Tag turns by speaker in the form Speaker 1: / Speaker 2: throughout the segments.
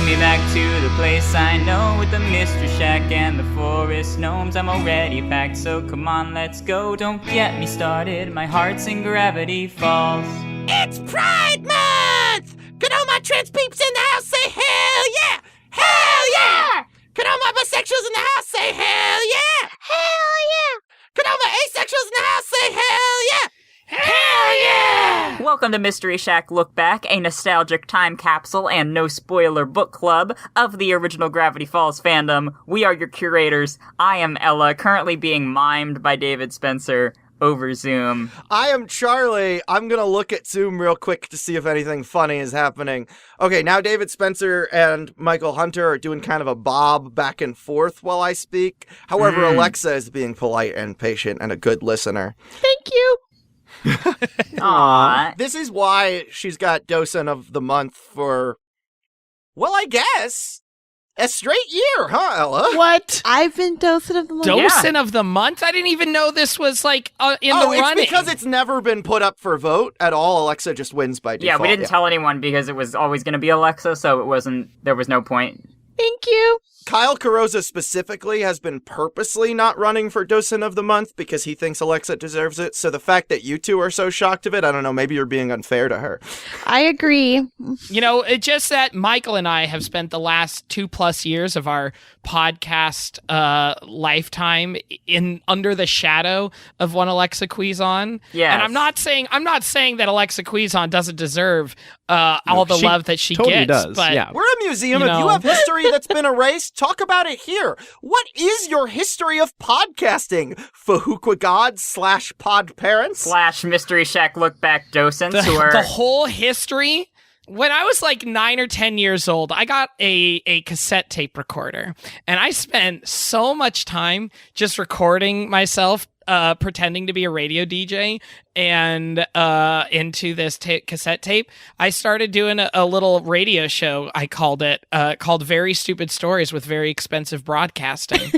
Speaker 1: me back to the place I know, with the mystery shack and the forest gnomes. I'm already packed, so come on, let's go. Don't get me started, my heart's in Gravity Falls.
Speaker 2: It's Pride Month! Could all my trans peeps in the house say hell yeah? Hell yeah! Could all my bisexuals in the house say hell yeah? Hell yeah! Could all my asexuals in the house say hell yeah? Hell yeah!
Speaker 1: Welcome to Mystery Shack Look Back, a nostalgic time capsule and no spoiler book club of the original Gravity Falls fandom. We are your curators. I am Ella, currently being mimed by David Spencer over Zoom.
Speaker 3: I am Charlie. I'm going to look at Zoom real quick to see if anything funny is happening. Okay, now David Spencer and Michael Hunter are doing kind of a bob back and forth while I speak. However, Alexa is being polite and patient and a good listener.
Speaker 4: Thank you.
Speaker 1: Aww.
Speaker 3: This is why she's got Docent of the Month for, well, I guess, a straight year, huh, Ella?
Speaker 4: What? I've been Docent of the Month.
Speaker 2: Docent of the Month? I didn't even know this was, like, in the running.
Speaker 3: It's because it's never been put up for vote at all. Alexa just wins by default.
Speaker 1: Yeah, we didn't tell anyone because it was always going to be Alexa, so there was no point.
Speaker 4: Thank you.
Speaker 3: Kyle Carosa specifically has been purposely not running for Docent of the Month because he thinks Alexa deserves it. So the fact that you two are so shocked of it, I don't know, maybe you're being unfair to her.
Speaker 4: I agree.
Speaker 2: You know, it's just that Michael and I have spent the last 2+ years of our podcast lifetime under the shadow of one Alexa Cuizon.
Speaker 1: Yes.
Speaker 2: And I'm not saying that Alexa Cuizon doesn't deserve all the love that she
Speaker 5: totally
Speaker 2: gets.
Speaker 5: Does,
Speaker 2: but
Speaker 5: yeah.
Speaker 3: We're a museum. If you have history that's been erased, talk about it here. What is your history of podcasting? Fhqwhpods / pod parents?
Speaker 1: / Mystery Shack Look Back docents who are...
Speaker 2: The whole history... When I was like 9 or 10 years old, I got a cassette tape recorder, and I spent so much time just recording myself pretending to be a radio DJ and into this cassette tape. I started doing a little radio show, I called it, called Very Stupid Stories with Very Expensive Broadcasting.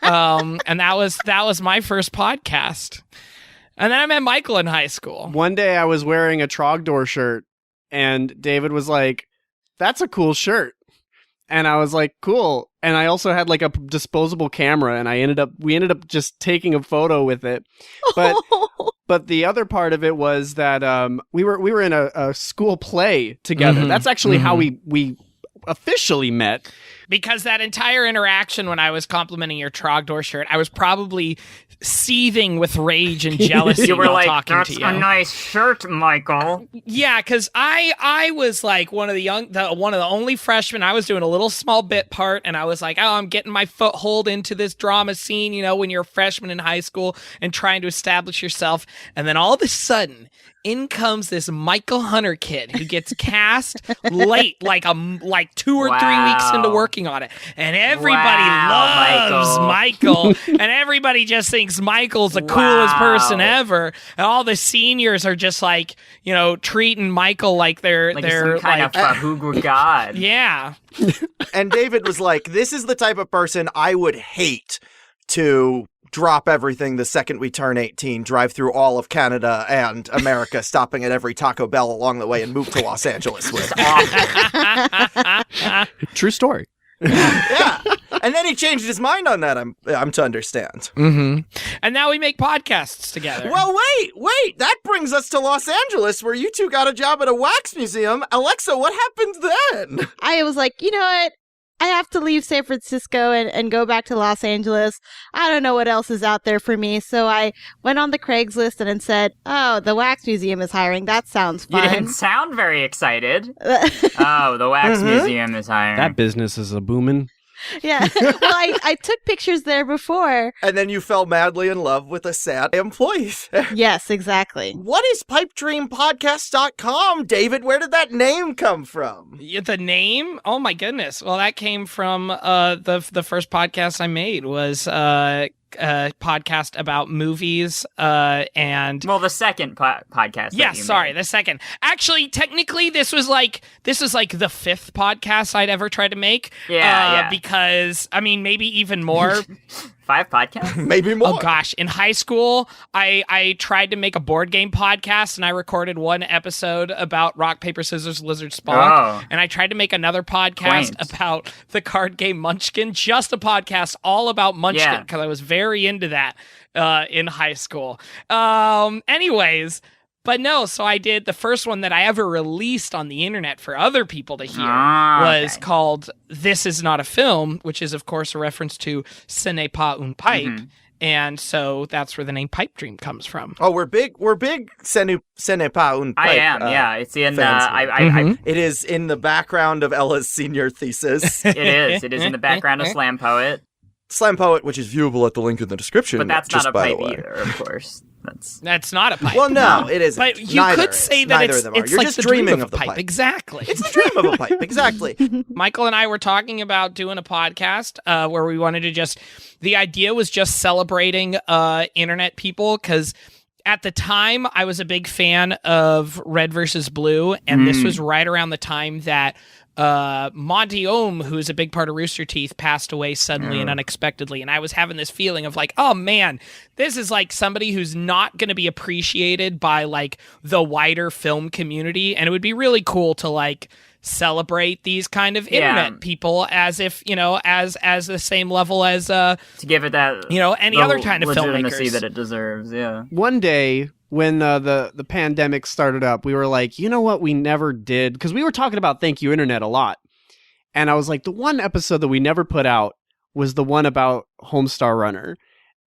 Speaker 2: And that was my first podcast. And then I met Michael in high school.
Speaker 5: One day I was wearing a Trogdor shirt, and David was like, "That's a cool shirt." And I was like, "Cool." And I also had like a disposable camera, and we ended up just taking a photo with it. But the other part of it was that we were in a school play together.
Speaker 2: Mm-hmm.
Speaker 5: That's actually how we officially met.
Speaker 2: Because that entire interaction when I was complimenting your Trogdor shirt, I was probably seething with rage and jealousy
Speaker 1: You were
Speaker 2: while
Speaker 1: like,
Speaker 2: talking
Speaker 1: "That's
Speaker 2: to you.
Speaker 1: a nice shirt, Michael."
Speaker 2: Yeah, because I was like one of the only freshmen. I was doing a little small bit part, and I was like, "Oh, I'm getting my foothold into this drama scene." You know, when you're a freshman in high school and trying to establish yourself, and then all of a sudden, in comes this Michael Hunter kid who gets cast late, like 2 or 3 weeks into working on it, and everybody loves Michael, and everybody just thinks Michael's the coolest person ever, and all the seniors are just like, you know, treating Michael like they're
Speaker 1: some kind of Fhqwhpo god.
Speaker 2: Yeah.
Speaker 3: And David was like, "This is the type of person I would hate to drop everything the second we turn 18, drive through all of Canada and America, stopping at every Taco Bell along the way, and move to Los Angeles with."
Speaker 5: True story.
Speaker 3: Yeah. And then he changed his mind on that, I'm to understand.
Speaker 2: Mm-hmm. And now we make podcasts together.
Speaker 3: Well, wait. That brings us to Los Angeles, where you two got a job at a wax museum. Alexa, what happened then?
Speaker 4: I was like, you know what? I have to leave San Francisco and go back to Los Angeles. I don't know what else is out there for me. So I went on the Craigslist and said, "Oh, the Wax Museum is hiring. That sounds fun."
Speaker 1: You didn't sound very excited. Oh, the Wax Museum is hiring.
Speaker 5: That business is a booming.
Speaker 4: Yeah. Well, I took pictures there before.
Speaker 3: And then you fell madly in love with a sad employee.
Speaker 4: Yes, exactly.
Speaker 3: What is pipedreampodcast.com, David? Where did that name come from?
Speaker 2: The name? Oh my goodness! Well, that came from the first podcast I made was podcast about movies and
Speaker 1: the second podcast.
Speaker 2: Yeah,
Speaker 1: that you
Speaker 2: sorry,
Speaker 1: made.
Speaker 2: the second. Actually, technically, this was like the 5th podcast I'd ever tried to make.
Speaker 1: Yeah.
Speaker 2: Because I mean, maybe even more.
Speaker 1: 5 podcasts?
Speaker 3: Maybe more.
Speaker 2: Oh gosh, in high school, I tried to make a board game podcast, and I recorded one episode about Rock, Paper, Scissors, Lizard, Spock.
Speaker 1: Oh.
Speaker 2: And I tried to make another podcast
Speaker 1: Quaint.
Speaker 2: about the card game Munchkin, just a podcast all about Munchkin,
Speaker 1: Yeah.
Speaker 2: because I was very into that in high school. Anyways, but no, so I did the first one that I ever released on the internet for other people to hear was
Speaker 1: Okay.
Speaker 2: called This Is Not a Film, which is, of course, a reference to Ce n'est pas une pipe.
Speaker 1: Mhm.
Speaker 2: And so that's where the name Pipe Dream comes from.
Speaker 3: Oh, we're big Ce n'est pas une
Speaker 1: I
Speaker 3: pipe,
Speaker 1: am, yeah. It's in,
Speaker 3: fans
Speaker 2: Mhm.
Speaker 3: It is in the background of Ella's senior thesis.
Speaker 1: it is. It is in the background of Slam Poet,
Speaker 3: Slam Poet, which is viewable at the link in the description.
Speaker 1: but that's
Speaker 3: just
Speaker 1: not a
Speaker 3: by the
Speaker 1: pipe
Speaker 3: way.
Speaker 1: either, of course.
Speaker 2: That's not a pipe.
Speaker 3: Well, no, it isn't.
Speaker 2: But you
Speaker 3: Neither
Speaker 2: could
Speaker 3: is.
Speaker 2: say that
Speaker 3: Neither of them are.
Speaker 2: it's
Speaker 3: You're
Speaker 2: like
Speaker 3: just
Speaker 2: the
Speaker 3: dreaming
Speaker 2: dream
Speaker 3: of the pipe.
Speaker 2: Exactly.
Speaker 3: It's the dream of a pipe, exactly.
Speaker 2: Michael and I were talking about doing a podcast where we wanted to the idea was just celebrating internet people, because at the time I was a big fan of Red versus Blue, and this was right around the time that Monty Ohm, who's a big part of Rooster Teeth, passed away suddenly and unexpectedly. And I was having this feeling of like, oh man, this is like somebody who's not going to be appreciated by like the wider film community. And it would be really cool to like celebrate these kind of internet people as if, as the same level as,
Speaker 1: To give it that,
Speaker 2: any
Speaker 1: the
Speaker 2: other kind of
Speaker 1: legitimacy
Speaker 2: filmmakers.
Speaker 1: that it deserves, yeah.
Speaker 5: One day when the pandemic started up, we were like, you know what we never did? Because we were talking about Thank You Internet a lot. And I was like, the one episode that we never put out was the one about Homestar Runner.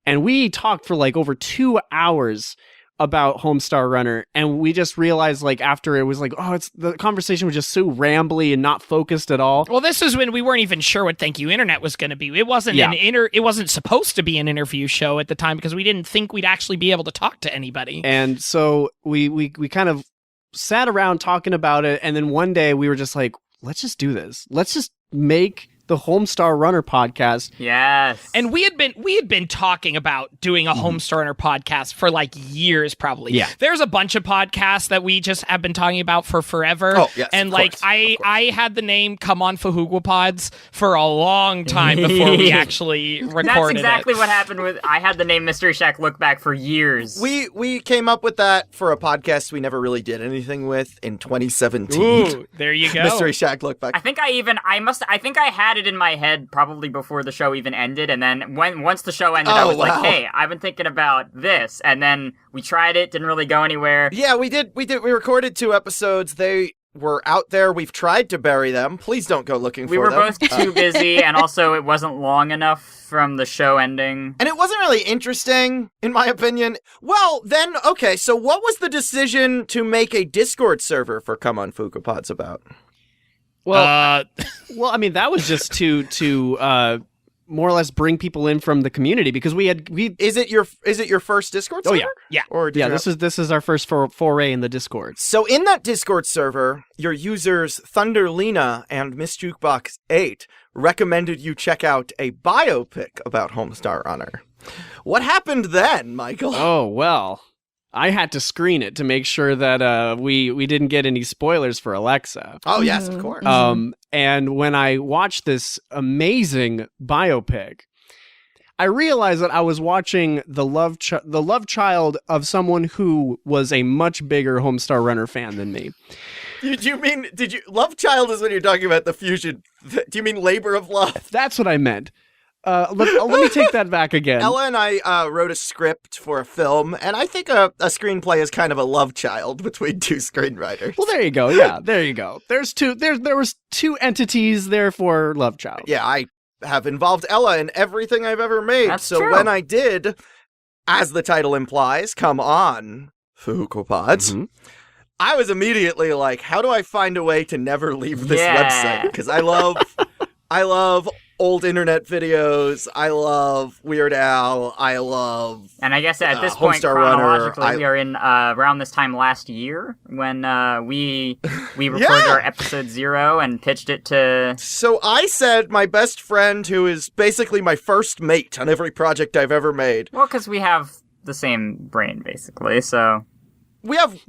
Speaker 5: And we talked for like over 2 hours about Homestar Runner, and we just realized like after it was like, the conversation was just so rambly and not focused at all.
Speaker 2: Well, this is when we weren't even sure what Thank You Internet was going to be. It wasn't it wasn't supposed to be an interview show at the time, because we didn't think we'd actually be able to talk to anybody.
Speaker 5: And so we kind of sat around talking about it, and then one day we were just like, let's just do this. Let's just make the Homestar Runner podcast.
Speaker 1: Yes.
Speaker 2: And we had been talking about doing a Homestar Runner podcast for like years, probably.
Speaker 5: Yeah.
Speaker 2: There's a bunch of podcasts that we just have been talking about for forever.
Speaker 3: Oh, yes,
Speaker 2: and
Speaker 3: of
Speaker 2: like
Speaker 3: course,
Speaker 2: I had the name Come On Fhqwhpods for a long time before we actually recorded
Speaker 1: That's exactly
Speaker 2: it.
Speaker 1: what happened with, I had the name Mystery Shack Look Back for years.
Speaker 3: We came up with that for a podcast we never really did anything with in 2017.
Speaker 2: Ooh, there you go.
Speaker 3: Mystery Shack Look Back.
Speaker 1: I think I had it in my head probably before the show even ended, and then once the show ended, I was
Speaker 3: wow.
Speaker 1: like, hey, I've been thinking about this, and then we tried it, didn't really go anywhere.
Speaker 3: Yeah, we did. We recorded 2 episodes. They were out there. We've tried to bury them. Please don't go looking
Speaker 1: We
Speaker 3: for
Speaker 1: were
Speaker 3: them.
Speaker 1: both too busy, and also it wasn't long enough from the show ending.
Speaker 3: And it wasn't really interesting, in my opinion. Well, then, okay, so what was the decision to make a Discord server for Come On Fhqwhpods about?
Speaker 5: Well, well, I mean, that was just to more or less bring people in from the community, because we
Speaker 3: Is it your first Discord server?
Speaker 2: Yeah.
Speaker 3: Or did you have-
Speaker 5: this is our first foray in the Discord.
Speaker 3: So in that Discord server, your users Thunderlina and Miss Jukebox 8 recommended you check out a biopic about Homestar Runner. What happened then, Michael?
Speaker 5: Oh, well, I had to screen it to make sure that we didn't get any spoilers for Alexa.
Speaker 3: Oh, yes, of course.
Speaker 5: And when I watched this amazing biopic, I realized that I was watching the love child of someone who was a much bigger Homestar Runner fan than me.
Speaker 3: Love Child is when you're talking about the fusion. Do you mean Labor of Love?
Speaker 5: That's what I meant. Let me take that back again.
Speaker 3: Ella and I wrote a script for a film, and I think a screenplay is kind of a love child between 2 screenwriters.
Speaker 5: Well, there you go. Yeah, there you go. There was 2 entities, therefore love child.
Speaker 3: Yeah, I have involved Ella in everything I've ever made.
Speaker 1: That's
Speaker 3: so
Speaker 1: true.
Speaker 3: when I did, as the title implies, Come On Fhqwhpods,
Speaker 5: Mhm.
Speaker 3: I was immediately like, how do I find a way to never leave this
Speaker 1: Yeah.
Speaker 3: website? Because I love old internet videos. I love Weird Al. I love...
Speaker 1: And I guess at this point,
Speaker 3: Homestar Runner,
Speaker 1: chronologically, we are in around this time last year when we recorded our episode 0 and pitched it to...
Speaker 3: So I said my best friend, who is basically my first mate on every project I've ever made.
Speaker 1: Well, because we have the same brain, basically, so...
Speaker 3: We have,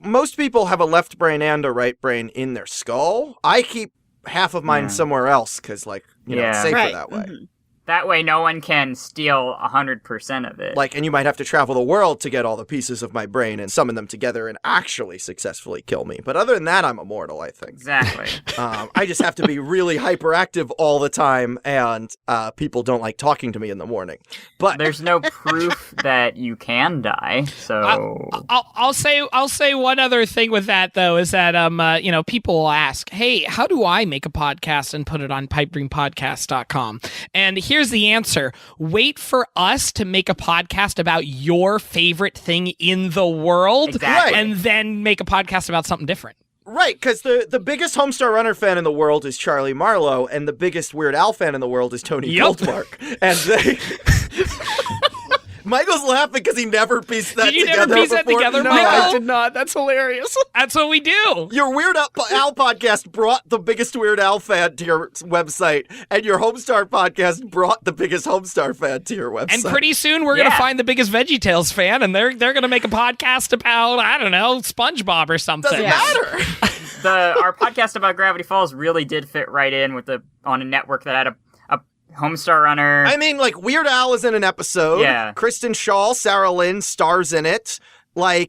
Speaker 3: most people have a left brain and a right brain in their skull. I keep half of mine
Speaker 1: Yeah.
Speaker 3: somewhere else because, it's
Speaker 1: Yeah.
Speaker 3: safer
Speaker 4: Right.
Speaker 3: that way.
Speaker 4: Mhm.
Speaker 1: That way no one can steal 100% of it.
Speaker 3: And you might have to travel the world to get all the pieces of my brain and summon them together and actually successfully kill me. But other than that, I'm immortal, I think.
Speaker 1: Exactly.
Speaker 3: I just have to be really hyperactive all the time, and people don't like talking to me in the morning. But
Speaker 1: there's no proof that you can die, so...
Speaker 2: I'll say one other thing with that, though, is that, people will ask, hey, how do I make a podcast and put it on pipedreampodcast.com? And here's the answer. Wait for us to make a podcast about your favorite thing in the world,
Speaker 1: exactly.
Speaker 2: And then make a podcast about something different.
Speaker 3: Right, because the biggest Homestar Runner fan in the world is Charlie Marlowe, and the biggest Weird Al fan in the world is Tony Goldmark. And they... Michael's laughing because he never pieced that together.
Speaker 2: Did you never piece that together,
Speaker 5: No,
Speaker 2: Michael?
Speaker 5: I did not. That's hilarious.
Speaker 2: That's what we do.
Speaker 3: Your Weird Al podcast brought the biggest Weird Al fan to your website, and your Homestar podcast brought the biggest Homestar fan to your website.
Speaker 2: And pretty soon we're going to find the biggest VeggieTales fan, and they're going to make a podcast about, I don't know, SpongeBob or something.
Speaker 3: Doesn't matter.
Speaker 1: Our podcast about Gravity Falls really did fit right in with on a network that had a Homestar Runner.
Speaker 3: I mean, Weird Al is in an episode.
Speaker 1: Yeah.
Speaker 3: Kristen Shaw, Sarah Lynn stars in it. Neil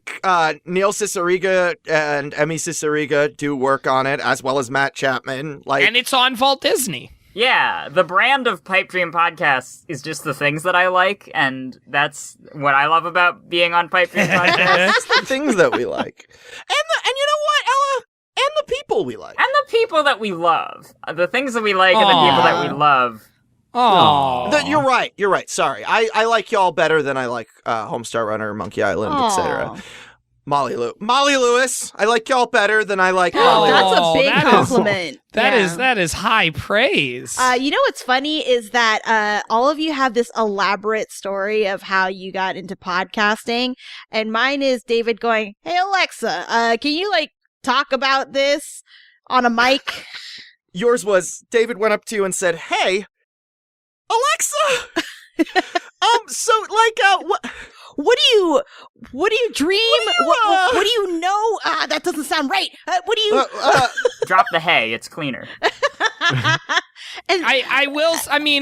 Speaker 3: Cicierega and Emmy Cicierega do work on it, as well as Matt Chapman.
Speaker 2: And it's on Vault Disney.
Speaker 1: Yeah, the brand of Pipe Dream Podcasts is just the things that I like, and that's what I love about being on Pipe Dream Podcasts.
Speaker 3: It's the things that we like. And you know what, Ella? And the people we like.
Speaker 1: And the people that we love. The things that we like and the people that we love.
Speaker 2: Oh,
Speaker 3: You're right. Sorry. I like y'all better than I like Homestar Runner, Monkey Island, etc. Molly Lewis. I like y'all better than I like Molly
Speaker 4: That's
Speaker 3: Lewis.
Speaker 4: a big compliment.
Speaker 2: That is high praise.
Speaker 4: You know what's funny is that all of you have this elaborate story of how you got into podcasting, and mine is David going, "Hey Alexa, can you talk about this on a mic?"
Speaker 3: Yours was David went up to you and said, "Hey, Alexa,
Speaker 4: what do you dream? What do you know? That doesn't sound right. What do you?
Speaker 1: Drop the hay. It's cleaner.
Speaker 4: And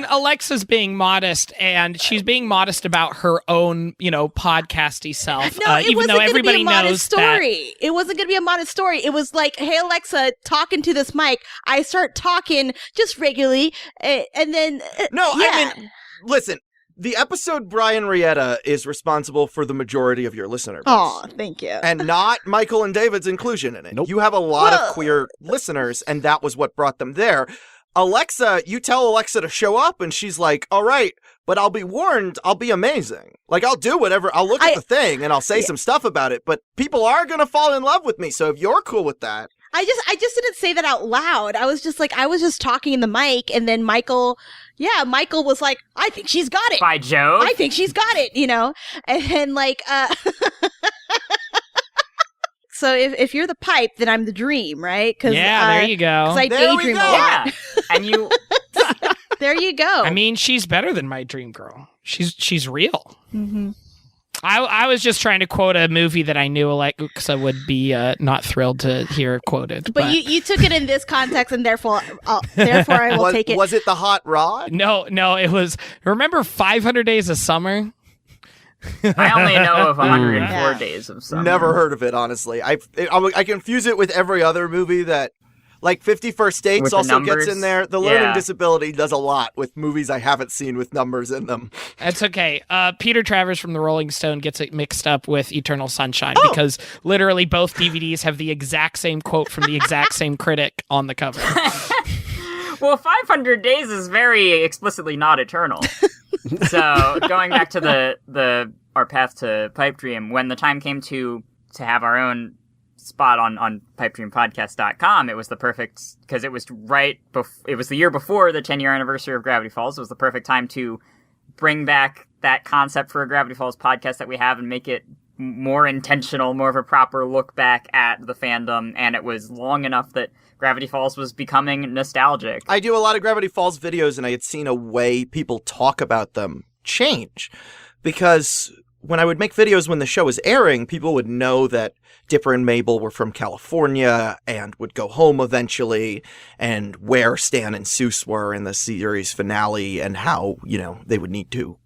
Speaker 2: Alexa's being modest, and she's being modest about her own, podcasty self.
Speaker 4: No, it
Speaker 2: even
Speaker 4: wasn't
Speaker 2: though
Speaker 4: gonna
Speaker 2: everybody
Speaker 4: be a modest
Speaker 2: knows
Speaker 4: story. It wasn't going to be a modest story. It was like, "Hey Alexa, talking to this mic." I start talking just regularly, and then
Speaker 3: I mean, listen. The episode Brian Rietta is responsible for the majority of your listener base.
Speaker 4: Oh, thank you.
Speaker 3: And not Michael and David's inclusion in it.
Speaker 5: Nope.
Speaker 3: You have a lot of queer listeners, and that was what brought them there. Alexa, you tell Alexa to show up, and she's like, "All right, but I'll be warned, I'll be amazing. I'll do whatever, I'll look at the thing, and I'll say some stuff about it, but people are gonna fall in love with me, so if you're cool with that."
Speaker 4: I just didn't say that out loud. I was just talking in the mic, and then Michael was like, "I think she's got it.
Speaker 1: By Jove.
Speaker 4: I think she's got it," and so if you're the pipe, then I'm the dream, right?
Speaker 2: There you go.
Speaker 4: Because I
Speaker 3: There we
Speaker 4: daydream a
Speaker 3: go.
Speaker 4: lot.
Speaker 1: Yeah. And you...
Speaker 4: There you go.
Speaker 2: I mean, she's better than my dream girl. She's real.
Speaker 4: Mm-hmm.
Speaker 2: I was just trying to quote a movie that I knew Alexa would be not thrilled to hear quoted.
Speaker 4: But you took it in this context, and therefore I will take it.
Speaker 3: Was it the hot rod?
Speaker 2: No, it was. Remember 500 Days of Summer?
Speaker 1: I only know of 104
Speaker 4: Yeah.
Speaker 1: Days of Summer.
Speaker 3: Never heard of it, honestly. I confuse it with every other movie that, 50 First Dates
Speaker 1: With the
Speaker 3: also gets
Speaker 1: numbers?
Speaker 3: in there. The learning
Speaker 1: Yeah.
Speaker 3: disability does a lot with movies I haven't seen with numbers in them.
Speaker 2: That's okay. Peter Travers from the Rolling Stone gets it mixed up with Eternal Sunshine because literally both DVDs have the exact same quote from the exact same critic on the cover.
Speaker 1: Well, 500 Days is very explicitly not eternal. So, going back to our path to Pipe Dream, when the time came to have our own spot on pipedreampodcast.com, it was the perfect, because it was it was the year before the 10-year anniversary of Gravity Falls. It was the perfect time to bring back that concept for a Gravity Falls podcast that we have and make it more intentional, more of a proper look back at the fandom, and it was long enough that Gravity Falls was becoming nostalgic.
Speaker 3: I do a lot of Gravity Falls videos, and I had seen a way people talk about them change. Because when I would make videos when the show was airing, people would know that Dipper and Mabel were from California and would go home eventually, and where Stan and Seuss were in the series finale, and how, they would need to,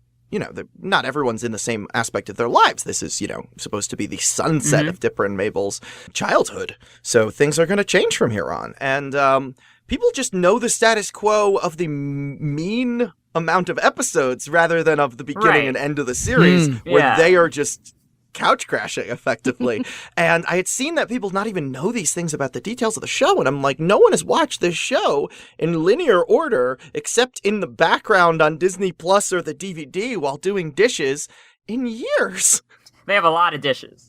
Speaker 3: not everyone's in the same aspect of their lives. This is, supposed to be the sunset of Dipper and Mabel's childhood. So things are going to change from here on. And people just know the status quo of the mean amount of episodes rather than of the beginning and end of the series, where they are just couch crashing effectively. And I had seen that people not even know these things about the details of the show, and I'm like, no one has watched this show in linear order except in the background on Disney Plus or the DVD while doing dishes in years.
Speaker 1: They have a lot of dishes.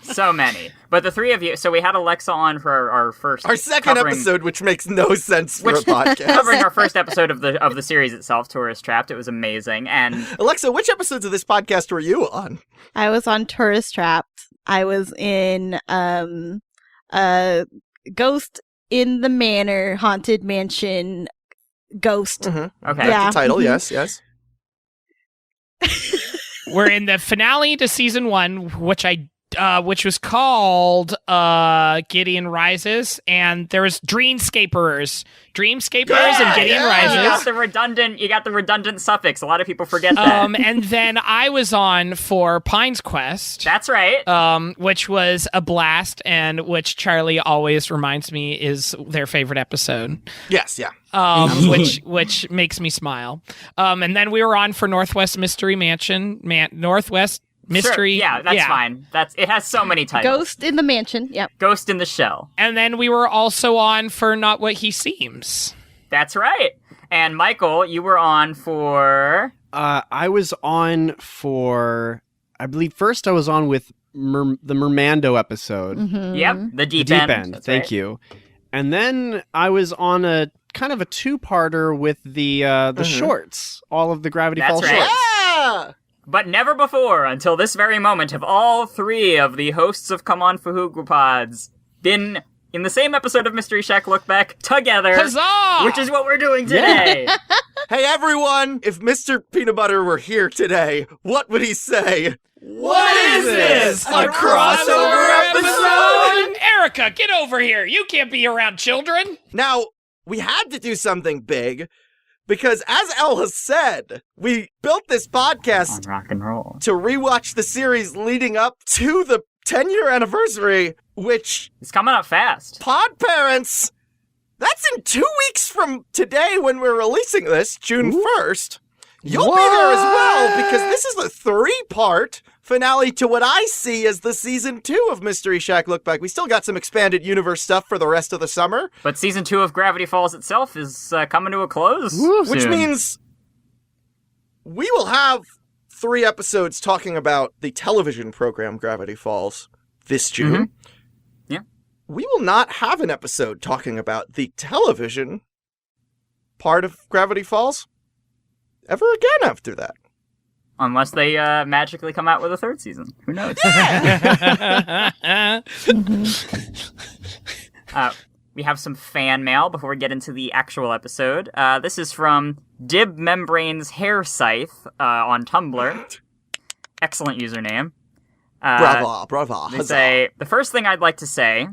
Speaker 1: So many. But the three of you, so we had Alexa on for our first...
Speaker 3: Our second episode, which makes no sense for a podcast.
Speaker 1: Covering our first episode of the series itself, Tourist Trapped. It was amazing. And
Speaker 3: Alexa, which episodes of this podcast were you on?
Speaker 4: I was on Tourist Trapped. I was in Ghost in the Manor, Haunted Mansion, Ghost.
Speaker 3: Mm-hmm.
Speaker 1: Okay.
Speaker 3: That's the title, yes.
Speaker 2: We're in the finale to season 1, which was called Gideon Rises, and there was Dreamscapers and Gideon Rises.
Speaker 1: You got the redundant suffix. A lot of people forget that.
Speaker 2: And then I was on for Pine's Quest.
Speaker 1: That's right.
Speaker 2: Which was a blast, and which Charlie always reminds me is their favorite episode.
Speaker 3: Yes, yeah.
Speaker 2: Which makes me smile. And then we were on for Northwest Mystery Mansion, Northwest Mystery.
Speaker 1: Sure. Yeah, that's fine. It has so many titles.
Speaker 4: Ghost in the Mansion. Yep.
Speaker 1: Ghost in the Shell.
Speaker 2: And then we were also on for Not What He Seems.
Speaker 1: That's right. And Michael, you were on for...
Speaker 5: I was on for... I believe first I was on with the Mermando episode.
Speaker 4: Mm-hmm.
Speaker 1: Yep, the Deep End. That's
Speaker 5: Thank
Speaker 1: right.
Speaker 5: you. And then I was on a kind of a two-parter with the shorts, all of the Gravity Falls
Speaker 1: right.
Speaker 5: shorts.
Speaker 3: Yeah!
Speaker 1: But never before, until this very moment, have all three of the hosts of Come On Fhqwhpods been in the same episode of Mystery Shack Look Back together.
Speaker 2: Huzzah!
Speaker 1: Which is what we're doing today.
Speaker 3: Hey everyone, if Mr. Peanut Butter were here today, what would he say?
Speaker 1: What is this? A crossover episode?
Speaker 2: Erica, get over here. You can't be around children.
Speaker 3: Now, we had to do something big, because as Ella said, we built this podcast
Speaker 1: On rock and roll.
Speaker 3: to rewatch the series leading up to the 10-year anniversary, which,
Speaker 1: It's coming up fast.
Speaker 3: pod parents, that's in 2 weeks from today when we're releasing this, June 1st. You'll be there as well, because this is the 3-part finale to what I see as the season 2 of Mystery Shack Look Back. We still got some expanded universe stuff for the rest of the summer.
Speaker 1: But season 2 of Gravity Falls itself is coming to a close.
Speaker 3: Which
Speaker 1: soon.
Speaker 3: means we will have 3 episodes talking about the television program Gravity Falls this June.
Speaker 1: Mm-hmm. Yeah.
Speaker 3: We will not have an episode talking about the television part of Gravity Falls ever again after that.
Speaker 1: Unless they magically come out with a 3rd season. Who knows? We have some fan mail before we get into the actual episode. This is from Dib Membrane's Hair Scythe on Tumblr. Excellent username.
Speaker 3: Brava.
Speaker 1: They say, the first thing I'd like to say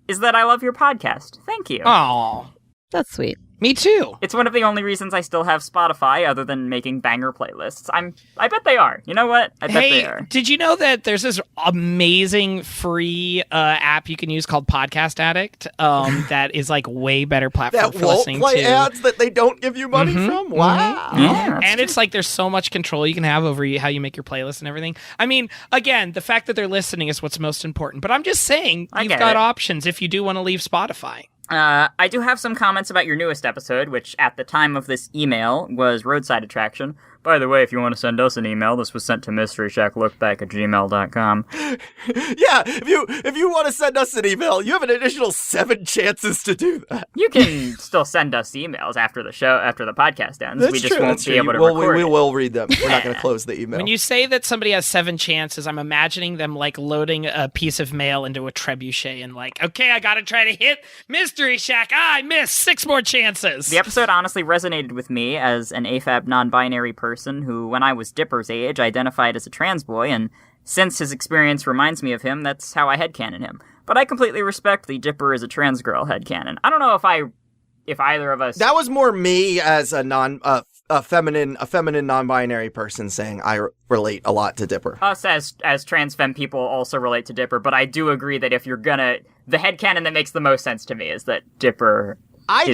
Speaker 1: is that I love your podcast. Thank you.
Speaker 2: Oh,
Speaker 4: That's sweet.
Speaker 2: me too.
Speaker 1: It's one of the only reasons I still have Spotify other than making banger playlists. I bet they are. You know what? I bet they are.
Speaker 2: Did you know that there's this amazing free app you can use called Podcast Addict that is like way better platform
Speaker 3: That
Speaker 2: for
Speaker 3: won't
Speaker 2: listening
Speaker 3: play
Speaker 2: to.
Speaker 3: ads that they don't give you money from? Wow.
Speaker 1: Yeah,
Speaker 2: And it's like there's so much control you can have over how you make your playlist and everything. I mean, again, the fact that they're listening is what's most important. But I'm just saying,
Speaker 1: I
Speaker 2: you've
Speaker 1: get
Speaker 2: got
Speaker 1: it.
Speaker 2: options if you do want to leave Spotify.
Speaker 1: I do have some comments about your newest episode, which at the time of this email was Roadside Attraction. By the way, if you want to send us an email, this was sent to mysteryshacklookback@gmail.com.
Speaker 3: Yeah, if you want to send us an email, you have an additional 7 chances to do that.
Speaker 1: You can still send us emails after the podcast ends.
Speaker 3: That's
Speaker 1: We just
Speaker 3: true,
Speaker 1: won't
Speaker 3: that's
Speaker 1: be
Speaker 3: true.
Speaker 1: able to
Speaker 3: Well,
Speaker 1: record
Speaker 3: we
Speaker 1: it.
Speaker 3: will read them. We're not going to close the email.
Speaker 2: When you say that somebody has 7 chances, I'm imagining them like loading a piece of mail into a trebuchet and like, okay, I gotta try to hit Mystery Shack. I missed 6 more chances.
Speaker 1: The episode honestly resonated with me as an AFAB non-binary person person who, when I was Dipper's age, identified as a trans boy, and since his experience reminds me of him, that's how I headcanon him. But I completely respect the Dipper is a trans girl headcanon. I don't know if either of us...
Speaker 3: That was more me as a feminine non-binary person saying I relate a lot to Dipper.
Speaker 1: Us as trans femme people also relate to Dipper, but I do agree that if you're gonna... The headcanon that makes the most sense to me is that Dipper... I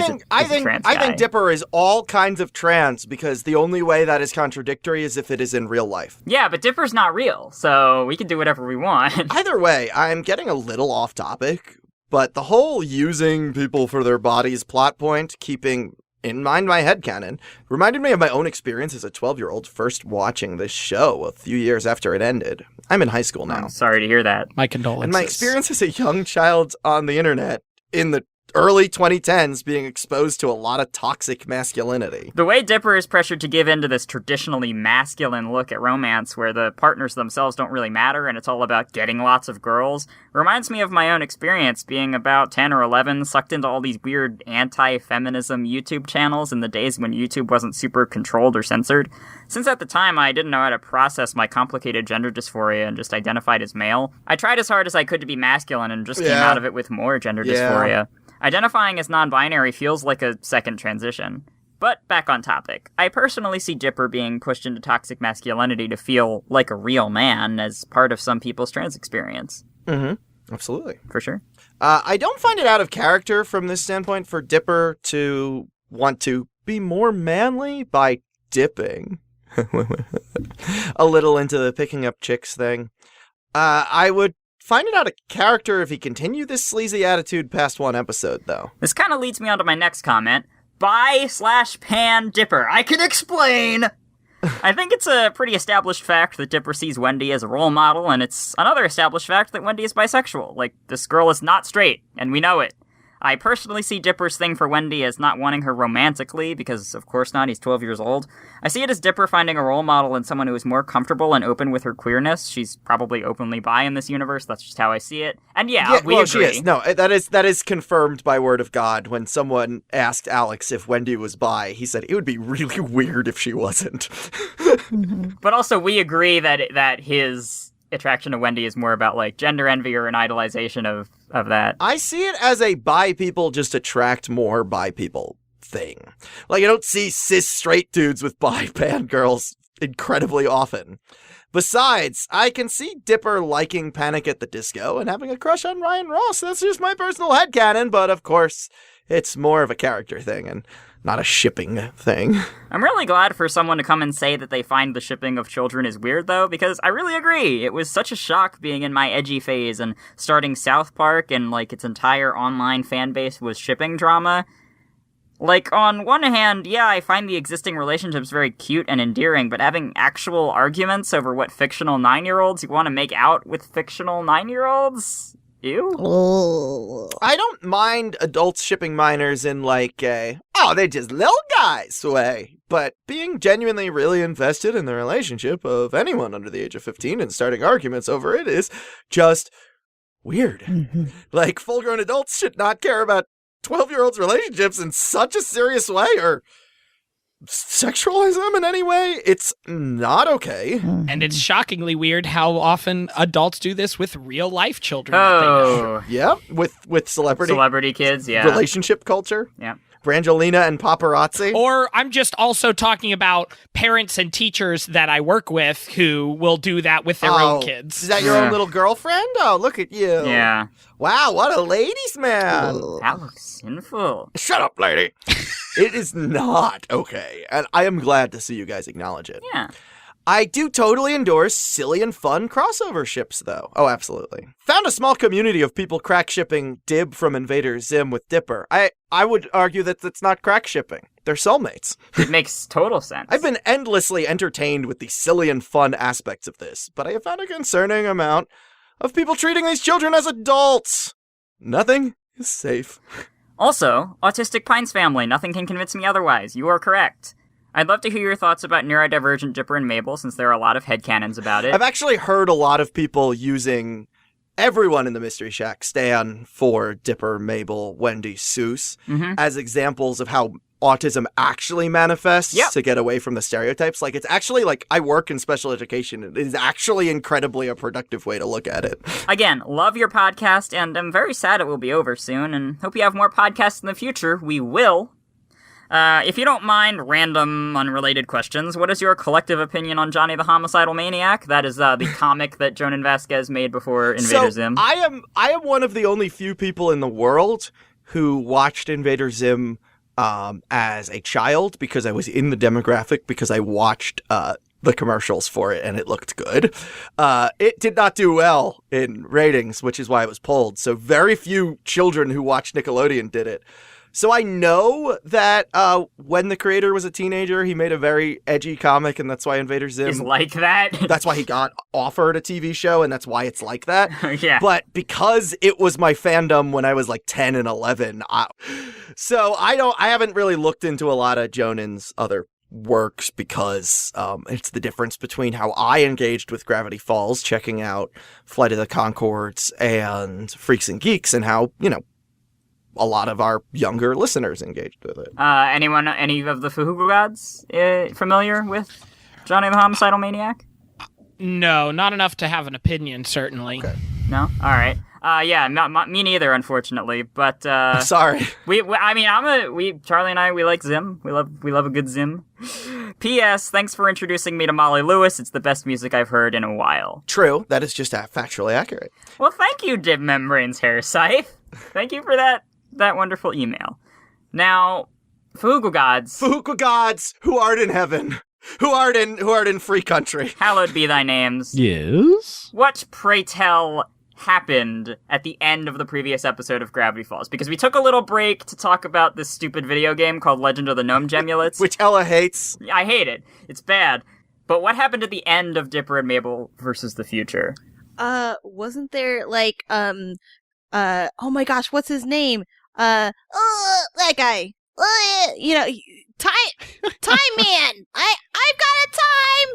Speaker 3: think Dipper is all kinds of trans because the only way that is contradictory is if it is in real life.
Speaker 1: Yeah, but Dipper's not real, so we can do whatever we want.
Speaker 3: Either way, I'm getting a little off topic, but the whole using people for their bodies plot point, keeping in mind my headcanon, reminded me of my own experience as a 12-year-old first watching this show a few years after it ended. I'm in high school now.
Speaker 1: I'm sorry to hear that.
Speaker 2: My condolences.
Speaker 3: And my experience as a young child on the internet in the early 2010s being exposed to a lot of toxic masculinity.
Speaker 1: The way Dipper is pressured to give in to this traditionally masculine look at romance where the partners themselves don't really matter and it's all about getting lots of girls reminds me of my own experience being about 10 or 11, sucked into all these weird anti-feminism YouTube channels in the days when YouTube wasn't super controlled or censored. Since at the time I didn't know how to process my complicated gender dysphoria and just identified as male, I tried as hard as I could to be masculine and just came out of it with more gender dysphoria. Identifying as non-binary feels like a second transition. But back on topic. I personally see Dipper being pushed into toxic masculinity to feel like a real man as part of some people's trans experience.
Speaker 3: Mm-hmm. Absolutely.
Speaker 1: For sure.
Speaker 3: I don't find it out of character from this standpoint for Dipper to want to be more manly by dipping a little into the picking up chicks thing. I would find it out of character if he continued this sleazy attitude past one episode, though.
Speaker 1: This kind of leads me on to my next comment. Bi/pan Dipper. I can explain! I think it's a pretty established fact that Dipper sees Wendy as a role model, and it's another established fact that Wendy is bisexual. Like, this girl is not straight, and we know it. I personally see Dipper's thing for Wendy as not wanting her romantically, because of course not, he's 12 years old. I see it as Dipper finding a role model in someone who is more comfortable and open with her queerness. She's probably openly bi in this universe, that's just how I see it. And we agree.
Speaker 3: She is. No, that is confirmed by word of God. When someone asked Alex if Wendy was bi, he said it would be really weird if she wasn't.
Speaker 1: But also we agree that his attraction to Wendy is more about like gender envy or an idolization of that.
Speaker 3: I see it as a bi people just attract more bi people thing. Like, I don't see cis straight dudes with bi pan girls incredibly often. Besides, I can see Dipper liking Panic at the Disco and having a crush on Ryan Ross. That's just my personal headcanon, but of course, it's more of a character thing and not a shipping thing.
Speaker 1: I'm really glad for someone to come and say that they find the shipping of children is weird, though, because I really agree. It was such a shock being in my edgy phase and starting South Park and, like, its entire online fan base was shipping drama. Like, on one hand, yeah, I find the existing relationships very cute and endearing, but having actual arguments over what fictional 9-year-olds you want to make out with fictional 9-year-olds? Ew.
Speaker 3: I don't mind adults shipping minors in like a, oh, they're just little guys way. But being genuinely really invested in the relationship of anyone under the age of 15 and starting arguments over it is just weird.
Speaker 4: Mm-hmm.
Speaker 3: Like, full-grown adults should not care about 12-year-olds' relationships in such a serious way or sexualize them in any way. It's not okay.
Speaker 2: And it's shockingly weird how often adults do this with real life children.
Speaker 1: Oh,
Speaker 3: Yeah, with
Speaker 1: celebrity kids, yeah.
Speaker 3: relationship culture.
Speaker 1: Yeah.
Speaker 3: Brangelina and paparazzi.
Speaker 2: Or I'm just also talking about parents and teachers that I work with who will do that with their own kids.
Speaker 3: Is that your own little girlfriend? Oh, look at you.
Speaker 1: Yeah.
Speaker 3: Wow, what a ladies' man.
Speaker 1: That looks sinful.
Speaker 3: Shut up, lady. It is not okay. And I am glad to see you guys acknowledge it.
Speaker 1: Yeah.
Speaker 3: I do totally endorse silly and fun crossover ships, though. Oh, absolutely. Found a small community of people crack shipping Dib from Invader Zim with Dipper. I would argue that that's not crack shipping. They're soulmates.
Speaker 1: It makes total sense.
Speaker 3: I've been endlessly entertained with the silly and fun aspects of this, but I have found a concerning amount of people treating these children as adults. Nothing is safe.
Speaker 1: Also, Autistic Pines family, nothing can convince me otherwise. You are correct. I'd love to hear your thoughts about neurodivergent Dipper and Mabel, since there are a lot of headcanons about it.
Speaker 3: I've actually heard a lot of people using everyone in the Mystery Shack stan for Dipper, Mabel, Wendy, Seuss as examples of how autism actually manifests
Speaker 1: Yep.
Speaker 3: to get away from the stereotypes. Like, it's actually, like, I work in special education. It is actually incredibly a productive way to look at it.
Speaker 1: Again, love your podcast, and I'm very sad it will be over soon, and hope you have more podcasts in the future. We will. If you don't mind random, unrelated questions, what is your collective opinion on Johnny the Homicidal Maniac? That is the comic that Jonan Vasquez made before Invader Zim.
Speaker 3: I am one of the only few people in the world who watched Invader Zim as a child, because I was in the demographic, because I watched the commercials for it and it looked good. It did not do well in ratings, which is why it was pulled. So very few children who watched Nickelodeon did it. So I know that when the creator was a teenager, he made a very edgy comic, and that's why Invader Zim
Speaker 1: Is like that?
Speaker 3: that's why he got offered a TV show, and that's why it's like that.
Speaker 1: Yeah.
Speaker 3: But because it was my fandom when I was like 10 and 11, I haven't really looked into a lot of Jonan's other works, because it's the difference between how I engaged with Gravity Falls, checking out Flight of the Conchords and Freaks and Geeks, and how, a lot of our younger listeners engaged with it.
Speaker 1: Any of the Fhqwhpods familiar with Johnny the Homicidal Maniac?
Speaker 2: No, not enough to have an opinion, certainly.
Speaker 3: Okay.
Speaker 1: No? All right. Yeah, me neither, unfortunately. But
Speaker 3: Sorry.
Speaker 1: Charlie and I, we like Zim. We love a good Zim. P.S. Thanks for introducing me to Molly Lewis. It's the best music I've heard in a while.
Speaker 3: True. That is just factually accurate.
Speaker 1: Well, thank you, Dib Membranes Hair Scythe. Thank you for that wonderful email. Now,
Speaker 3: Fhqwhpods, who art in heaven, who art in free country.
Speaker 1: hallowed be thy names.
Speaker 5: Yes?
Speaker 1: What, pray tell, happened at the end of the previous episode of Gravity Falls? Because we took a little break to talk about this stupid video game called Legend of the Gnome Gemulets.
Speaker 3: Which Ella hates.
Speaker 1: I hate it. It's bad. But what happened at the end of Dipper and Mabel versus the Future?
Speaker 4: Wasn't there oh my gosh, what's his name? That guy. Time Man. I've got a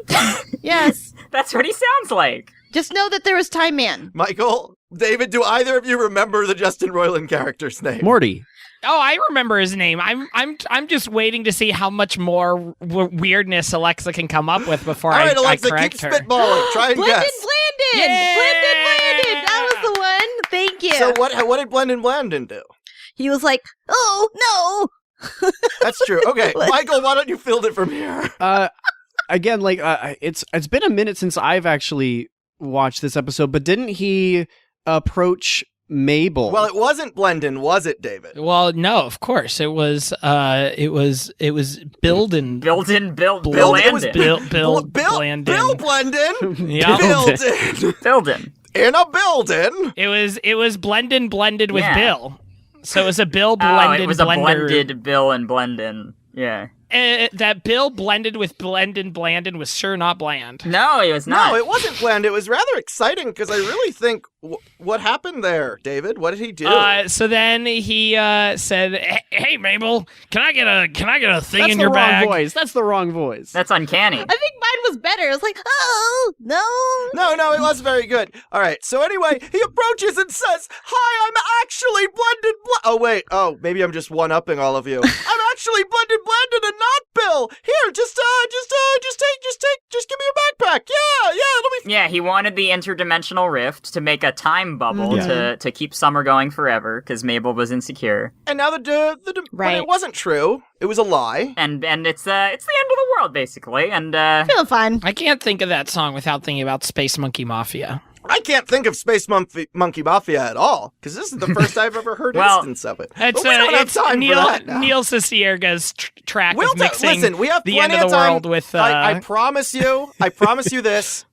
Speaker 4: time. Yes.
Speaker 1: That's what he sounds like.
Speaker 4: Just know that there was Time Man.
Speaker 3: Michael, David, do either of you remember the Justin Roiland character's name?
Speaker 5: Morty.
Speaker 2: Oh, I remember his name. I'm just waiting to see how much more weirdness Alexa can come up with before
Speaker 3: All right,
Speaker 2: I
Speaker 3: Alexa,
Speaker 2: correct
Speaker 3: keep
Speaker 2: her.
Speaker 3: spitballing. Try and
Speaker 4: Blendon
Speaker 3: guess.
Speaker 4: Blandon.
Speaker 2: Yeah!
Speaker 4: Blendon. That was the one. Thank you.
Speaker 3: So what did Blendon Blandon do?
Speaker 4: He was like, oh, no.
Speaker 3: That's true. Okay, Michael, why don't you field it from here?
Speaker 5: Again, it's been a minute since I've actually watched this episode, but didn't he approach Mabel?
Speaker 3: Well, it wasn't Blendon, was it, David?
Speaker 2: Well, no, of course it was. It was Bildon.
Speaker 1: Bill
Speaker 3: It was
Speaker 1: Landon.
Speaker 2: Bill
Speaker 3: Blandon.
Speaker 2: Blandon.
Speaker 3: Bill Blendon.
Speaker 2: Yeah.
Speaker 3: Bildon.
Speaker 1: Bildon.
Speaker 3: In a building.
Speaker 2: It was Blendon blended with
Speaker 1: Yeah.
Speaker 2: Bill. So it was a Bill
Speaker 1: Oh,
Speaker 2: blended
Speaker 1: it was
Speaker 2: blender.
Speaker 1: a blended Bill and Blendon. Yeah.
Speaker 2: That Bill blended with Blendon Blandon was sure not bland.
Speaker 1: No, it was not.
Speaker 3: No, it wasn't bland. It was rather exciting, because I really think what happened there, David? What did he do?
Speaker 2: So then he said, "Hey Mabel, can I get a thing
Speaker 5: That's
Speaker 2: in
Speaker 5: the
Speaker 2: your
Speaker 5: wrong
Speaker 2: bag?"
Speaker 5: voice. That's the wrong voice.
Speaker 1: That's uncanny.
Speaker 4: I think mine was better. It was like, oh, no.
Speaker 3: No, it was very good. All right, so anyway, he approaches and says, "Hi, I'm actually Blended Oh, wait. Oh, maybe I'm just one-upping all of you. I'm actually Blended Blandon and not Bill. Here, just give me your backpack. Yeah, let me..."
Speaker 1: Yeah, he wanted the interdimensional rift to make a time bubble to keep summer going forever, because Mabel was insecure.
Speaker 3: And now but
Speaker 4: Right.
Speaker 3: it wasn't true. It was a lie.
Speaker 1: And it's the end of the world, basically. And
Speaker 4: Feeling fine.
Speaker 2: I can't think of that song without thinking about Space Monkey Mafia.
Speaker 3: I can't think of Space Monkey Mafia at all, because this is the first I've ever heard instance of it.
Speaker 2: It's,
Speaker 3: But we don't have
Speaker 2: it's
Speaker 3: time
Speaker 2: Neil,
Speaker 3: for that now.
Speaker 2: Neil Cicierga's track
Speaker 3: We'll
Speaker 2: of mixing
Speaker 3: listen, we have
Speaker 2: the
Speaker 3: plenty
Speaker 2: end of the
Speaker 3: time.
Speaker 2: world with...
Speaker 3: I promise you this.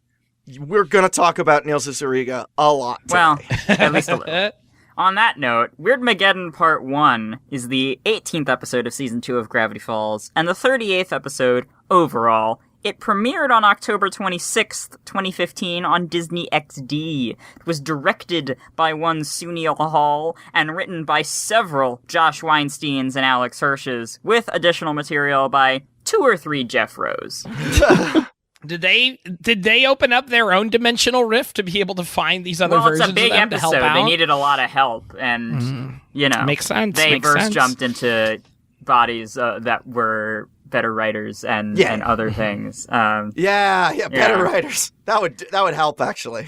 Speaker 3: We're going to talk about Neil Cicierega a lot today.
Speaker 1: well, at least a little. On that note, Weirdmageddon Part 1 is the 18th episode of Season 2 of Gravity Falls, and the 38th episode overall. It premiered on October 26th, 2015 on Disney XD. It was directed by one Sunil Hall and written by several Josh Weinsteins and Alex Hirsches, with additional material by 2 or 3 Jeff Rose.
Speaker 2: Did they open up their own dimensional rift to be able to find these other
Speaker 1: Well,
Speaker 2: versions
Speaker 1: it's a big
Speaker 2: of them to help
Speaker 1: episode.
Speaker 2: out?
Speaker 1: They needed a lot of help, and,
Speaker 2: Makes sense.
Speaker 1: they
Speaker 2: makes
Speaker 1: first
Speaker 2: sense.
Speaker 1: jumped into bodies that were better writers and other things.
Speaker 3: Better writers. That would help, actually.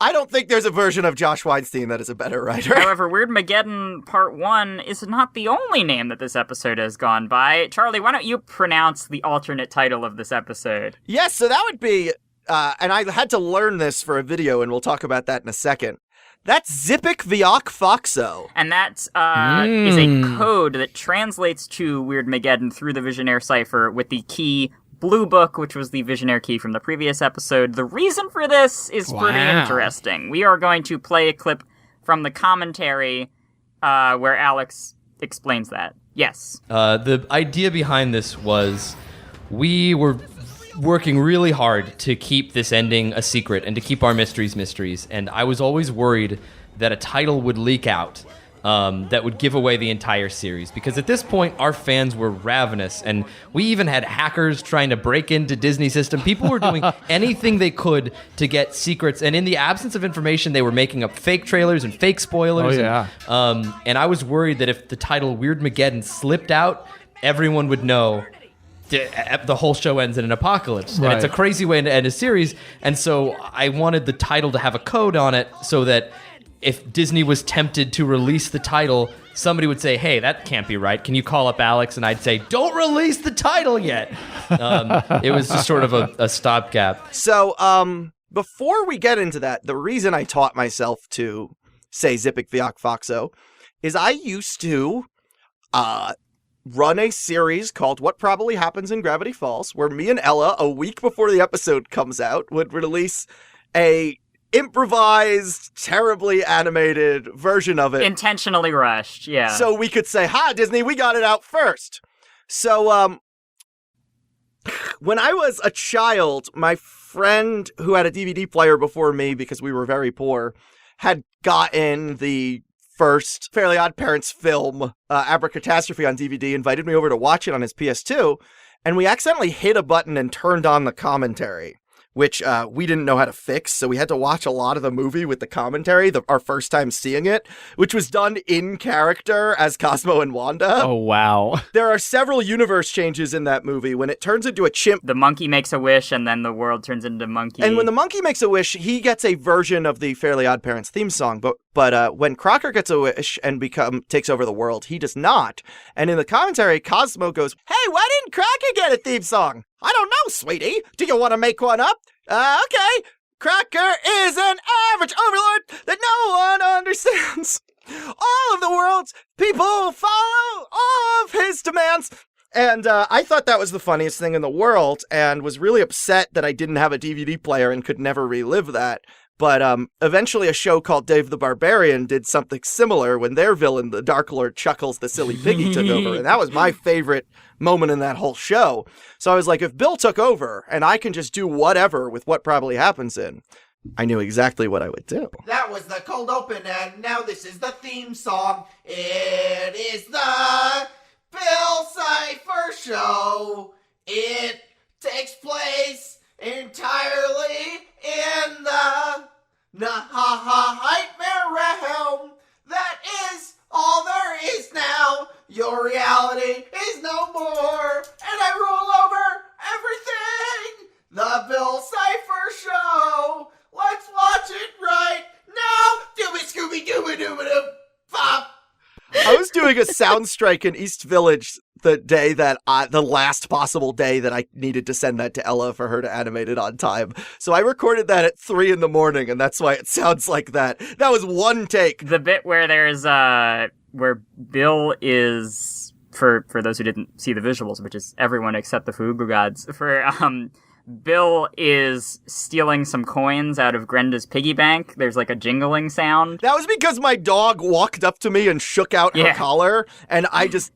Speaker 3: I don't think there's a version of Josh Weinstein that is a better writer.
Speaker 1: However, Weirdmageddon Part 1 is not the only name that this episode has gone by. Charlie, why don't you pronounce the alternate title of this episode?
Speaker 3: Yes, so that would be, and I had to learn this for a video, and we'll talk about that in a second. That's Fhqwhpods.
Speaker 1: And that is a code that translates to Weirdmageddon through the Visionaire cipher with the key Blue Book, which was the Visionaire key from the previous episode. The reason for this is pretty interesting. We are going to play a clip from the commentary where Alex explains that. Yes.
Speaker 6: The idea behind this was we were working really hard to keep this ending a secret and to keep our mysteries, and I was always worried that a title would leak out that would give away the entire series, because at this point our fans were ravenous, and we even had hackers trying to break into Disney system. People were doing anything they could to get secrets, and in the absence of information they were making up fake trailers and fake spoilers. And I was worried that if the title Weirdmageddon slipped out, everyone would know the whole show ends in an apocalypse. Right. And it's a crazy way to end a series, and so I wanted the title to have a code on it so that if Disney was tempted to release the title, somebody would say, hey, that can't be right. Can you call up Alex? And I'd say, don't release the title yet. It was just sort of a stopgap.
Speaker 3: So before we get into that, the reason I taught myself to say Fhqwhpods is I used to run a series called What Probably Happens in Gravity Falls, where me and Ella, a week before the episode comes out, would release a improvised, terribly animated version of it.
Speaker 1: Intentionally rushed, yeah.
Speaker 3: So we could say, ha, Disney, we got it out first. So, when I was a child, my friend who had a DVD player before me, because we were very poor, had gotten the first Fairly Odd Parents film, Abracatastrophe, on DVD, invited me over to watch it on his PS2, and we accidentally hit a button and turned on the commentary, which we didn't know how to fix, so we had to watch a lot of the movie with the commentary, our first time seeing it, which was done in character as Cosmo and Wanda.
Speaker 5: Oh, wow.
Speaker 3: There are several universe changes in that movie. When it turns into a chimp,
Speaker 1: the monkey makes a wish, and then the world turns into monkey.
Speaker 3: And when the monkey makes a wish, he gets a version of the Fairly Odd Parents theme song, but when Crocker gets a wish and takes over the world, he does not. And in the commentary, Cosmo goes, hey, why didn't Crocker get a theme song? I don't know, sweetie. Do you want to make one up? Okay. Crocker is an average overlord that no one understands. All of the world's people follow all of his demands. And I thought that was the funniest thing in the world, and was really upset that I didn't have a DVD player and could never relive that. But eventually a show called Dave the Barbarian did something similar when their villain, the Dark Lord Chuckles the Silly Piggy, took over. And that was my favorite moment in that whole show. So I was like, if Bill took over and I can just do whatever with What Probably Happens in, I knew exactly what I would do.
Speaker 7: That was the cold open, and now this is the theme song. It is the Bill Cipher Show. It takes place entirely in the nightmare realm. That is all there is now. Your reality is no more, and I rule over everything. The Bill Cipher Show. Let's watch it right now. Dooby Scooby Dooby Dooby Doo Bop.
Speaker 3: I was doing a sound strike in East Village the last possible day that I needed to send that to Ella for her to animate it on time. So I recorded that at 3 a.m, and that's why it sounds like that. That was one take.
Speaker 1: The bit where there's where Bill is, for those who didn't see the visuals, which is everyone except the Fhqwhpods, Bill is stealing some coins out of Grenda's piggy bank. There's like a jingling sound.
Speaker 3: That was because my dog walked up to me and shook out her collar, and I just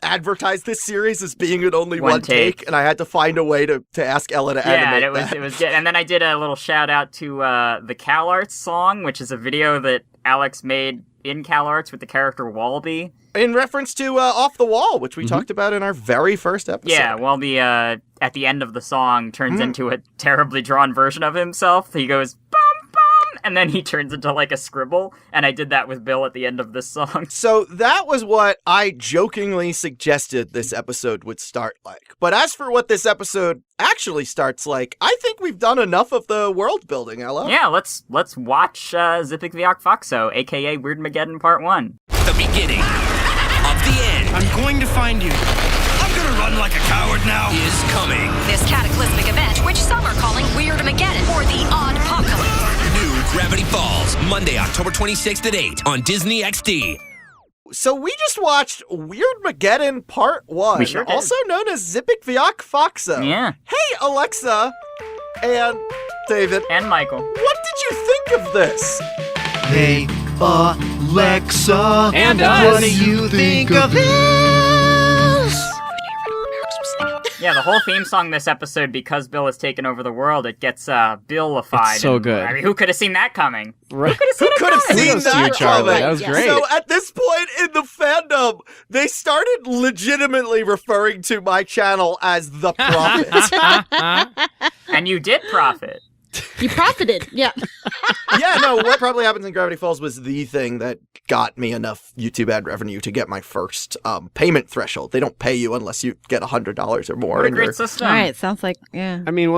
Speaker 3: advertised this series as being an only one take, and I had to find a way to ask Ella to animate that.
Speaker 1: It was good. And then I did a little shout out to the CalArts song, which is a video that Alex made in CalArts with the character Walby.
Speaker 3: In reference to Off the Wall, which we talked about in our very first episode.
Speaker 1: Yeah, Walby, at the end of the song, turns into a terribly drawn version of himself. He goes, bum, bum, and then he turns into like a scribble, and I did that with Bill at the end of this song.
Speaker 3: So that was what I jokingly suggested this episode would start like. But as for what this episode actually starts like, I think we've done enough of the world building, Ella.
Speaker 1: Yeah, let's watch Fhqwhpods, aka Weirdmageddon Part 1.
Speaker 8: The beginning of the end.
Speaker 9: I'm going to find you. I'm gonna run like a coward now.
Speaker 8: Is coming.
Speaker 10: This cataclysmic event, which some are calling Weirdmageddon or the Odd Apocalypse.
Speaker 8: New Gravity Falls, Monday, October 26th at 8 on Disney XD.
Speaker 3: So we just watched Weirdmageddon Part 1,
Speaker 1: We sure did.
Speaker 3: also known as Fhqwhpods.
Speaker 1: Yeah.
Speaker 3: Hey, Alexa and David,
Speaker 1: And Michael.
Speaker 3: what did you think of this?
Speaker 9: Hey, Alexa.
Speaker 2: And us.
Speaker 9: What do you think of this?
Speaker 1: Yeah, the whole theme song this episode, because Bill has taken over the world, it gets Billified.
Speaker 5: It's so
Speaker 1: and,
Speaker 5: good.
Speaker 1: I mean, who could have seen that coming?
Speaker 5: Right.
Speaker 3: Who could have seen
Speaker 5: Kudos to
Speaker 3: that
Speaker 5: you, Charlie.
Speaker 3: coming?
Speaker 5: That was
Speaker 4: Yeah.
Speaker 5: great.
Speaker 3: So at this point in the fandom, they started legitimately referring to my channel as The Prophet.
Speaker 1: And you did profit.
Speaker 4: You profited. Yeah.
Speaker 3: Yeah, no, what probably happens in Gravity Falls was the thing that got me enough YouTube ad revenue to get my first payment threshold. They don't pay you unless you get $100 or more.
Speaker 1: What a
Speaker 3: and you're-
Speaker 1: great system.
Speaker 4: All right. Sounds like, yeah.
Speaker 5: I mean,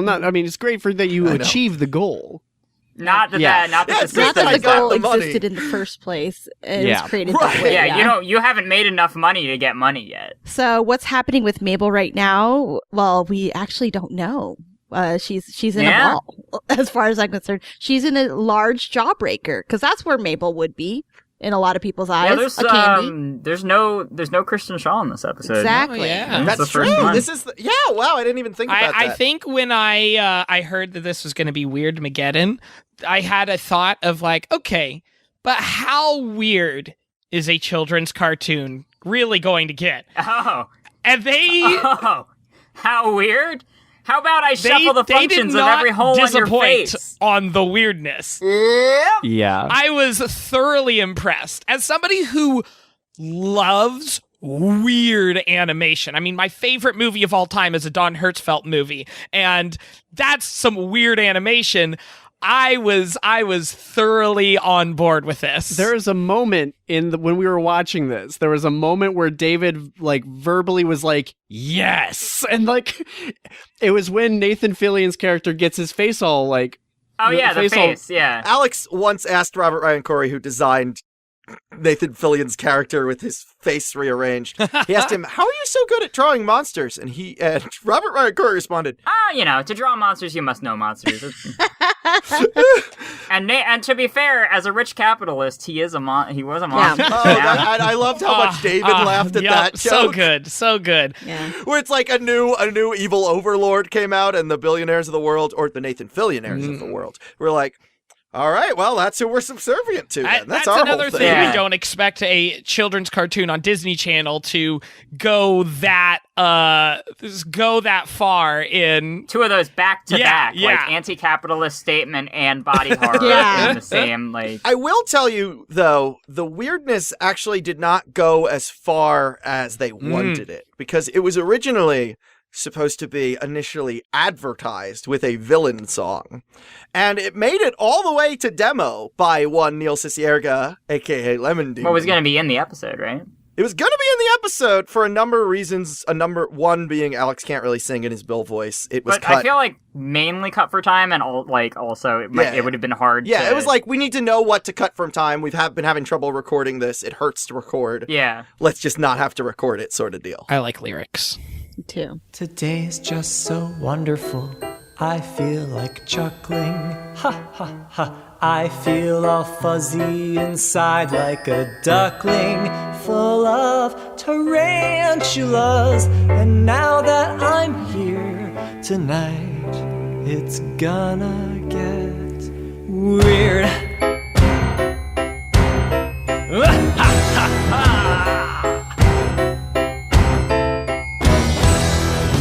Speaker 5: it's great for that you
Speaker 3: I know.
Speaker 5: achieve the goal.
Speaker 1: Not that
Speaker 5: Yeah.
Speaker 1: not that
Speaker 3: Yeah,
Speaker 1: the
Speaker 3: it's great
Speaker 4: Not
Speaker 1: system
Speaker 3: that
Speaker 4: that
Speaker 3: I
Speaker 4: the
Speaker 1: is that.
Speaker 3: got
Speaker 4: goal
Speaker 3: the money.
Speaker 4: existed in the first place. It
Speaker 5: Yeah.
Speaker 4: was created
Speaker 3: Right.
Speaker 4: that way.
Speaker 1: Yeah, you haven't made enough money to get money yet.
Speaker 4: So what's happening with Mabel right now? Well, we actually don't know. She's in
Speaker 1: Yeah.
Speaker 4: a ball, as far as I'm concerned. She's in a large jawbreaker, because that's where Mabel would be in a lot of people's eyes.
Speaker 1: Yeah,
Speaker 4: a candy.
Speaker 1: there's no Kristen Shaw in this episode.
Speaker 4: Exactly.
Speaker 2: Oh, yeah.
Speaker 1: That's
Speaker 3: That's
Speaker 1: the first
Speaker 3: true.
Speaker 1: one.
Speaker 3: This is yeah. Wow, I didn't even think about
Speaker 2: I
Speaker 3: that.
Speaker 2: think when I heard that this was going to be Weirdmageddon, I had a thought of like, okay, but how weird is a children's cartoon really going to get?
Speaker 1: Oh,
Speaker 2: And they
Speaker 1: how weird! How about I shuffle the
Speaker 2: they
Speaker 1: functions
Speaker 2: did
Speaker 1: of
Speaker 2: not
Speaker 1: every hole in your
Speaker 2: disappoint
Speaker 1: face?
Speaker 2: on the weirdness.
Speaker 5: Yeah.
Speaker 2: I was thoroughly impressed. As somebody who loves weird animation. I mean, my favorite movie of all time is a Don Hertzfeldt movie, and that's some weird animation. I was thoroughly on board with this.
Speaker 5: There is a moment when we were watching this. There was a moment where David like verbally was like, "Yes," and like it was when Nathan Fillion's character gets his face all like.
Speaker 1: Oh yeah, the
Speaker 5: all-
Speaker 1: face. Yeah.
Speaker 3: Alex once asked Robert Ryan Corey, who designed Nathan Fillion's character with his face rearranged. He asked him, "How are you so good at drawing monsters?" And Robert Ryan Corey responded,
Speaker 1: To draw monsters, you must know monsters. and to be fair, as a rich capitalist, he was a monster.
Speaker 3: "Oh, I loved how much David laughed at
Speaker 2: yup,
Speaker 3: that joke."
Speaker 2: So good.
Speaker 4: Yeah.
Speaker 3: Where it's like a new evil overlord came out, and the billionaires of the world, or the Nathan Fillionaires of the world, were like, "All right, well, that's who we're subservient to. Then. That's our
Speaker 2: another
Speaker 3: whole
Speaker 2: thing
Speaker 3: thing."
Speaker 1: Yeah.
Speaker 2: we don't expect a children's cartoon on Disney Channel to go that far in.
Speaker 1: Two of those back to back,
Speaker 2: Yeah,
Speaker 1: like
Speaker 2: yeah.
Speaker 1: anti-capitalist statement and body horror
Speaker 4: Yeah.
Speaker 1: in the same like.
Speaker 3: I will tell you, though, the weirdness actually did not go as far as they wanted it, because it was originally supposed to be initially advertised with a villain song. And it made it all the way to demo by one Neil Cicierega, aka Lemon Demon.
Speaker 1: What was going to be in the episode, right?
Speaker 3: It was going to be in the episode for a number of reasons. One being Alex can't really sing in his Bill voice. It was
Speaker 1: But
Speaker 3: cut.
Speaker 1: I feel like mainly cut for time, and also it would have been hard.
Speaker 3: Yeah,
Speaker 1: to...
Speaker 3: it was like, we need to know what to cut from time. We've been having trouble recording this. It hurts to record.
Speaker 1: Yeah.
Speaker 3: Let's just not have to record it, sort of deal.
Speaker 2: I like lyrics.
Speaker 4: Me too.
Speaker 11: Today's just so wonderful. I feel like chuckling. Ha ha ha. I feel all fuzzy inside like a duckling, full of tarantulas. And now that I'm here tonight, it's gonna get weird.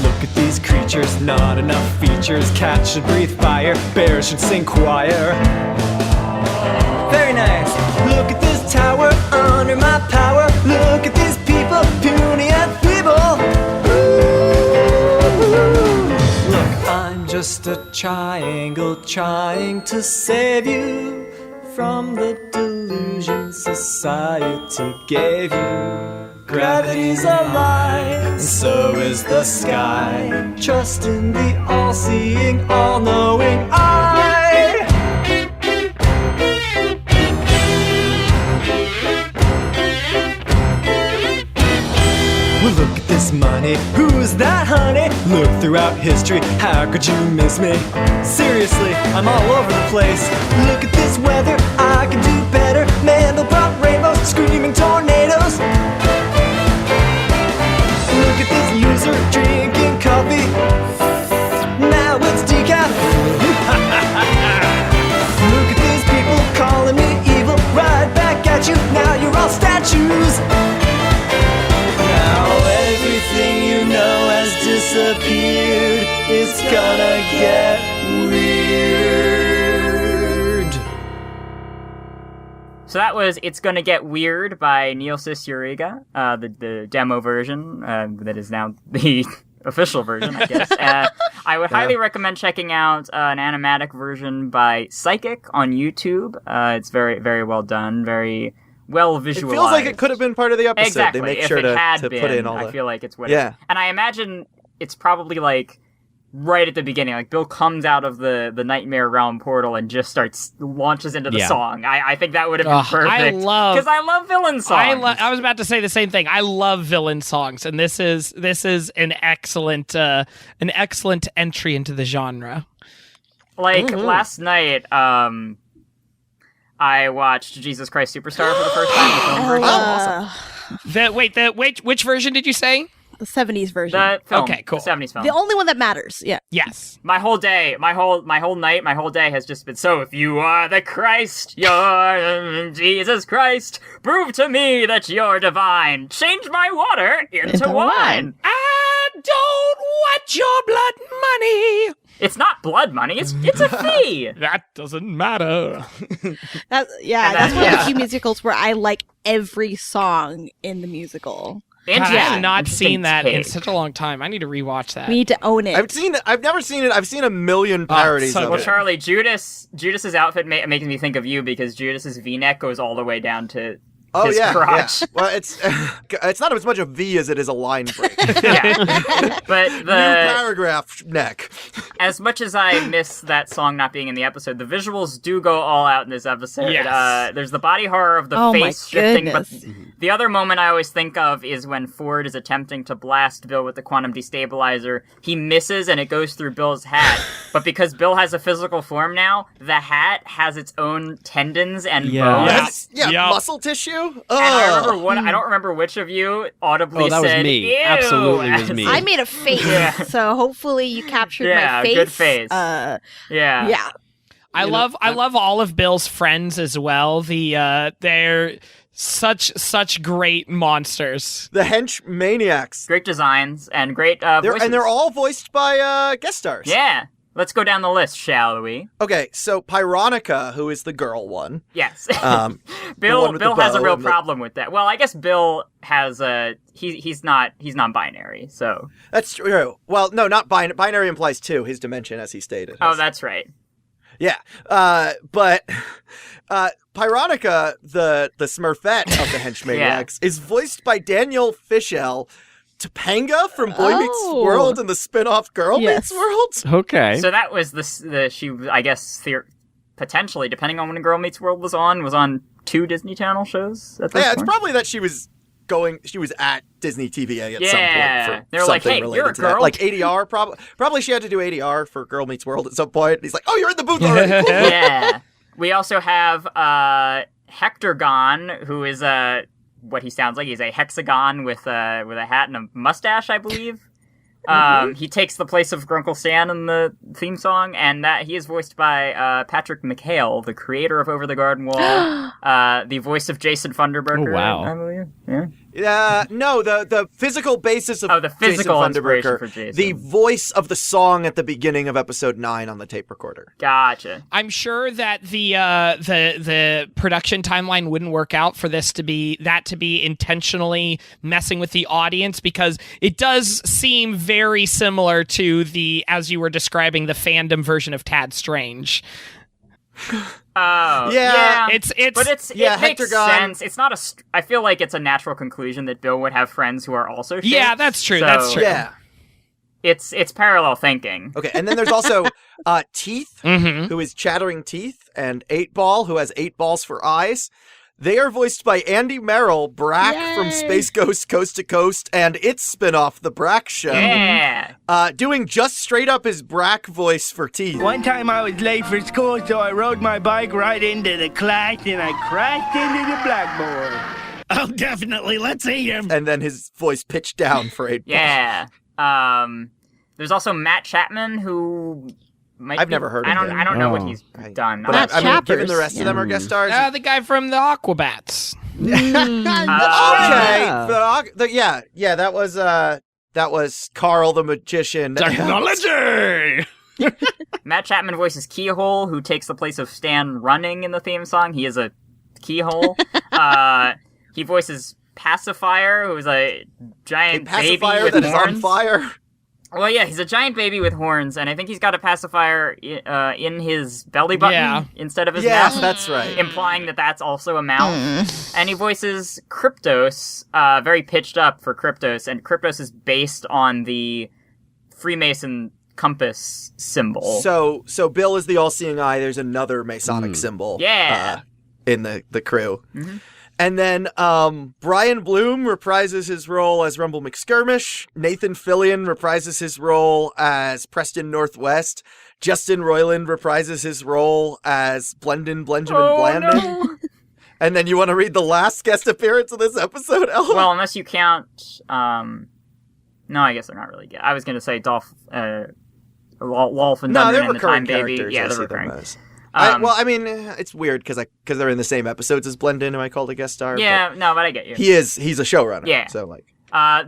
Speaker 11: Look at these creatures, not enough features. Cats should breathe fire, bears should sing choir. Very nice. Look at this tower, under my power. Look at these people, puny and feeble. Ooh. Look, I'm just a triangle trying to save you. from the delusion society gave you. Gravity's a lie, and so is the sky. Trust in the all-seeing, all-knowing eye. Well, look at this money. Who's that, honey? Look throughout history. How could you miss me? Seriously, I'm all over the place. Look at this weather. I can do better. Mandelbrot rainbows, screaming tornadoes. Look at this loser drinking coffee. Now it's decaf. Look at these people calling me evil. Right back at you. Now you're all statues. Now everything you know has disappeared. It's gonna get weird.
Speaker 1: So that was It's Gonna Get Weird by Neil Uriga, the demo version that is now the official version, I guess. I would highly recommend checking out an animatic version by Psychic on YouTube. It's very, very well done, very well visualized.
Speaker 3: It feels like it could have been part of the episode.
Speaker 1: Exactly.
Speaker 3: They make
Speaker 1: if
Speaker 3: sure
Speaker 1: it
Speaker 3: to
Speaker 1: had
Speaker 3: put
Speaker 1: been,
Speaker 3: in all the...
Speaker 1: I feel like it's what
Speaker 3: Yeah.
Speaker 1: And I imagine it's probably like right at the beginning, like Bill comes out of the Nightmare Realm portal and just launches into the song. I think that would have been perfect. Because I love villain songs.
Speaker 2: I was about to say the same thing. I love villain songs, and this is an excellent entry into the genre.
Speaker 1: Like last night, I watched Jesus Christ Superstar for the first time. The film version.
Speaker 2: Awesome. Which version did you say?
Speaker 4: The 70s version.
Speaker 1: The film.
Speaker 2: Okay, cool.
Speaker 1: The 70s film.
Speaker 4: The only one that matters. Yeah.
Speaker 2: Yes.
Speaker 1: My whole day, my whole night, my whole day has just been, so if you are the Christ, you're Jesus Christ, prove to me that you're divine. Change my water into wine.
Speaker 2: I don't want your blood money.
Speaker 1: It's not blood money, it's a fee.
Speaker 2: That doesn't matter.
Speaker 4: That's one of the few musicals where I like every song in the musical.
Speaker 2: I have not seen that in such a long time. I need to rewatch that.
Speaker 4: We need to own it.
Speaker 3: I've never seen it. I've seen a million parodies of it.
Speaker 1: Well, Charlie, Judas's outfit makes me think of you because Judas's V-neck goes all the way down to his crotch.
Speaker 3: Yeah. Well, it's not as much a V as it is a line break.
Speaker 1: But
Speaker 3: New paragraph neck.
Speaker 1: As much as I miss that song not being in the episode, the visuals do go all out in this episode.
Speaker 2: Yes.
Speaker 1: There's the body horror of the face shifting, but the other moment I always think of is when Ford is attempting to blast Bill with the quantum destabilizer. He misses and it goes through Bill's hat, but because Bill has a physical form now, the hat has its own tendons and bones.
Speaker 3: Muscle tissue.
Speaker 1: And I don't remember which of you audibly
Speaker 5: that
Speaker 1: said,
Speaker 5: was me.
Speaker 1: Ew.
Speaker 5: Absolutely was me.
Speaker 4: I made a face, so hopefully you captured my face.
Speaker 1: Good face.
Speaker 4: Yeah.
Speaker 2: I love all of Bill's friends as well. They're such great monsters.
Speaker 3: The hench maniacs.
Speaker 1: Great designs and great voices.
Speaker 3: And they're all voiced by guest stars.
Speaker 1: Yeah. Let's go down the list, shall we?
Speaker 3: Okay, so Pyronica, who is the girl one.
Speaker 1: Yes.
Speaker 3: Bill
Speaker 1: has a real problem with that. Well, I guess Bill has he's non-binary, so.
Speaker 3: That's true. Well, no, not binary. Binary implies two, his dimension, as he stated.
Speaker 1: Oh, that's right.
Speaker 3: Yeah. But Pyronica, the Smurfette of the Henchmaniacs, is voiced by Daniel Fishel, Topanga from Boy Meets World and the spin-off Girl Meets World.
Speaker 5: Okay.
Speaker 1: So that was she, I guess, potentially, depending on when Girl Meets World was on 2 Disney Channel shows at this point.
Speaker 3: It's probably that she was at Disney TVA at some point for
Speaker 1: they're like, hey, you're a girl.
Speaker 3: That. Like ADR, probably she had to do ADR for Girl Meets World at some point. And he's like, oh, you're in the booth already. Cool.
Speaker 1: Yeah. We also have Hectorgon, who is what he sounds like. He's a hexagon with a hat and a mustache, I believe. He takes the place of Grunkle Stan in the theme song, and that he is voiced by Patrick McHale, the creator of Over the Garden Wall, the voice of Jason Funderburker.
Speaker 5: Oh, wow.
Speaker 1: I believe. Yeah.
Speaker 3: No, the physical basis of
Speaker 1: the physical
Speaker 3: Jason
Speaker 1: inspiration
Speaker 3: Funderburker,
Speaker 1: for Jason.
Speaker 3: the voice of the song at the beginning of episode 9 on the tape recorder.
Speaker 1: Gotcha.
Speaker 2: I'm sure that the production timeline wouldn't work out for this to be intentionally messing with the audience, because it does seem very similar to as you were describing, the fandom version of Tad Strange.
Speaker 1: Oh,
Speaker 3: Yeah.
Speaker 2: It's
Speaker 1: but it
Speaker 3: yeah,
Speaker 1: makes
Speaker 3: Hectagon.
Speaker 1: sense. It's not I feel like it's a natural conclusion that Bill would have friends who are also shaped.
Speaker 2: Yeah, that's true.
Speaker 1: So
Speaker 2: That's true.
Speaker 3: Yeah.
Speaker 1: It's parallel thinking.
Speaker 3: Okay, and then there's also Teeth,
Speaker 2: Mhm.
Speaker 3: who is Chattering Teeth, and 8-Ball, who has 8 balls for eyes. They are voiced by Andy Merrill, Brack from
Speaker 4: Yay.
Speaker 3: Space Ghost Coast to Coast, and its spinoff, The Brack Show.
Speaker 1: Yeah.
Speaker 3: Doing just straight up his Brack voice for Teeth.
Speaker 12: One time I was late for school, so I rode my bike right into the class and I crashed into the blackboard.
Speaker 9: Oh, definitely. Let's see him.
Speaker 3: And then his voice pitched down for 8-Ball.
Speaker 1: Yeah. There's also Matt Chapman, who
Speaker 3: I've never heard of him.
Speaker 1: I don't know what
Speaker 5: Oh.
Speaker 1: he's done.
Speaker 3: But
Speaker 4: Matt
Speaker 3: I mean, given
Speaker 4: Chappers.
Speaker 3: the rest of them are guest stars.
Speaker 2: The guy from the Aquabats.
Speaker 3: Okay. Yeah, that was Carl the Magician.
Speaker 9: Technology!
Speaker 1: Matt Chapman voices Keyhole, who takes the place of Stan Running in the theme song. He is a keyhole. He voices Pacifier, who's a giant baby
Speaker 3: pacifier
Speaker 1: with
Speaker 3: that is
Speaker 1: horns.
Speaker 3: on fire.
Speaker 1: Well, yeah, he's a giant baby with horns, and I think he's got a pacifier in his belly button instead of his
Speaker 3: Yeah,
Speaker 1: mouth.
Speaker 3: that's right.
Speaker 1: Implying that that's also a mouth. And he voices Kryptos, very pitched up for Kryptos, and Kryptos is based on the Freemason compass symbol.
Speaker 3: So Bill is the all-seeing eye. There's another Masonic symbol.
Speaker 1: Yeah.
Speaker 3: In the crew.
Speaker 1: Mhm.
Speaker 3: And then Brian Bloom reprises his role as Rumble McSkirmish. Nathan Fillion reprises his role as Preston Northwest. Justin Roiland reprises his role as Benjamin Blandon.
Speaker 1: No.
Speaker 3: And then you want to read the last guest appearance of this episode, Ella?
Speaker 1: Well, unless you count... no, I guess they're not really good. I was going to say Wolf and Dunder and the Time Baby.
Speaker 3: characters.
Speaker 1: Yeah,
Speaker 3: I
Speaker 1: they're
Speaker 3: see them
Speaker 1: recurring.
Speaker 3: as. I mean, it's weird because they're in the same episodes as Blendin, who I called a guest star.
Speaker 1: Yeah, no, but I get you.
Speaker 3: He's a showrunner.
Speaker 1: Yeah.
Speaker 3: So, like...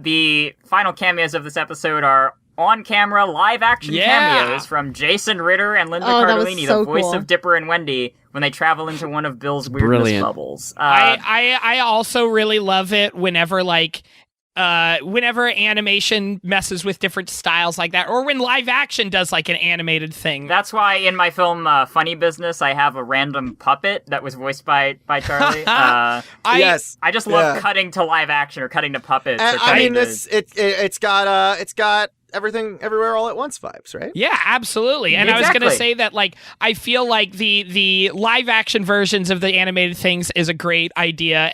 Speaker 1: The final cameos of this episode are on-camera live-action cameos from Jason Ritter and Linda
Speaker 4: that was
Speaker 1: Cardellini,
Speaker 4: so
Speaker 1: the voice
Speaker 4: cool.
Speaker 1: of Dipper and Wendy, when they travel into one of Bill's weirdness
Speaker 5: Brilliant.
Speaker 1: bubbles.
Speaker 2: I also really love it whenever whenever animation messes with different styles like that, or when live action does like an animated thing.
Speaker 1: That's why in my film Funny Business, I have a random puppet that was voiced by Charlie.
Speaker 3: Yes.
Speaker 1: I just love cutting to live action or cutting to puppets.
Speaker 3: And,
Speaker 1: or
Speaker 3: I mean,
Speaker 1: cutting to-
Speaker 3: it's got everything everywhere all at once vibes, right?
Speaker 2: Yeah, absolutely. And I was going to
Speaker 1: Exactly.
Speaker 2: say that, like, I feel like the live action versions of the animated things is a great idea,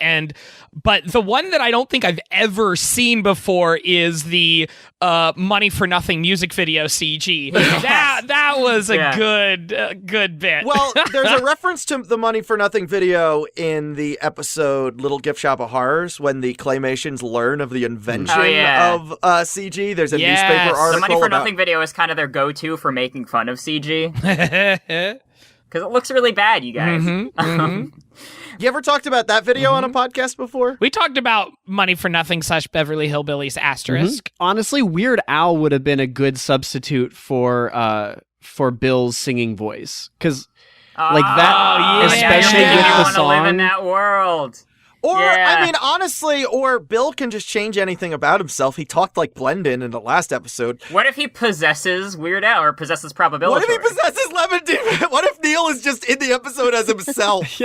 Speaker 2: but the one that I don't think I've ever seen before is the Money for Nothing music video CG. That was a good bit.
Speaker 3: Well, there's a reference to the Money for Nothing video in the episode Little Gift Shop of Horrors when the Claymations learn of the invention of CG. There's a newspaper article.
Speaker 1: The Money for
Speaker 3: about...
Speaker 1: Nothing video is kind of their go-to for making fun of CG. Because it looks really bad, you guys.
Speaker 3: You ever talked about that video on a podcast before?
Speaker 2: We talked about Money for Nothing / Beverly Hillbillies ***.
Speaker 5: Honestly, Weird Al would have been a good substitute for Bill's singing voice, because like that, especially
Speaker 1: you're making me
Speaker 5: with the
Speaker 1: want to live in
Speaker 5: song.
Speaker 1: that world.
Speaker 3: Or,
Speaker 1: Yeah.
Speaker 3: I mean, honestly, or Bill can just change anything about himself. He talked like Blendin in the last episode.
Speaker 1: What if he possesses Weird Al or possesses Probability?
Speaker 3: What if he possesses Lemon Demon? What if Neil is just in the episode as himself?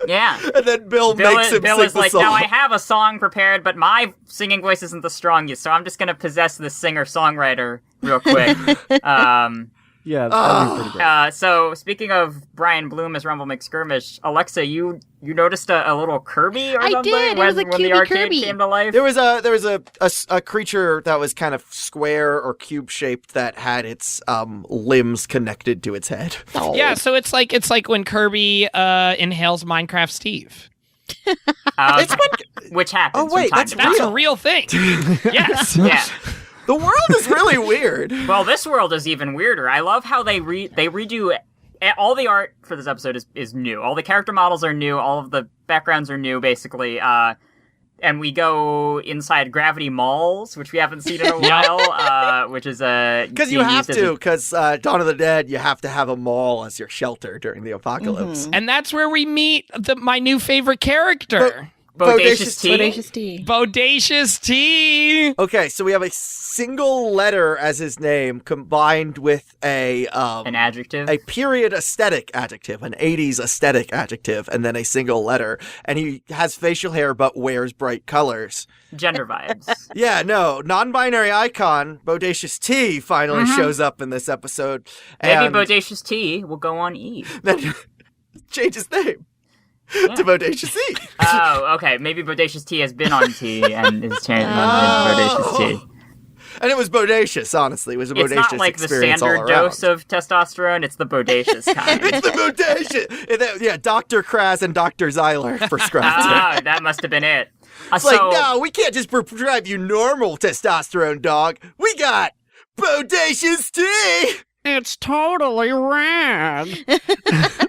Speaker 1: Yeah.
Speaker 3: And then Bill makes him
Speaker 1: Bill
Speaker 3: sing
Speaker 1: is
Speaker 3: the
Speaker 1: like,
Speaker 3: song.
Speaker 1: now I have a song prepared, but my singing voice isn't the strongest, so I'm just going to possess the singer-songwriter real quick.
Speaker 5: Yeah, that'd be pretty great.
Speaker 1: So, speaking of Brian Bloom as Rumble McSkirmish, Alexa, you noticed a little Kirby or
Speaker 4: I
Speaker 1: something
Speaker 4: did. It
Speaker 1: when
Speaker 4: was a
Speaker 1: the
Speaker 4: cubey
Speaker 1: arcade
Speaker 4: Kirby.
Speaker 1: came to life?
Speaker 3: There was a creature that was kind of square or cube shaped that had its limbs connected to its head.
Speaker 2: Yeah, so it's like when Kirby inhales Minecraft Steve.
Speaker 1: Which happens.
Speaker 3: Oh, wait,
Speaker 1: from time to
Speaker 2: That's
Speaker 1: time.
Speaker 2: a real thing. Yes.
Speaker 1: Yeah.
Speaker 3: The world is really weird.
Speaker 1: Well, this world is even weirder. I love how they redo all the art for this episode is new. All the character models are new. All of the backgrounds are new, basically. And we go inside Gravity Malls, which we haven't seen in a while, which is
Speaker 3: Because you have to, because Dawn of the Dead, you have to have a mall as your shelter during the apocalypse.
Speaker 2: And that's where we meet my new favorite character.
Speaker 1: Bodacious tea?
Speaker 4: Bodacious tea.
Speaker 2: Bodacious tea.
Speaker 3: Okay, so we have a single letter as his name combined with
Speaker 1: an adjective,
Speaker 3: a period aesthetic adjective, an 80s aesthetic adjective, and then a single letter. And he has facial hair but wears bright colors.
Speaker 1: Gender vibes.
Speaker 3: Yeah, no, non-binary icon Bodacious T finally shows up in this episode.
Speaker 1: Maybe
Speaker 3: And
Speaker 1: Bodacious T will go on E.
Speaker 3: then change his name to Bodacious E.
Speaker 1: Oh, okay. Maybe Bodacious T has been on T and is changed into Bodacious T.
Speaker 3: And it was bodacious, honestly. It was a bodacious
Speaker 1: It's not like the
Speaker 3: experience all
Speaker 1: standard
Speaker 3: around.
Speaker 1: dose of testosterone. It's the bodacious kind.
Speaker 3: It's the bodacious. Yeah, Dr. Kraz and Dr. Zeiler prescribed it.
Speaker 1: Oh, that must have been it.
Speaker 3: It's like, no, we can't just prescribe you normal testosterone, dog. We got bodacious tea.
Speaker 5: It's totally rad.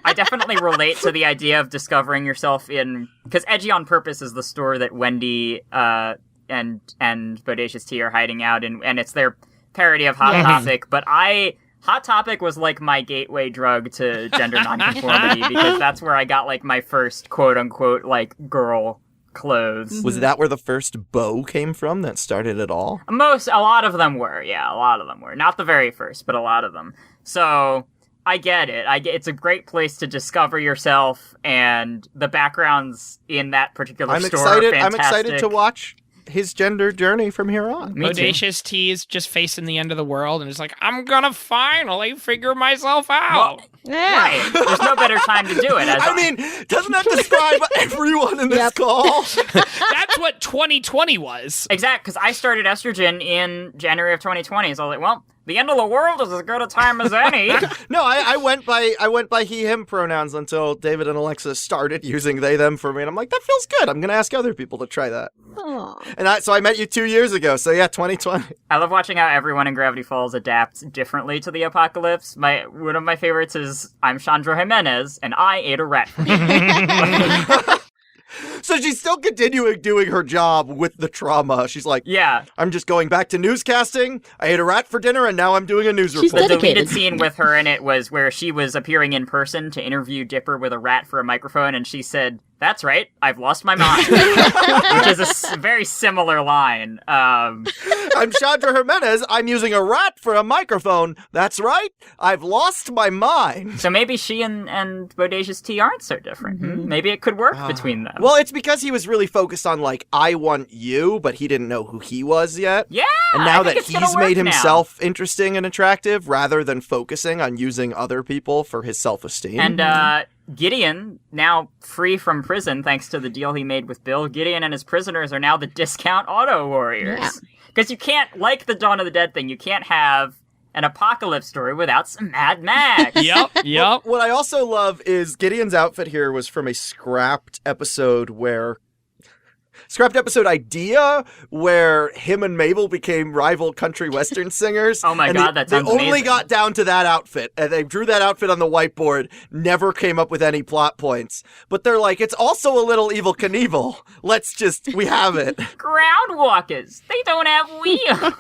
Speaker 1: I definitely relate to the idea of discovering yourself in... Because Edgy on Purpose is the store that Wendy and Bodacious T are hiding out in, and it's their parody of Hot Topic, but Hot Topic was like my gateway drug to gender nonconformity because that's where I got like my first quote-unquote like girl clothes.
Speaker 3: Was that where the first bow came from that started it all?
Speaker 1: A lot of them were, yeah, a lot of them were. Not the very first, but a lot of them. So, I get it. It's a great place to discover yourself, and the backgrounds in that particular store are fantastic.
Speaker 3: I'm excited to watch his gender journey from here on.
Speaker 2: Bodacious T is just facing the end of the world and is like, I'm gonna finally figure myself out.
Speaker 1: Right. There's no better time to do it.
Speaker 3: Doesn't that describe everyone in this call?
Speaker 2: That's what 2020 was.
Speaker 1: Exactly, because I started estrogen in January of 2020, so I was like, well, the end of the world is as good a time as any.
Speaker 3: No, I went by he, him pronouns until David and Alexa started using they, them for me, and I'm like, that feels good. I'm going to ask other people to try that.
Speaker 4: Aww.
Speaker 3: And so I met you 2 years ago, so yeah, 2020.
Speaker 1: I love watching how everyone in Gravity Falls adapts differently to the apocalypse. One of my favorites is, I'm Chandra Jimenez, and I ate a rat for dinner.
Speaker 3: So she's still continuing doing her job with the trauma. She's like,
Speaker 1: yeah,
Speaker 3: I'm just going back to newscasting. I ate a rat for dinner, and now I'm doing a news report.
Speaker 1: The deleted scene with her in it was where she was appearing in person to interview Dipper with a rat for a microphone, and she said, that's right, I've lost my mind. Which is a very similar line.
Speaker 3: I'm Chandra Jimenez. I'm using a rat for a microphone. That's right, I've lost my mind.
Speaker 1: So maybe she and Bodacious T aren't so different. Maybe it could work between them.
Speaker 3: Well, it's because he was really focused on, like, I want you, but he didn't know who he was yet.
Speaker 1: Yeah!
Speaker 3: And now that
Speaker 1: he's
Speaker 3: made himself interesting and attractive, rather than focusing on using other people for his self-esteem.
Speaker 1: And, Gideon, now free from prison thanks to the deal he made with Bill, Gideon and his prisoners are now the discount auto warriors. Because you can't, like the Dawn of the Dead thing, you can't have an apocalypse story without some Mad Max.
Speaker 2: Yep.
Speaker 3: What I also love is Gideon's outfit here was from a scrapped episode idea where him and Mabel became rival country western singers.
Speaker 1: Oh my God, that sounds
Speaker 3: They only
Speaker 1: amazing.
Speaker 3: got down to that outfit, and they drew that outfit on the whiteboard, never came up with any plot points. But they're like, it's also a little Evel Knievel. We have it.
Speaker 1: Groundwalkers. They don't have wheels.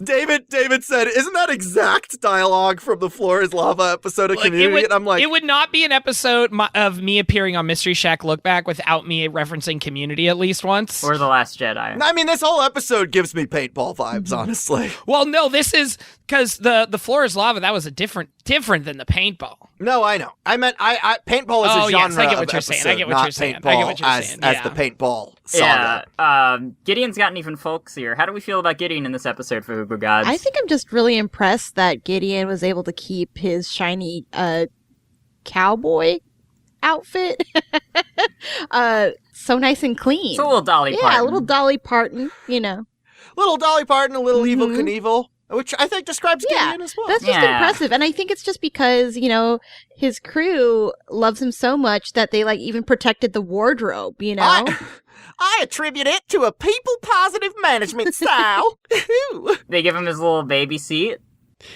Speaker 3: David said, isn't that exact dialogue from the Floor is Lava episode of Community? And I'm like,
Speaker 2: it would not be an episode of me appearing on Mystery Shack Look Back without me referencing Community at least once.
Speaker 1: Or The Last Jedi.
Speaker 3: I mean, this whole episode gives me paintball vibes, honestly.
Speaker 2: Well, no, this is because the Floor is Lava, that was a different than the paintball.
Speaker 3: No, I know. I meant paintball is a genre
Speaker 2: yes, I get what
Speaker 3: of
Speaker 2: you're saying.
Speaker 3: episode,
Speaker 2: I get what
Speaker 3: not
Speaker 2: you're saying.
Speaker 3: paintball
Speaker 2: I get what you're saying.
Speaker 3: as the paintball saga.
Speaker 1: Yeah. Gideon's gotten even folksier. How do we feel about Gideon in this episode for Fhqwhpods?
Speaker 4: I think I'm just really impressed that Gideon was able to keep his shiny cowboy outfit so nice and clean.
Speaker 1: It's a little Dolly Parton.
Speaker 4: Yeah, a little Dolly Parton, you know.
Speaker 3: Little Dolly Parton, a little Evel Knievel, which I think describes Gideon as well.
Speaker 4: That's just impressive. And I think it's just because, you know, his crew loves him so much that they, like, even protected the wardrobe, you know?
Speaker 3: I attribute it to a people-positive management style.
Speaker 1: They give him his little baby seat.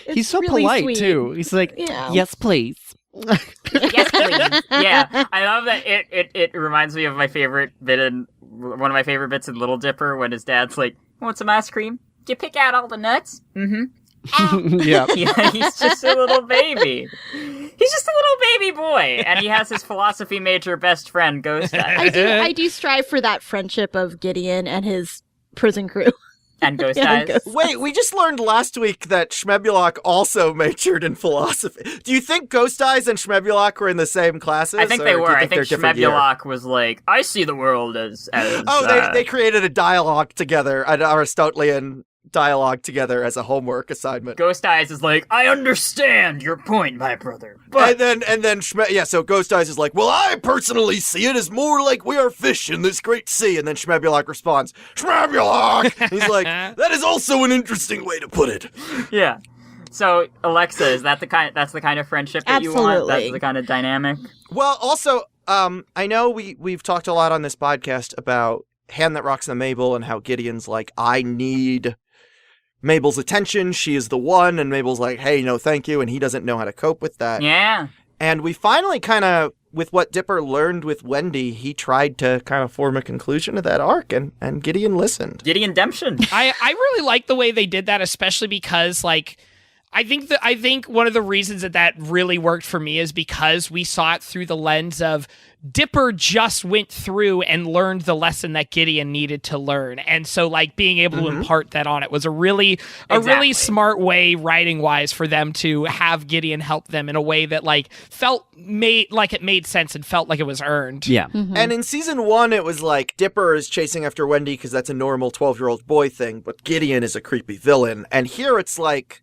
Speaker 5: He's so
Speaker 4: really
Speaker 5: polite,
Speaker 4: sweet.
Speaker 5: too. He's like, yes, please.
Speaker 1: Yes, please. Yeah, I love that. It reminds me of my favorite bit one of my favorite bits in Little Dipper when his dad's like, "Want some ice cream? Do you pick out all the nuts?" Mm-hmm.
Speaker 5: Yeah.
Speaker 1: Yeah, he's just a little baby. He's just a little baby boy, and he has his philosophy major best friend, Ghost Eyes.
Speaker 4: I do strive for that friendship of Gideon and his prison crew.
Speaker 1: And Ghost
Speaker 4: Yeah,
Speaker 1: Eyes.
Speaker 4: Ghost-
Speaker 3: Wait, we just learned last week that Shmebulok also majored in philosophy. Do you think Ghost Eyes and Shmebulok were in the same classes?
Speaker 1: I think
Speaker 3: or
Speaker 1: they
Speaker 3: do you
Speaker 1: were. I think
Speaker 3: they're different year?
Speaker 1: Shmebulok was like, I see the world as
Speaker 3: Oh, they created a dialogue together, an Aristotelian dialogue together as a homework assignment.
Speaker 1: Ghost Eyes is like, I understand your point, my brother. But
Speaker 3: And then so Ghost Eyes is like, well, I personally see it as more like we are fish in this great sea. And then Shmebulok responds, Shmebulok! He's like, that is also an interesting way to put it.
Speaker 1: yeah. So Alexa, is that that's the kind of friendship that you want?
Speaker 4: Absolutely.
Speaker 1: That's the kind of dynamic?
Speaker 3: Well, also, I know we've talked a lot on this podcast about Hand That Rocks the Mabel and how Gideon's like, I need Mabel's attention. She is the one. And Mabel's like, hey, no, thank you. And he doesn't know how to cope with that.
Speaker 1: Yeah.
Speaker 3: And we finally kind of, with what Dipper learned with Wendy, he tried to kind of form a conclusion to that arc, and Gideon listened.
Speaker 1: Gideon Demption.
Speaker 2: I really like the way they did that, especially because, like, I think one of the reasons that really worked for me is because we saw it through the lens of Dipper just went through and learned the lesson that Gideon needed to learn. And so, like, being able to impart that on it was a really smart way, writing-wise, for them to have Gideon help them in a way that, like, it made sense and felt like it was earned.
Speaker 5: Yeah.
Speaker 3: And in season 1, it was like, Dipper is chasing after Wendy because that's a normal 12-year-old boy thing, but Gideon is a creepy villain. And here it's like,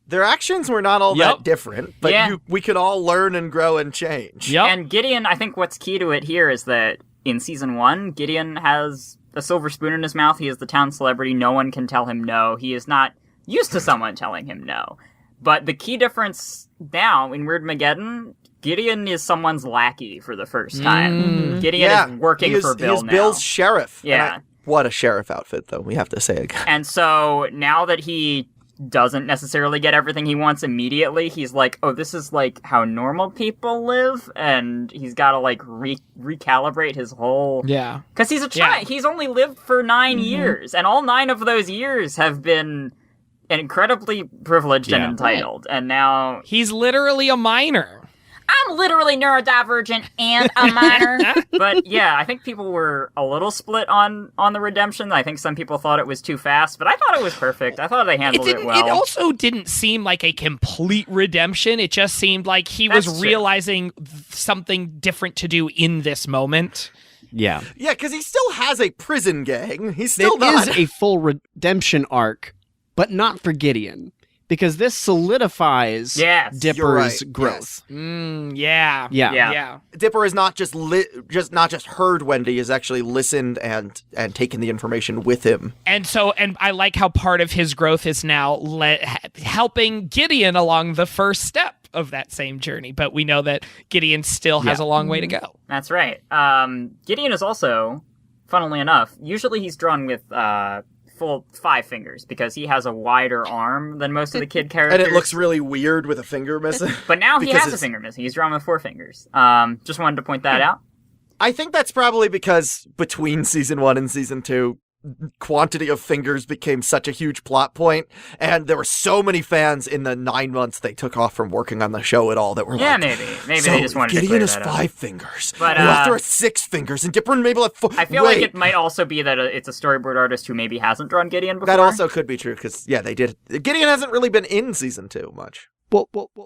Speaker 3: their actions were not all that different, but we could all learn and grow and change.
Speaker 2: Yep.
Speaker 1: And Gideon, I think what's key to it here is that in season 1, Gideon has a silver spoon in his mouth. He is the town celebrity. No one can tell him no. He is not used to someone telling him no. But the key difference now in Weirdmageddon, Gideon is someone's lackey for the first time. Gideon is working for Bill
Speaker 3: he's
Speaker 1: now.
Speaker 3: Bill's sheriff.
Speaker 1: Yeah.
Speaker 3: What a sheriff outfit, though, we have to say again.
Speaker 1: And so now that he doesn't necessarily get everything he wants immediately, he's like, oh, this is like how normal people live, and he's got to like recalibrate his whole...
Speaker 2: Yeah.
Speaker 1: Because he's a child. He's only lived for 9 years, and all 9 of those years have been incredibly privileged and entitled, and now...
Speaker 2: He's literally a minor.
Speaker 1: I'm literally neurodivergent and a minor. But yeah, I think people were a little split on the redemption. I think some people thought it was too fast, but I thought it was perfect. I thought they handled it well.
Speaker 2: It also didn't seem like a complete redemption. It just seemed like he was realizing something different to do in this moment.
Speaker 5: Yeah.
Speaker 3: Yeah, because he still has a prison gang. He's still not...
Speaker 5: It is a full redemption arc, but not for Gideon. Because this solidifies Dipper's growth.
Speaker 2: Yes.
Speaker 1: Yeah.
Speaker 3: Dipper is not just heard Wendy, has actually listened and taken the information with him.
Speaker 2: And I like how part of his growth is now helping Gideon along the first step of that same journey. But we know that Gideon still has a long way to go.
Speaker 1: That's right. Gideon is also, funnily enough, usually he's drawn with full 5 fingers because he has a wider arm than most of the kid characters.
Speaker 3: And it looks really weird with a finger missing.
Speaker 1: But now he has a finger missing. He's drawn with 4 fingers. Just wanted to point that out.
Speaker 3: I think that's probably because between season 1 and season 2, quantity of fingers became such a huge plot point, and there were so many fans in the 9 months they took off from working on the show at all that were
Speaker 1: maybe
Speaker 3: so
Speaker 1: they just wanted
Speaker 3: Gideon
Speaker 1: to clear
Speaker 3: has
Speaker 1: that
Speaker 3: 5
Speaker 1: up.
Speaker 3: fingers,
Speaker 1: but
Speaker 3: After 6 fingers, and Dipper and Mabel have 4.
Speaker 1: I feel like it might also be that it's a storyboard artist who maybe hasn't drawn Gideon before.
Speaker 3: That also could be true, because they did. Gideon hasn't really been in season 2 much.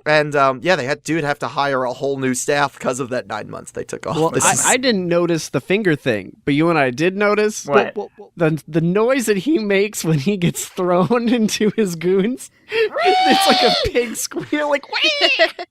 Speaker 3: And they had have to hire a whole new staff because of that 9 months they took off.
Speaker 5: Well, I didn't notice the finger thing, but you and I did notice
Speaker 1: what?
Speaker 5: The noise that he makes when he gets thrown into his goons. It's like a pig squeal, like wait.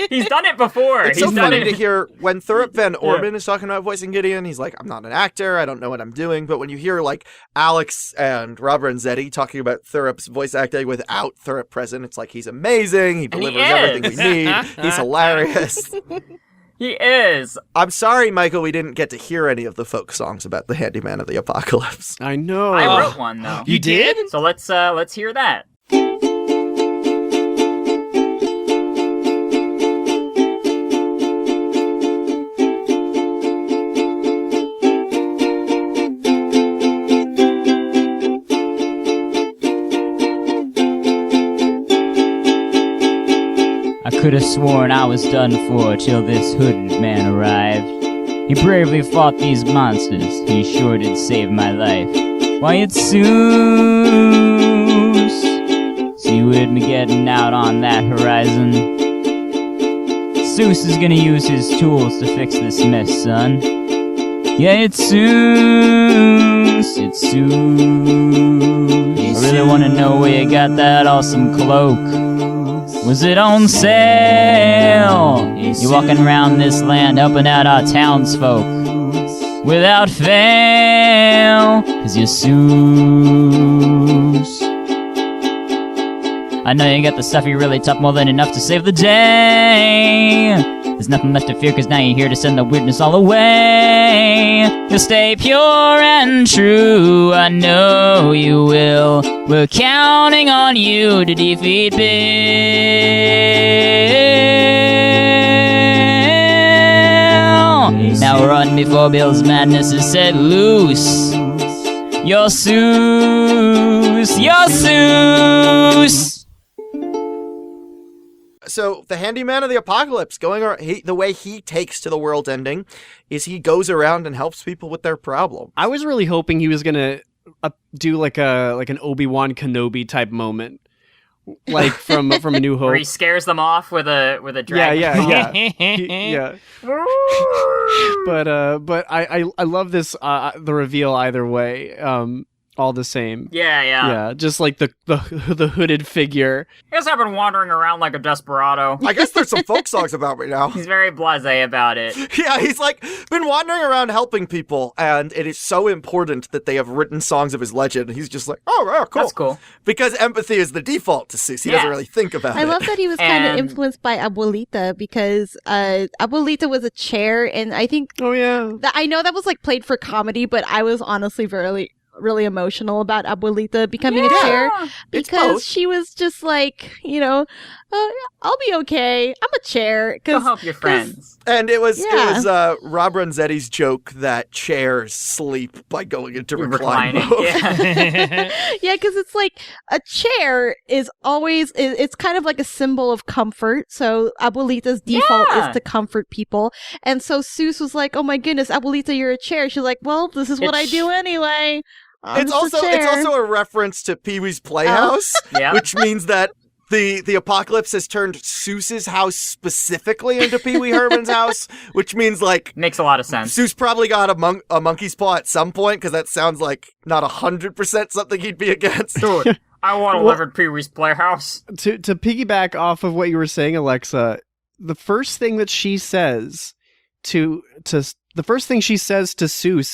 Speaker 1: He's done it before.
Speaker 3: It's so funny to hear when Thurup Van Orman is talking about voicing Gideon. He's like, I'm not an actor. I don't know what I'm doing. But when you hear like Alex and Robert and Zeddy talking about Thurup's voice acting without Thurup present, it's like he's amazing. He delivers everything we need. He's hilarious.
Speaker 1: He is.
Speaker 3: I'm sorry, Michael, we didn't get to hear any of the folk songs about the Handyman of the Apocalypse.
Speaker 5: I know.
Speaker 1: I wrote one though.
Speaker 2: You did?
Speaker 1: So let's hear that.
Speaker 13: could have sworn I was done for till this hooded man arrived. He bravely fought these monsters, he sure did save my life. Why, it's Zeus! See Weirdmageddon out on that horizon. Zeus is gonna use his tools to fix this mess, son. Yeah, it's Zeus! It's Zeus! I really wanna know where you got that awesome cloak. Was it on sale? You're walking around this land helping out our townsfolk. Without fail, 'cause you're Zeus. I know you got the stuff you're really tough, more than enough to save the day. There's nothing left to fear, 'cause now you're here to send the weirdness all away. You'll stay pure and true, I know you will. We're counting on you to defeat Bill. Now run before Bill's madness is set loose. You're Zeus, you're Zeus.
Speaker 3: So the handyman of the apocalypse, the way he takes to the world ending is he goes around and helps people with their problem.
Speaker 5: I was really hoping he was gonna do like an Obi-Wan Kenobi type moment, like from A New Hope,
Speaker 1: where he scares them off with a dragon.
Speaker 5: Yeah. But I love this the reveal either way. All the same.
Speaker 1: Yeah.
Speaker 5: Just like the hooded figure.
Speaker 1: I guess I've been wandering around like a desperado.
Speaker 3: I guess there's some folk songs about me now.
Speaker 1: He's very blasé about it.
Speaker 3: Yeah, he's like been wandering around helping people, and it is so important that they have written songs of his legend. He's just like, oh, yeah, cool.
Speaker 1: That's cool.
Speaker 3: Because empathy is the default to Zeus. He doesn't really think about it.
Speaker 4: I love that he was kind of influenced by Abuelita, because Abuelita was a chair, and I think...
Speaker 5: Oh, yeah.
Speaker 4: I know that was like played for comedy, but I was honestly really emotional about Abuelita becoming a chair, because she was just like, I'll be okay. I'm a chair.
Speaker 1: Go help your friends.
Speaker 3: And it was Rob Ronzetti's joke that chairs sleep by going into recline mode.
Speaker 4: Yeah, because it's like a chair is always, it's kind of like a symbol of comfort. So Abuelita's default is to comfort people. And so Zeus was like, oh my goodness, Abuelita, you're a chair. She's like, well, this is what I do anyway.
Speaker 3: It's also a reference to Pee-wee's Playhouse, which means that the apocalypse has turned Seuss's house specifically into Pee-wee Herman's house, which means
Speaker 1: makes a lot of sense.
Speaker 3: Seuss probably got a monkey's paw at some point, because that sounds like not 100% something he'd be against.
Speaker 1: Dude, I want to live in Pee-wee's Playhouse.
Speaker 5: To piggyback off of what you were saying, Alexa, the first thing that she says to Seuss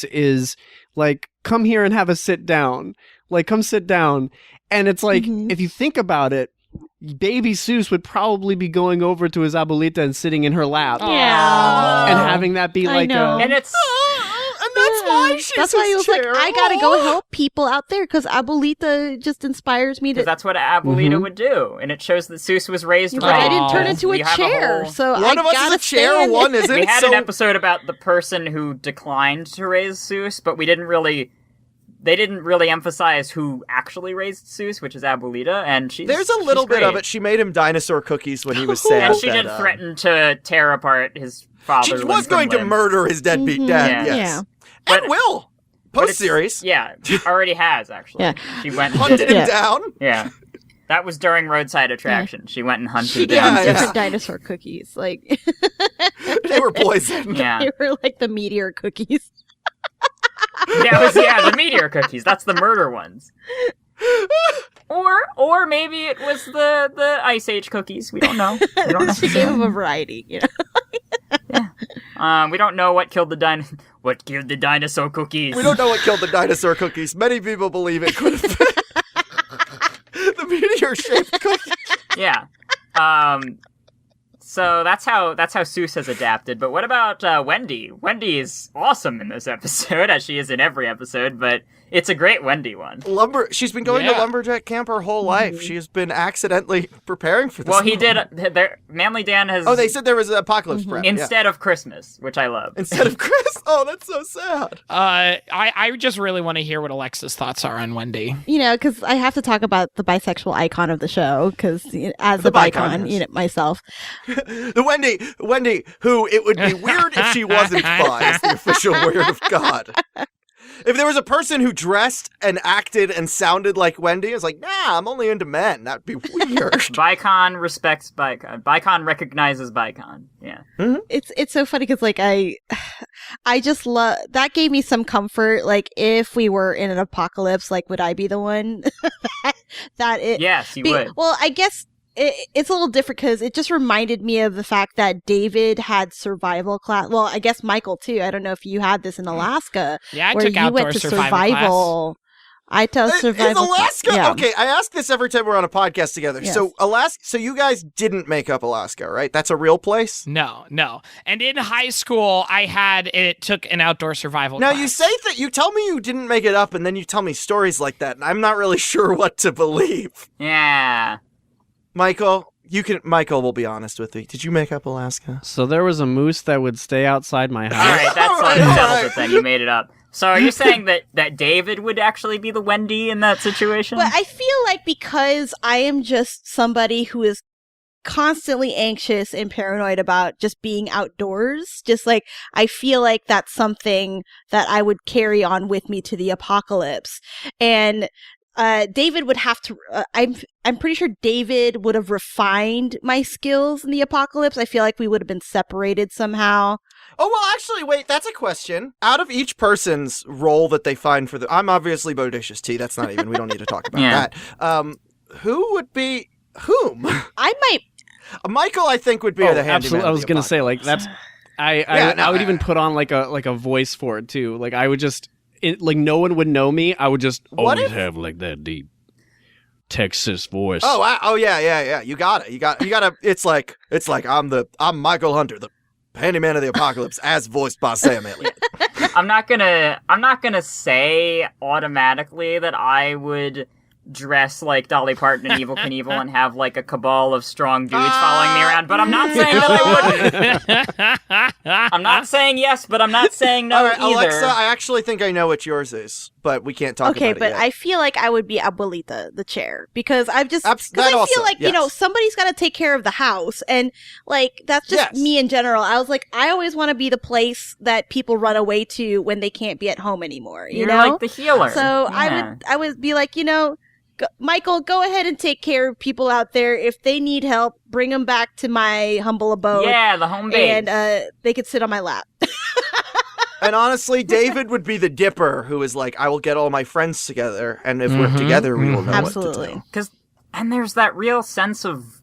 Speaker 5: is like, come here and have a sit down. Like, come sit down. And it's like, if you think about it, baby Seuss would probably be going over to his abuelita and sitting in her lap.
Speaker 4: Yeah.
Speaker 5: And having that be like
Speaker 1: and it's...
Speaker 3: and that's why she's
Speaker 4: That's why he was like, I gotta go help people out there, because Abuelita just inspires me to...
Speaker 1: That's what Abuelita would do, and it shows that Seuss was raised right.
Speaker 4: I didn't turn into a chair, so
Speaker 3: one of us is a chair, one isn't.
Speaker 1: We had an episode about the person who declined to raise Seuss, but they didn't really emphasize who actually raised Seuss, which is Abuelita, and
Speaker 3: there's a little bit of it. She made him dinosaur cookies when he was sad.
Speaker 1: And she did threaten to tear apart his father.
Speaker 3: She was going to murder his deadbeat dad, yes.
Speaker 4: Yeah.
Speaker 3: And will. Post-series.
Speaker 1: Yeah, already has, actually.
Speaker 4: Yeah.
Speaker 1: She went and
Speaker 3: hunted him down.
Speaker 1: Yeah. That was during Roadside Attraction. She went and hunted
Speaker 4: down
Speaker 1: down
Speaker 4: different dinosaur cookies. Like
Speaker 3: they were poisoned.
Speaker 1: Yeah.
Speaker 4: They were like the meteor cookies.
Speaker 1: The meteor cookies. That's the murder ones. Or maybe it was the Ice Age cookies. We don't know.
Speaker 4: She gave them a variety,
Speaker 1: We don't know what killed the dinosaur cookies.
Speaker 3: We don't know what killed the dinosaur cookies. Many people believe it could have been the meteor-shaped cookies.
Speaker 1: Yeah. So that's how Seuss has adapted. But what about Wendy? Wendy is awesome in this episode, as she is in every episode, but it's a great Wendy one.
Speaker 3: She's been going to lumberjack camp her whole life. She has been accidentally preparing for this.
Speaker 1: Well, he did. Manly Dan has.
Speaker 3: Oh, they said there was an apocalypse prep
Speaker 1: instead of Christmas, which I love.
Speaker 3: Instead of Christmas. Oh, that's so sad.
Speaker 2: I just really want to hear what Alexa's thoughts are on Wendy.
Speaker 4: Because I have to talk about the bisexual icon of the show, because as the bicon, myself.
Speaker 3: The Wendy, who it would be weird if she wasn't bi, is the official word of God. If there was a person who dressed and acted and sounded like Wendy, it's like, nah, I'm only into men. That'd be weird.
Speaker 1: Bicon respects Bicon. Bicon recognizes Bicon. Yeah.
Speaker 4: Mm-hmm. It's so funny because I just love that gave me some comfort. Like if we were in an apocalypse, like would I be the one
Speaker 1: Yes, you would.
Speaker 4: Well, I guess. It's a little different because it just reminded me of the fact that David had survival class. Well, I guess Michael too. I don't know if you had this in Alaska.
Speaker 2: Yeah, I
Speaker 4: where
Speaker 2: took
Speaker 4: you
Speaker 2: outdoor
Speaker 4: went to
Speaker 2: survival class.
Speaker 4: I tell survival.
Speaker 3: Is Alaska?
Speaker 4: Yeah.
Speaker 3: Okay, I ask this every time we're on a podcast together.
Speaker 4: Yes.
Speaker 3: So Alaska. So you guys didn't make up Alaska, right? That's a real place.
Speaker 2: No. And in high school, it took an outdoor survival
Speaker 3: Now
Speaker 2: class.
Speaker 3: you say that you tell me you didn't make it up, and then you tell me stories like that, and I'm not really sure what to believe.
Speaker 1: Yeah.
Speaker 3: Michael will be honest with me. Did you make up Alaska?
Speaker 5: So there was a moose that would stay outside my house.
Speaker 1: All right, that settles it then. You made it up. So are you saying that David would actually be the Wendy in that situation?
Speaker 4: But I feel like because I am just somebody who is constantly anxious and paranoid about just being outdoors, just like I feel like that's something that I would carry on with me to the apocalypse. And David would have to. I'm pretty sure David would have refined my skills in the apocalypse. I feel like we would have been separated somehow.
Speaker 3: Oh, well, actually, wait, that's a question. Out of each person's role that they find for I'm obviously Bodacious T. That's not even, we don't need to talk about that. Who would be whom?
Speaker 4: I might.
Speaker 3: Michael, I think, would be the handyman.
Speaker 5: Absolutely. I was going to say, like, that's, I would even put on like a voice for it too. Like I would just, like no one would know me. I would just always have like that deep Texas voice.
Speaker 3: Oh yeah. You got it. It's like I'm Michael Hunter, the handyman of the apocalypse, as voiced by Sam Elliott.
Speaker 1: I'm not gonna say automatically that I would dress like Dolly Parton and Evel Knievel and have like a cabal of strong dudes following me around, but I'm not saying that I wouldn't. I'm not saying yes, but I'm not saying no either.
Speaker 3: Alexa, I actually think I know what yours is, but we can't talk about it yet.
Speaker 4: Okay, but I feel like I would be Abuelita, the chair, because I feel like, you know, somebody's got to take care of the house, and like that's just me in general. I was like, I always want to be the place that people run away to when they can't be at home anymore. You're know,
Speaker 1: like the healer.
Speaker 4: So I would be like, you know, Michael, go ahead and take care of people out there. If they need help, bring them back to my humble abode.
Speaker 1: Yeah, the home base.
Speaker 4: And they could sit on my lap.
Speaker 3: And honestly, David would be the dipper who is like, I will get all my friends together, and if we're together, we will know what to do.
Speaker 1: And there's that real sense of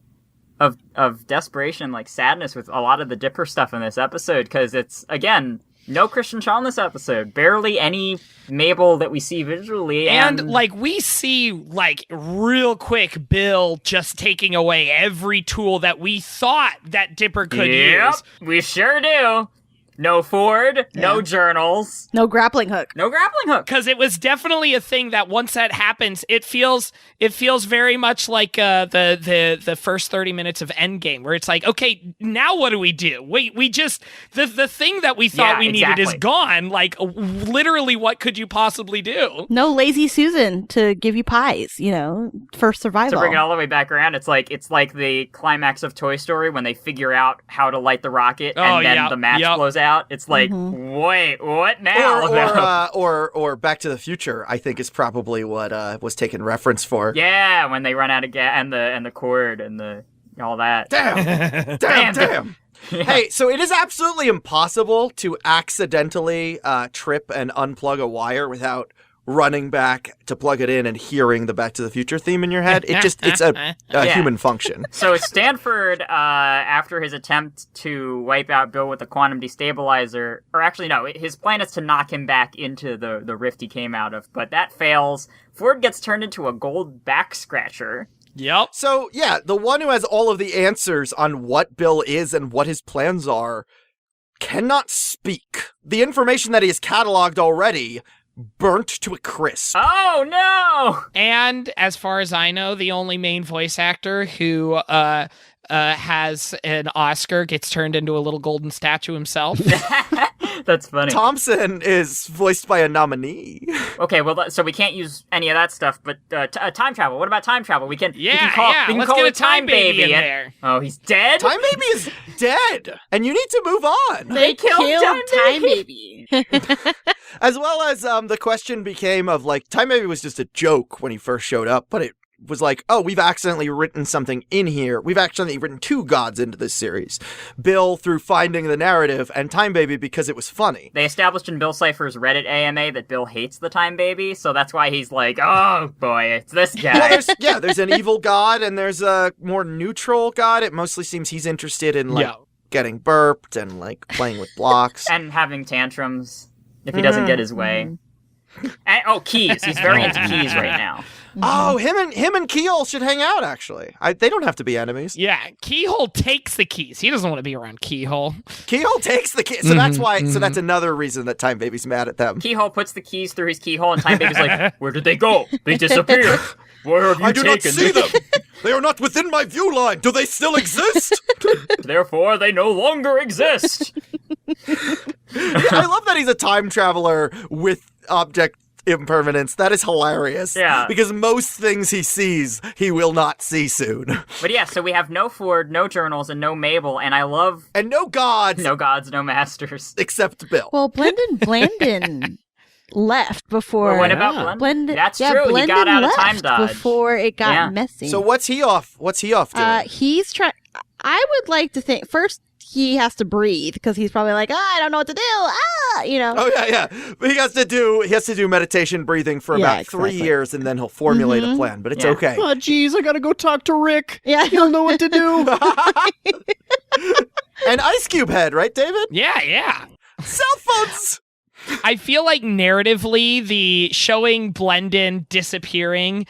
Speaker 1: desperation, like sadness with a lot of the dipper stuff in this episode, because it's, again, no Christian Shaw in this episode. Barely any Mabel that we see visually.
Speaker 2: And like, we see, like, real quick Bill just taking away every tool that we thought that Dipper could use.
Speaker 1: We sure do. No Ford, no journals.
Speaker 4: No grappling hook.
Speaker 1: No grappling hook.
Speaker 2: Because it was definitely a thing that once that happens, it feels very much like the first 30 minutes of Endgame, where it's like, okay, now what do? We just, the thing that we thought we needed is gone. Like, literally, what could you possibly do?
Speaker 4: No lazy Susan to give you pies, you know, for survival.
Speaker 1: To bring it all the way back around, it's like the climax of Toy Story when they figure out how to light the rocket and then the match blows out. It's like, wait, what now?
Speaker 3: Or Back to the Future, I think, is probably what was taken reference for.
Speaker 1: Yeah, when they run out of gas and the cord and all that.
Speaker 3: Damn. Yeah. Hey, so it is absolutely impossible to accidentally trip and unplug a wire without running back to plug it in and hearing the Back to the Future theme in your head. It's a human function.
Speaker 1: So Stanford, after his attempt to wipe out Bill with the quantum destabilizer, or actually no, his plan is to knock him back into the rift he came out of, but that fails. Ford gets turned into a gold back scratcher
Speaker 2: Yep.
Speaker 3: So, yeah, the one who has all of the answers on what Bill is and what his plans are cannot speak. The information that he has cataloged already burnt to a crisp.
Speaker 1: Oh, no!
Speaker 2: And as far as I know, the only main voice actor who has an Oscar gets turned into a little golden statue himself.
Speaker 1: That's funny.
Speaker 3: Thompson is voiced by a nominee.
Speaker 1: Okay, well, so we can't use any of that stuff, but time travel. What about time travel? We can
Speaker 2: Let's
Speaker 1: call
Speaker 2: get
Speaker 1: it
Speaker 2: a time baby in
Speaker 1: and-
Speaker 2: there.
Speaker 1: Oh, he's dead?
Speaker 3: Time Baby is dead, and you need to move on.
Speaker 4: They killed Time Baby.
Speaker 3: As well as the question became of, like, Time Baby was just a joke when he first showed up, but it was like, oh, we've accidentally written something in here. We've accidentally written two gods into this series. Bill through finding the narrative, and Time Baby because it was funny.
Speaker 1: They established in Bill Cipher's Reddit AMA that Bill hates the Time Baby, so that's why he's like, oh boy, it's this guy.
Speaker 3: Well, there's an evil god, and there's a more neutral god. It mostly seems he's interested in, like, getting burped and, like, playing with blocks.
Speaker 1: And having tantrums if he doesn't get his way. And, keys. He's very into keys right now.
Speaker 3: Oh, him and Keel should hang out, actually. They don't have to be enemies.
Speaker 2: Yeah, Keyhole takes the keys. He doesn't want to be around Keyhole.
Speaker 3: Keyhole takes the keys. So that's why. So that's another reason that Time Baby's mad at them.
Speaker 1: Keyhole puts the keys through his keyhole, and Time Baby's like, where did they go? They disappeared. Where have you
Speaker 3: I do not
Speaker 1: taken
Speaker 3: see them. They are not within my view line. Do they still exist?
Speaker 1: Therefore, they no longer exist.
Speaker 3: I love that he's a time traveler with object impermanence. That is hilarious.
Speaker 1: Yeah.
Speaker 3: Because most things he sees, he will not see soon.
Speaker 1: But yeah, so we have no Ford, no journals, and no Mabel, and I love...
Speaker 3: And no gods.
Speaker 1: No gods, no masters.
Speaker 3: Except Bill.
Speaker 4: Well, Blandon left before.
Speaker 1: Well, what about Blendon? That's true.
Speaker 4: Blendon
Speaker 1: He got out of
Speaker 4: left
Speaker 1: time dodge
Speaker 4: before it got messy.
Speaker 3: So what's he off doing?
Speaker 4: He's trying. I would like to think first he has to breathe because he's probably like, I don't know what to do.
Speaker 3: Oh yeah. But he has to do meditation, breathing for about 3 years, and then he'll formulate a plan. But it's okay.
Speaker 5: Oh, geez, I gotta go talk to Rick.
Speaker 4: Yeah,
Speaker 5: he'll know what to do.
Speaker 3: An Ice Cube head, right, David?
Speaker 2: Yeah.
Speaker 3: Cell phones.
Speaker 2: I feel like narratively, the showing Blendon disappearing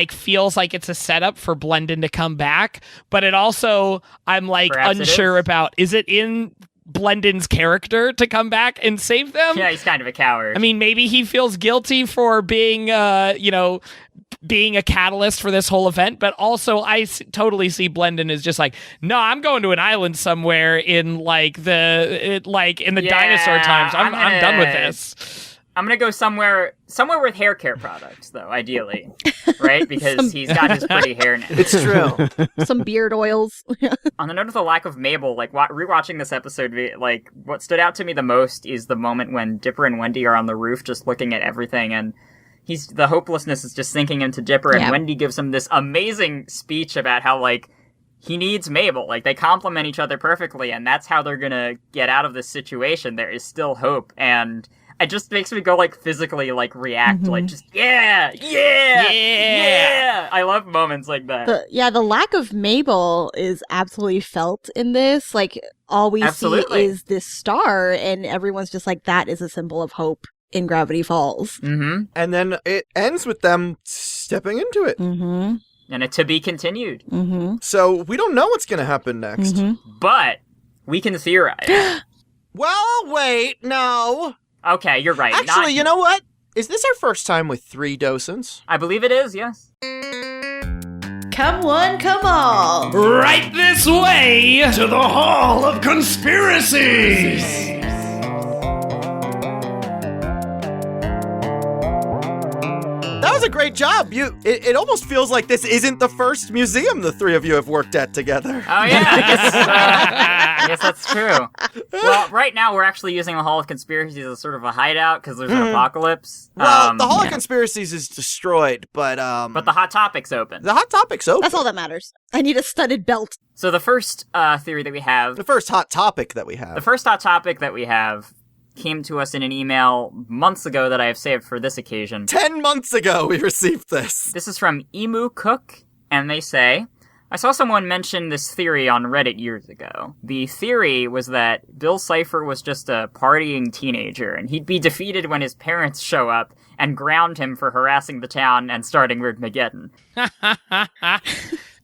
Speaker 2: feels like it's a setup for Blendon to come back, but it also I'm
Speaker 1: Perhaps
Speaker 2: unsure about. Is it in Blendon's character to come back and save them?
Speaker 1: Yeah, he's kind of a coward.
Speaker 2: I mean, maybe he feels guilty for being, being a catalyst for this whole event, but also I totally see Blendon as just like, no, I'm going to an island somewhere in in the dinosaur times. I'm done with this.
Speaker 1: I'm gonna go somewhere with hair care products, though, ideally, right? Because he's got his pretty hair now.
Speaker 3: It's true.
Speaker 4: Some beard oils.
Speaker 1: On the note of the lack of Mabel, rewatching this episode, what stood out to me the most is the moment when Dipper and Wendy are on the roof just looking at everything, and the hopelessness is just sinking into Dipper, and Wendy gives him this amazing speech about how, he needs Mabel. They complement each other perfectly, and that's how they're gonna get out of this situation. There is still hope, and it just makes me go, physically, react, yeah! I love moments like that.
Speaker 4: The lack of Mabel is absolutely felt in this. All we see is this star, and everyone's just that is a symbol of hope in Gravity Falls.
Speaker 1: Mm-hmm.
Speaker 3: And then it ends with them stepping into it.
Speaker 4: Mm-hmm.
Speaker 1: And it to be continued.
Speaker 4: Mm-hmm.
Speaker 3: So we don't know what's going to happen next.
Speaker 4: Mm-hmm.
Speaker 1: But we can theorize.
Speaker 3: Well, wait, no.
Speaker 1: Okay, you're right.
Speaker 3: Actually, you know what? Is this our first time with 3 docents?
Speaker 1: I believe it is, yes.
Speaker 14: Come one, come all.
Speaker 9: Right this way to the Hall of Conspiracies.
Speaker 3: That was a great job. It almost feels like this isn't the first museum the 3 of you have worked at together.
Speaker 1: Oh, yeah, I guess that's true. Well, right now we're actually using the Hall of Conspiracies as sort of a hideout because there's an apocalypse.
Speaker 3: Well, the Hall of Conspiracies is destroyed, but
Speaker 1: the Hot Topic's open.
Speaker 3: The Hot Topic's open.
Speaker 4: That's all that matters. I need a studded belt.
Speaker 1: So the first theory that we have...
Speaker 3: The first hot topic that we have came to us in an email months ago that I have saved for this occasion. 10 months ago we received this.
Speaker 1: This is from Emu Cook, and they say, I saw someone mention this theory on Reddit years ago. The theory was that Bill Cipher was just a partying teenager, and he'd be defeated when his parents show up and ground him for harassing the town and starting Weirdmageddon.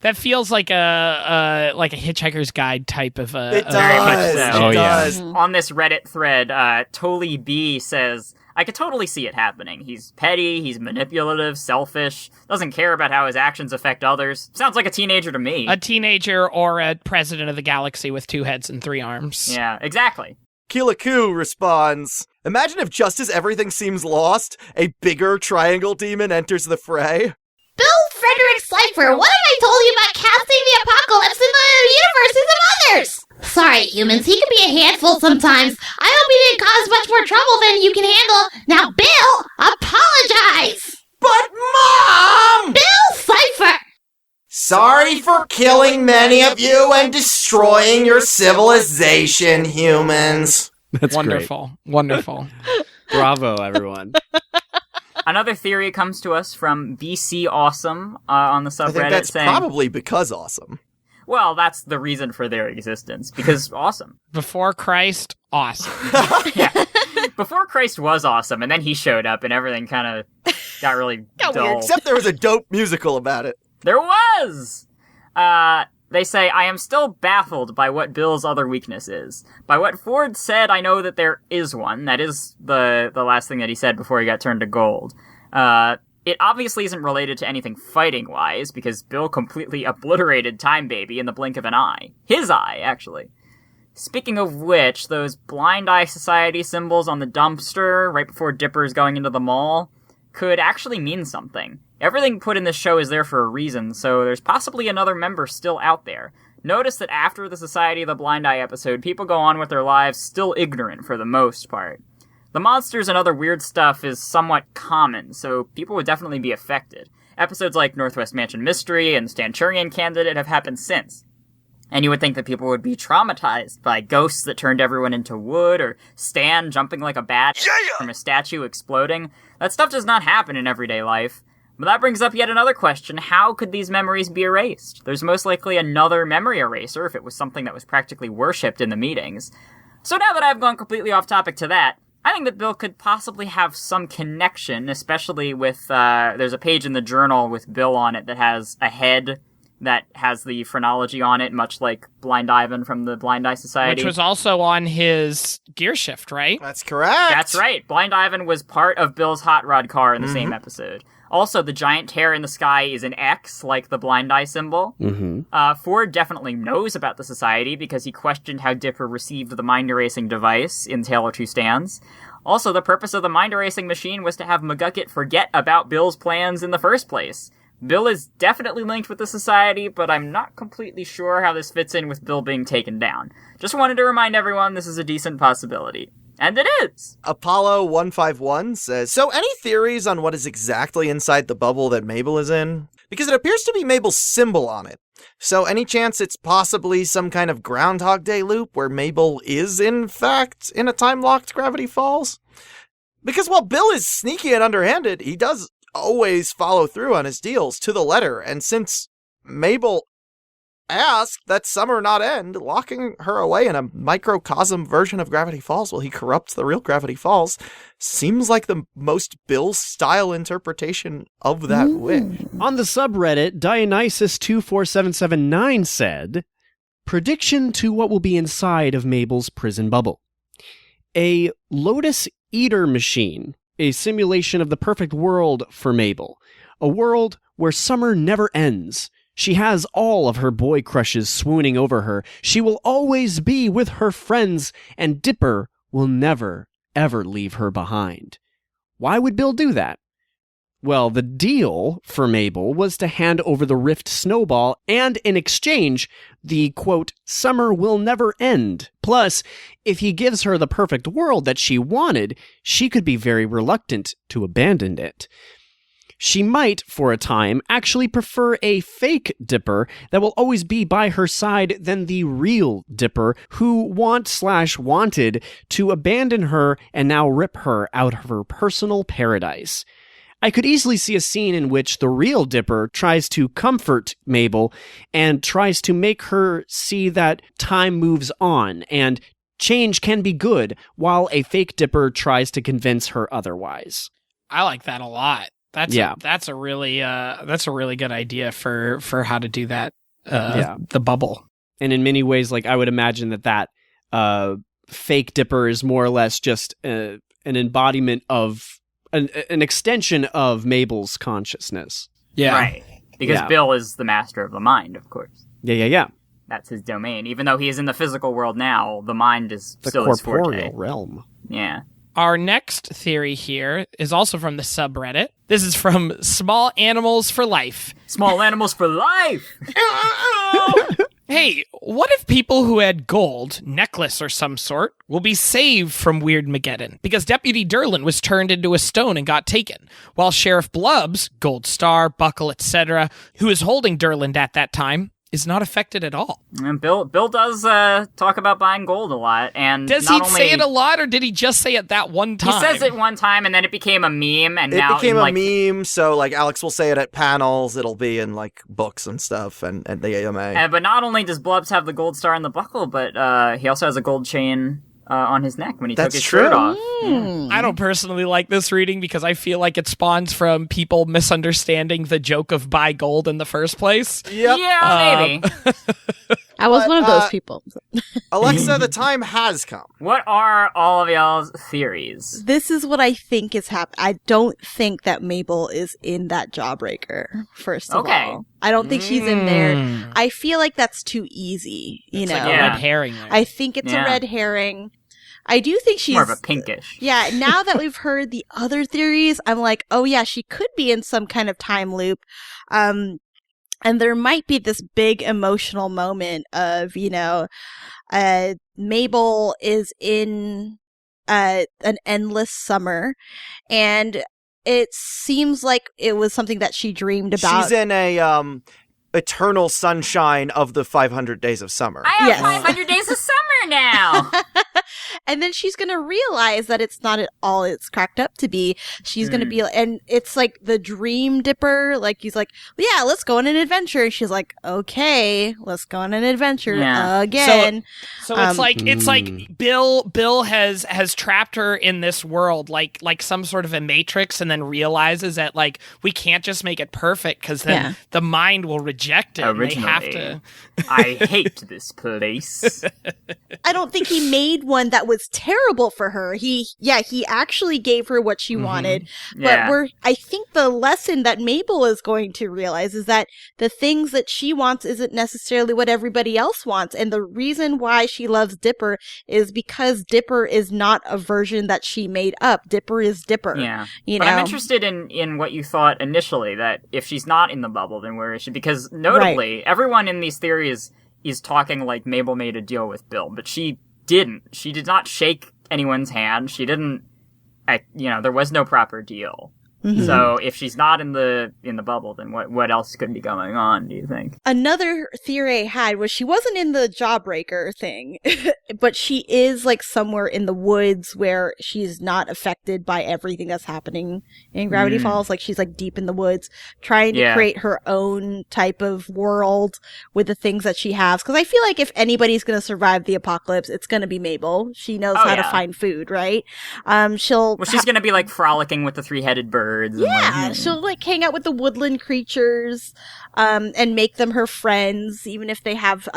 Speaker 2: That feels like a Hitchhiker's Guide type of
Speaker 3: It
Speaker 2: of-
Speaker 1: Very much
Speaker 3: does.
Speaker 1: so.
Speaker 3: It does.
Speaker 1: On this Reddit thread, Toli B says, I could totally see it happening. He's petty, he's manipulative, selfish, doesn't care about how his actions affect others. Sounds like a teenager to me.
Speaker 2: a teenager or a president of the galaxy with 2 heads and 3 arms.
Speaker 1: Yeah, exactly.
Speaker 3: Keelaku responds, imagine if just as everything seems lost, a bigger triangle demon enters the fray.
Speaker 15: Bill Frederick Slifer, what have I told you about casting the apocalypse in the universes of others? Sorry, humans, he can be a handful sometimes. I hope he didn't cause much more trouble than you can handle. Now, Bill, apologize!
Speaker 7: But Mom!
Speaker 15: Bill Slifer!
Speaker 7: Sorry for killing many of you and destroying your civilization, humans.
Speaker 5: That's
Speaker 2: Wonderful. Wonderful.
Speaker 5: great. Bravo, everyone.
Speaker 1: Another theory comes to us from BC Awesome on the
Speaker 3: I
Speaker 1: subreddit
Speaker 3: think that's
Speaker 1: saying,
Speaker 3: probably because awesome.
Speaker 1: well, that's the reason for their existence, because awesome.
Speaker 2: Before Christ, awesome.
Speaker 1: Yeah. Before Christ was awesome, and then he showed up, and everything kind of got really dull.
Speaker 3: Except there was a dope musical about it.
Speaker 1: There was! They say, I am still baffled by what Bill's other weakness is. By what Ford said, I know that there is one. That is the last thing that he said before he got turned to gold. It obviously isn't related to anything fighting-wise, because Bill completely obliterated Time Baby in the blink of an eye. His eye, actually. Speaking of which, those Blind Eye Society symbols on the dumpster right before Dipper's going into the mall could actually mean something. Everything put in this show is there for a reason, so there's possibly another member still out there. Notice that after the Society of the Blind Eye episode, people go on with their lives still ignorant for the most part. The monsters and other weird stuff is somewhat common, so people would definitely be affected. Episodes like Northwest Mansion Mystery and Stanchurian Candidate have happened since. And you would think that people would be traumatized by ghosts that turned everyone into wood, or Stan jumping like a bat from a statue exploding. That stuff does not happen in everyday life. But that brings up yet another question. How could these memories be erased? There's most likely another memory eraser if it was something that was practically worshipped in the meetings. So now that I've gone completely off topic to that, I think that Bill could possibly have some connection, especially with, there's a page in the journal with Bill on it that has a head that has the phrenology on it, much like Blind Ivan from the Blind Eye Society.
Speaker 2: Which was also on his gear shift, right?
Speaker 3: That's correct.
Speaker 1: That's right. Blind Ivan was part of Bill's hot rod car in the same episode. Also, the giant tear in the sky is an X, like the Blind Eye symbol. Ford definitely knows about the Society because he questioned how Dipper received the mind-erasing device in Tale of Two Stands. Also, the purpose of the mind-erasing machine was to have McGucket forget about Bill's plans in the first place. Bill is definitely linked with the Society, but I'm not completely sure how this fits in with Bill being taken down. Just wanted to remind everyone this is a decent possibility. And it is!
Speaker 3: Apollo 151 says, so any theories on what is exactly inside the bubble that Mabel is in? Because it appears to be Mabel's symbol on it. So any chance it's possibly some kind of Groundhog Day loop where Mabel is, in fact, in a time-locked Gravity Falls? Because while Bill is sneaky and underhanded, he does always follow through on his deals to the letter, and since Mabel asked that summer not end, locking her away in a microcosm version of Gravity Falls while he corrupts the real Gravity Falls seems like the most Bill-style interpretation of that wish.
Speaker 5: On the subreddit, Dionysus24779 said, prediction to what will be inside of Mabel's prison bubble. A Lotus Eater machine, a simulation of the perfect world for Mabel. A world where summer never ends. She has all of her boy crushes swooning over her. She will always be with her friends, and Dipper will never, ever leave her behind. Why would Bill do that? Well, the deal for Mabel was to hand over the Rift Snowball, and in exchange, the, quote, summer will never end. Plus, if he gives her the perfect world that she wanted, she could be very reluctant to abandon it. She might, for a time, actually prefer a fake Dipper that will always be by her side than the real Dipper who wanted to abandon her and now rip her out of her personal paradise. I could easily see a scene in which the real Dipper tries to comfort Mabel and tries to make her see that time moves on and change can be good, while a fake Dipper tries to convince her otherwise.
Speaker 2: I like that a lot. That's a really good idea for how to do that. The bubble.
Speaker 5: And in many ways, like I would imagine that fake Dipper is more or less just an embodiment of an extension of Mabel's consciousness.
Speaker 2: Yeah.
Speaker 1: Right. Because Bill is the master of the mind, of course.
Speaker 5: Yeah.
Speaker 1: That's his domain. Even though he is in the physical world now, the mind is
Speaker 5: the
Speaker 1: still his forte.
Speaker 5: corporeal realm.
Speaker 1: Yeah.
Speaker 2: Our next theory here is also from the subreddit. This is from Small Animals for Life.
Speaker 1: Small Animals for Life!
Speaker 2: Hey, what if people who had gold, necklace or some sort, will be saved from Weirdmageddon? Because Deputy Durlin was turned into a stone and got taken, while Sheriff Blubbs, gold star, buckle, etc., who is holding Durlin at that time, is not affected at all.
Speaker 1: And Bill does talk about buying gold a lot, and
Speaker 2: does he say it a lot, or did he just say it that one time?
Speaker 1: He says it one time, and then it became a meme, and now
Speaker 3: it became a meme. So like Alex will say it at panels, it'll be in like books and stuff, and the AMA.
Speaker 1: But not only does Blubbs have the gold star in the buckle, but he also has a gold chain on his neck when he took his shirt off. Yeah.
Speaker 2: I don't personally like this reading because I feel like it spawns from people misunderstanding the joke of buy gold in the first place.
Speaker 3: Yep.
Speaker 1: Yeah, maybe.
Speaker 4: I was one of those people.
Speaker 3: Alexa, the time has come.
Speaker 1: What are all of y'all's theories?
Speaker 4: This is what I think is happening. I don't think that Mabel is in that Jawbreaker, first of all. I don't think she's in there. I feel like that's too easy, you know.
Speaker 2: Like a red herring there.
Speaker 4: I think it's a red herring. I do think she's
Speaker 1: more of a pinkish.
Speaker 4: Yeah, now that we've heard the other theories, I'm like, oh yeah, she could be in some kind of time loop. And there might be this big emotional moment of, you know, Mabel is in an endless summer, and it seems like it was something that she dreamed about.
Speaker 3: She's in a eternal sunshine of the 500 days of summer.
Speaker 1: I have 500 days of summer now.
Speaker 4: And then she's going to realize that it's not at all it's cracked up to be. She's going to be, and it's like the Dream Dipper. Like, he's like, yeah, let's go on an adventure. And she's like, okay, let's go on an adventure again.
Speaker 2: So it's like Bill has trapped her in this world, like some sort of a matrix, and then realizes that like we can't just make it perfect because then the mind will reject it.
Speaker 1: Originally,
Speaker 2: and they have to.
Speaker 1: I hate this place.
Speaker 4: I don't think he made one that was terrible for her. He actually gave her what she wanted. But I think the lesson that Mabel is going to realize is that the things that she wants isn't necessarily what everybody else wants. And the reason why she loves Dipper is because Dipper is not a version that she made up. Dipper is Dipper.
Speaker 1: Yeah.
Speaker 4: You
Speaker 1: but
Speaker 4: know?
Speaker 1: I'm interested in what you thought initially, that if she's not in the bubble, then where is she? Because notably, everyone in these theories is talking like Mabel made a deal with Bill, but she didn't. She did not shake anyone's hand. She didn't, there was no proper deal. Mm-hmm. So if she's not in the bubble, then what else could be going on, do you think?
Speaker 4: Another theory I had was she wasn't in the Jawbreaker thing, but she is like somewhere in the woods where she's not affected by everything that's happening in Gravity Falls. Like she's like deep in the woods trying to create her own type of world with the things that she has. Because I feel like if anybody's going to survive the apocalypse, it's going to be Mabel. She knows how to find food, right?
Speaker 1: She's going to be like frolicking with the three-headed bird.
Speaker 4: Yeah, she'll like hang out with the woodland creatures, and make them her friends, even if they have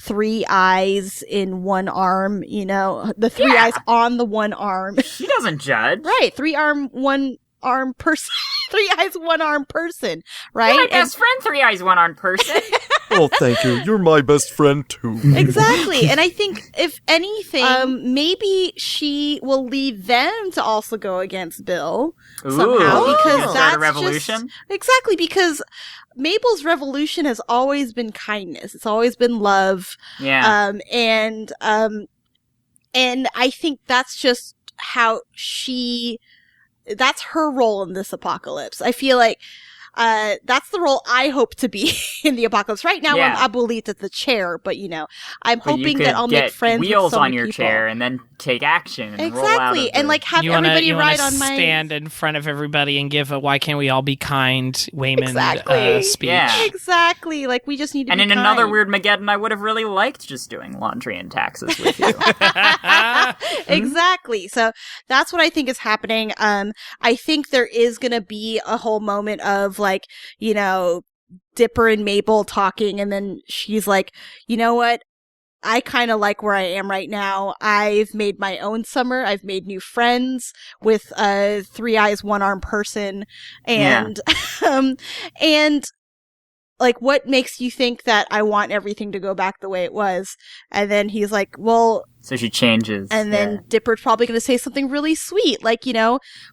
Speaker 4: 3 eyes in one arm. You know, the 3 eyes on the one arm.
Speaker 1: She doesn't judge,
Speaker 4: right? 3 arm, 1 arm person. 3 eyes, 1 arm person, right?
Speaker 1: You're my best friend, 3 eyes, 1 arm person.
Speaker 3: Oh, thank you. You're my best friend, too.
Speaker 4: Exactly. And I think, if anything, maybe she will lead them to also go against Bill somehow. Because that's
Speaker 1: a revolution?
Speaker 4: Exactly, because Mabel's revolution has always been kindness. It's always been love.
Speaker 1: Yeah.
Speaker 4: And I think that's just how that's her role in this apocalypse. I feel like that's the role I hope to be in the apocalypse. Right now,
Speaker 1: Yeah.
Speaker 4: I'm Abuelita the chair, but I'm
Speaker 1: But you
Speaker 4: hoping
Speaker 1: could
Speaker 4: that I'll
Speaker 1: get
Speaker 4: make friends
Speaker 1: wheels
Speaker 4: with so
Speaker 1: on
Speaker 4: many
Speaker 1: your
Speaker 4: people.
Speaker 1: chair and then take action and roll out
Speaker 4: Exactly,
Speaker 1: of
Speaker 4: and
Speaker 1: the-
Speaker 4: like have
Speaker 2: You wanna
Speaker 4: everybody ride on my
Speaker 2: stand in front of everybody and give a "Why can't we all be kind" Wayman
Speaker 4: Exactly.
Speaker 2: speech.
Speaker 1: Yeah.
Speaker 4: Exactly, like we just need to.
Speaker 1: And
Speaker 4: be
Speaker 1: in another
Speaker 4: kind.
Speaker 1: Weirdmageddon, I would have really liked just doing laundry and taxes with you.
Speaker 4: Exactly. So that's what I think is happening. I think there is going to be a whole moment of like, Dipper and Mabel talking, and then she's like, you know what? I kind of like where I am right now. I've made my own summer. I've made new friends with a 3 eyes, 1 arm person. And, and like, what makes you think that I want everything to go back the way it was? And then he's like, well,
Speaker 1: So she changes.
Speaker 4: and then Dipper's probably going to say something really sweet, like,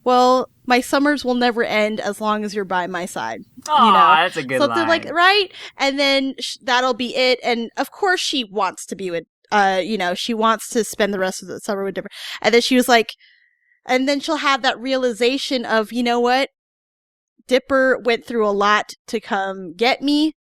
Speaker 4: well, my summers will never end as long as you're by my side.
Speaker 1: Aw, that's a good
Speaker 4: something
Speaker 1: line.
Speaker 4: like, right? And then that'll be it. And of course she wants to be with, she wants to spend the rest of the summer with Dipper. And then she was like, and then she'll have that realization of, you know what? Dipper went through a lot to come get me.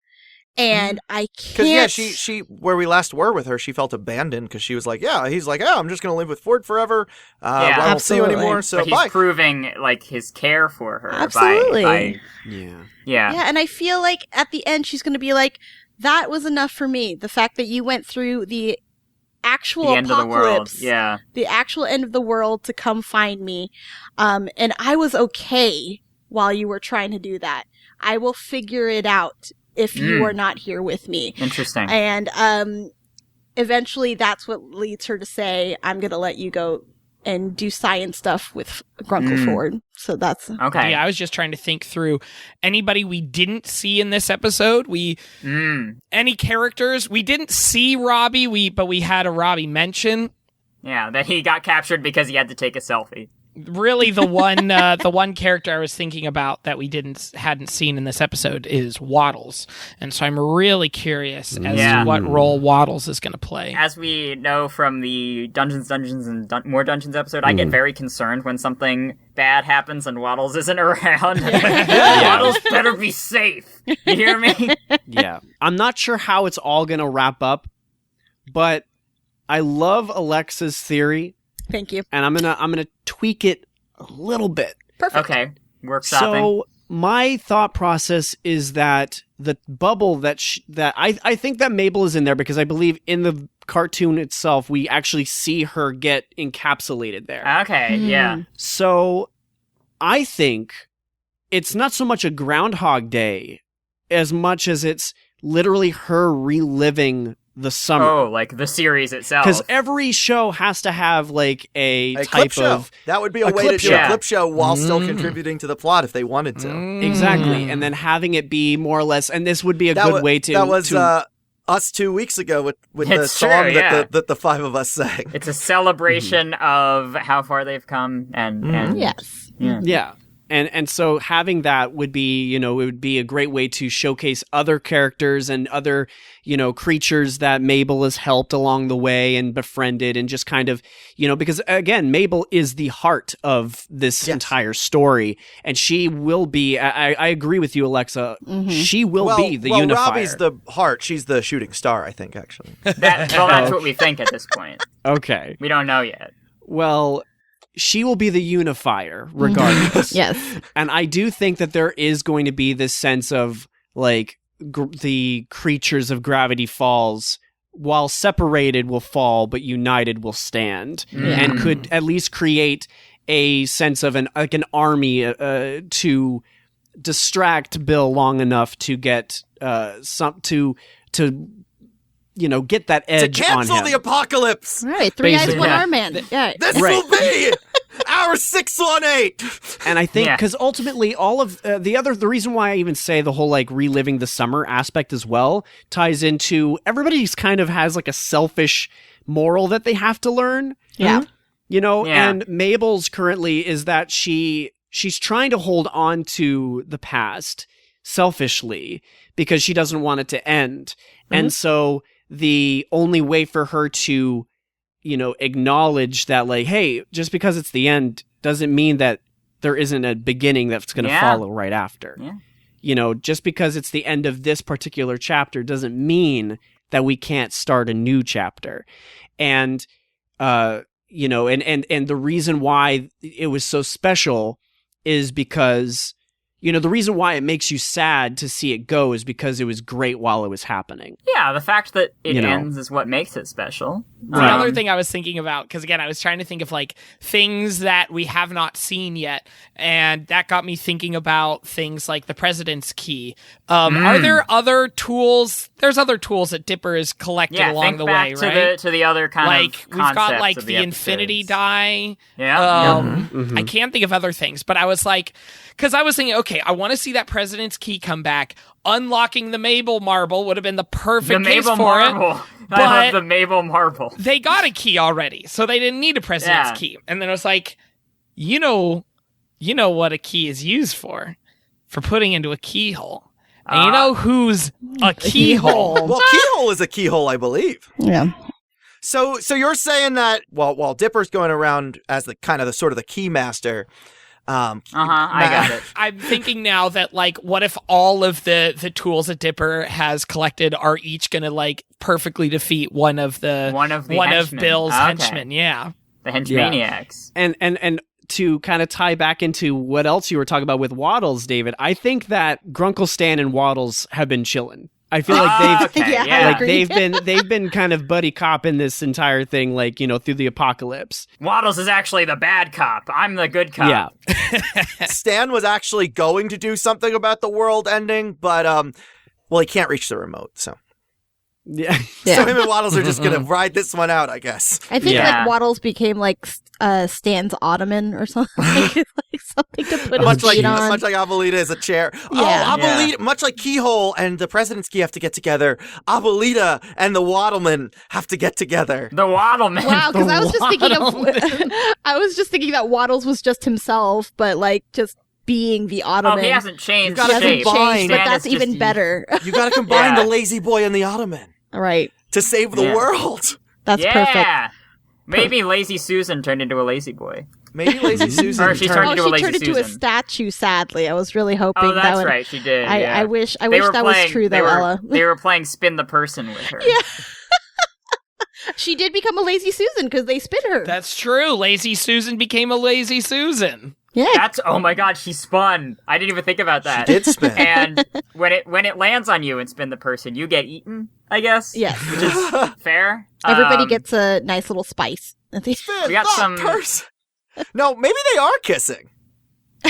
Speaker 4: And I can't.
Speaker 3: Because she where we last were with her, she felt abandoned because she was like, he's like, I'm just gonna live with Ford forever. I won't see you anymore. So
Speaker 1: but he's
Speaker 3: bye.
Speaker 1: proving like his care for her.
Speaker 4: Absolutely.
Speaker 1: By
Speaker 3: yeah.
Speaker 4: Yeah, and I feel like at the end she's going to be like, that was enough for me. The fact that you went through the actual
Speaker 1: the end of the world.
Speaker 4: apocalypse,
Speaker 1: Yeah.
Speaker 4: the actual end of the world to come find me, and I was okay while you were trying to do that. I will figure it out if you are not here with me.
Speaker 1: Interesting.
Speaker 4: And eventually that's what leads her to say, I'm going to let you go and do science stuff with Grunkle Ford. So that's...
Speaker 1: Okay.
Speaker 2: Yeah, I was just trying to think through anybody we didn't see in this episode. Any characters. We didn't see Robbie, but we had a Robbie mention.
Speaker 1: Yeah, that he got captured because he had to take a selfie.
Speaker 2: Really, the one character I was thinking about that we hadn't seen in this episode is Waddles, and so I'm really curious as to what role Waddles is going to play.
Speaker 1: As we know from the Dungeons, and More Dungeons episode, I get very concerned when something bad happens and Waddles isn't around. Waddles better be safe. You hear me?
Speaker 5: Yeah, I'm not sure how it's all going to wrap up, but I love Alexa's theory.
Speaker 4: Thank you.
Speaker 5: And I'm gonna tweak it a little bit.
Speaker 4: Perfect.
Speaker 1: Okay. Workshopping.
Speaker 5: So my thought process is that the bubble that I think that Mabel is in there because I believe in the cartoon itself we actually see her get encapsulated there.
Speaker 1: Okay. Yeah.
Speaker 5: So I think it's not so much a Groundhog Day as much as it's literally her reliving the summer.
Speaker 1: Oh, like the series itself.
Speaker 5: Because every show has to have like a type
Speaker 3: clip show.
Speaker 5: of...
Speaker 3: That would be a way to do a clip show while still contributing to the plot if they wanted to.
Speaker 5: Exactly. And then having it be more or less... And this would be a good way to...
Speaker 3: That was us 2 weeks ago with the
Speaker 1: It's
Speaker 3: song
Speaker 1: true, yeah.
Speaker 3: that the 5 of us sang.
Speaker 1: It's a celebration of how far they've come and
Speaker 4: yes.
Speaker 5: Yeah. And so having that would be, it would be a great way to showcase other characters and other, creatures that Mabel has helped along the way and befriended and just kind of, because again, Mabel is the heart of this entire story. And she will be, I agree with you, Alexa.
Speaker 4: Mm-hmm.
Speaker 5: She will be the unifier.
Speaker 3: Robbie's the heart. She's the shooting star, I think, actually.
Speaker 1: that's what we think at this point.
Speaker 5: Okay.
Speaker 1: We don't know yet.
Speaker 5: Well, she will be the unifier regardless.
Speaker 4: Yes.
Speaker 5: And I do think that there is going to be this sense of like the creatures of Gravity Falls, while separated will fall, but united will stand, and could at least create a sense of an army to distract Bill long enough to get get that edge
Speaker 3: to cancel
Speaker 5: on him.
Speaker 3: the apocalypse.
Speaker 4: Right, 3 eyes, 1 arm man. Yeah.
Speaker 3: This will be our 618.
Speaker 5: And I think because ultimately all of the reason why I even say the whole like reliving the summer aspect as well ties into everybody's kind of has like a selfish moral that they have to learn.
Speaker 4: Yeah.
Speaker 5: And Mabel's currently is that she's trying to hold on to the past selfishly because she doesn't want it to end. And so the only way for her to, acknowledge that like, hey, just because it's the end doesn't mean that there isn't a beginning that's going to follow right after. just because it's the end of this particular chapter doesn't mean that we can't start a new chapter. And, and the reason why it was so special is because, the reason why it makes you sad to see it go is because it was great while it was happening.
Speaker 1: Yeah, the fact that it ends is what makes it special.
Speaker 2: The other thing I was thinking about, because again, I was trying to think of like things that we have not seen yet, and that got me thinking about things like the President's Key. Are there other tools? There's other tools that Dipper has collected along the way, right?
Speaker 1: To the other kind of
Speaker 2: we've got like
Speaker 1: of
Speaker 2: the Infinity Die.
Speaker 1: Yeah.
Speaker 2: I can't think of other things, but I was like, because I was thinking, okay, I want to see that President's Key come back. Unlocking the Mabel Marble would have been the perfect case for it.
Speaker 1: I love the Mabel Marble.
Speaker 2: They got a key already, so they didn't need a President's Key. And then it was like, you know what a key is used for putting into a keyhole. And you know who's a keyhole?
Speaker 3: Well, keyhole is a keyhole, I believe.
Speaker 4: Yeah.
Speaker 3: So you're saying that while Dipper's going around as the kind of the sort of the key master.
Speaker 1: I got it.
Speaker 2: I'm thinking now that like, what if all of the tools that Dipper has collected are each gonna like perfectly defeat one of Bill's henchmen? Yeah,
Speaker 1: the henchmaniacs.
Speaker 5: Yeah. And to kind of tie back into what else you were talking about with Waddles, David, I think that Grunkle Stan and Waddles have been chilling. I feel like they've been kind of buddy cop in this entire thing, like, through the apocalypse.
Speaker 1: Waddles is actually the bad cop. I'm the good cop.
Speaker 5: Yeah.
Speaker 3: Stan was actually going to do something about the world ending, but he can't reach the remote, so.
Speaker 5: Yeah.
Speaker 3: So him and Waddles are just gonna ride this one out, I guess.
Speaker 4: I think like Waddles became like Stan's ottoman or something, like something to put his feet on.
Speaker 3: Much like Abuelita is a chair.
Speaker 4: Yeah.
Speaker 3: Abuelita, much like Keyhole and the President's Key have to get together. Abuelita and the Waddleman have to get together.
Speaker 1: The Waddleman.
Speaker 4: Wow, because I was just thinking that Waddles was just himself, but like just being the ottoman.
Speaker 1: Oh, he hasn't changed.
Speaker 3: He hasn't changed,
Speaker 4: but that's even better.
Speaker 3: You got to combine the lazy boy and the ottoman.
Speaker 4: Right.
Speaker 3: To save the world.
Speaker 4: That's perfect.
Speaker 1: Maybe Lazy Susan turned into a lazy boy.
Speaker 3: Maybe Lazy Susan.
Speaker 1: Or she turned into a lazy Susan.
Speaker 4: She turned into a statue, sadly. I was really hoping that would...
Speaker 1: Oh, that's right. She did.
Speaker 4: I wish that was true, though, Ella.
Speaker 1: They were playing Spin the Person with her.
Speaker 4: Yeah. She did become a Lazy Susan because they spin her.
Speaker 2: That's true. Lazy Susan became a Lazy Susan.
Speaker 4: Yeah.
Speaker 1: Oh my god, she spun. I didn't even think about that.
Speaker 3: She did spin.
Speaker 1: And when it lands on you and Spin the Person, you get eaten, I guess.
Speaker 4: Yes.
Speaker 1: Which is fair.
Speaker 4: Everybody gets a nice little spice.
Speaker 1: We got some
Speaker 3: person. No, maybe they are kissing.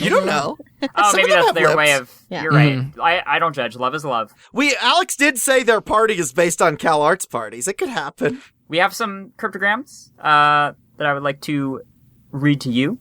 Speaker 3: You don't know.
Speaker 1: Oh,
Speaker 3: Some
Speaker 1: maybe
Speaker 3: of them
Speaker 1: that's
Speaker 3: have
Speaker 1: their
Speaker 3: lips.
Speaker 1: way of...
Speaker 4: Yeah.
Speaker 1: You're right. I don't judge. Love is love.
Speaker 3: Alex did say their party is based on Cal Arts parties. It could happen.
Speaker 1: We have some cryptograms that I would like to read to you,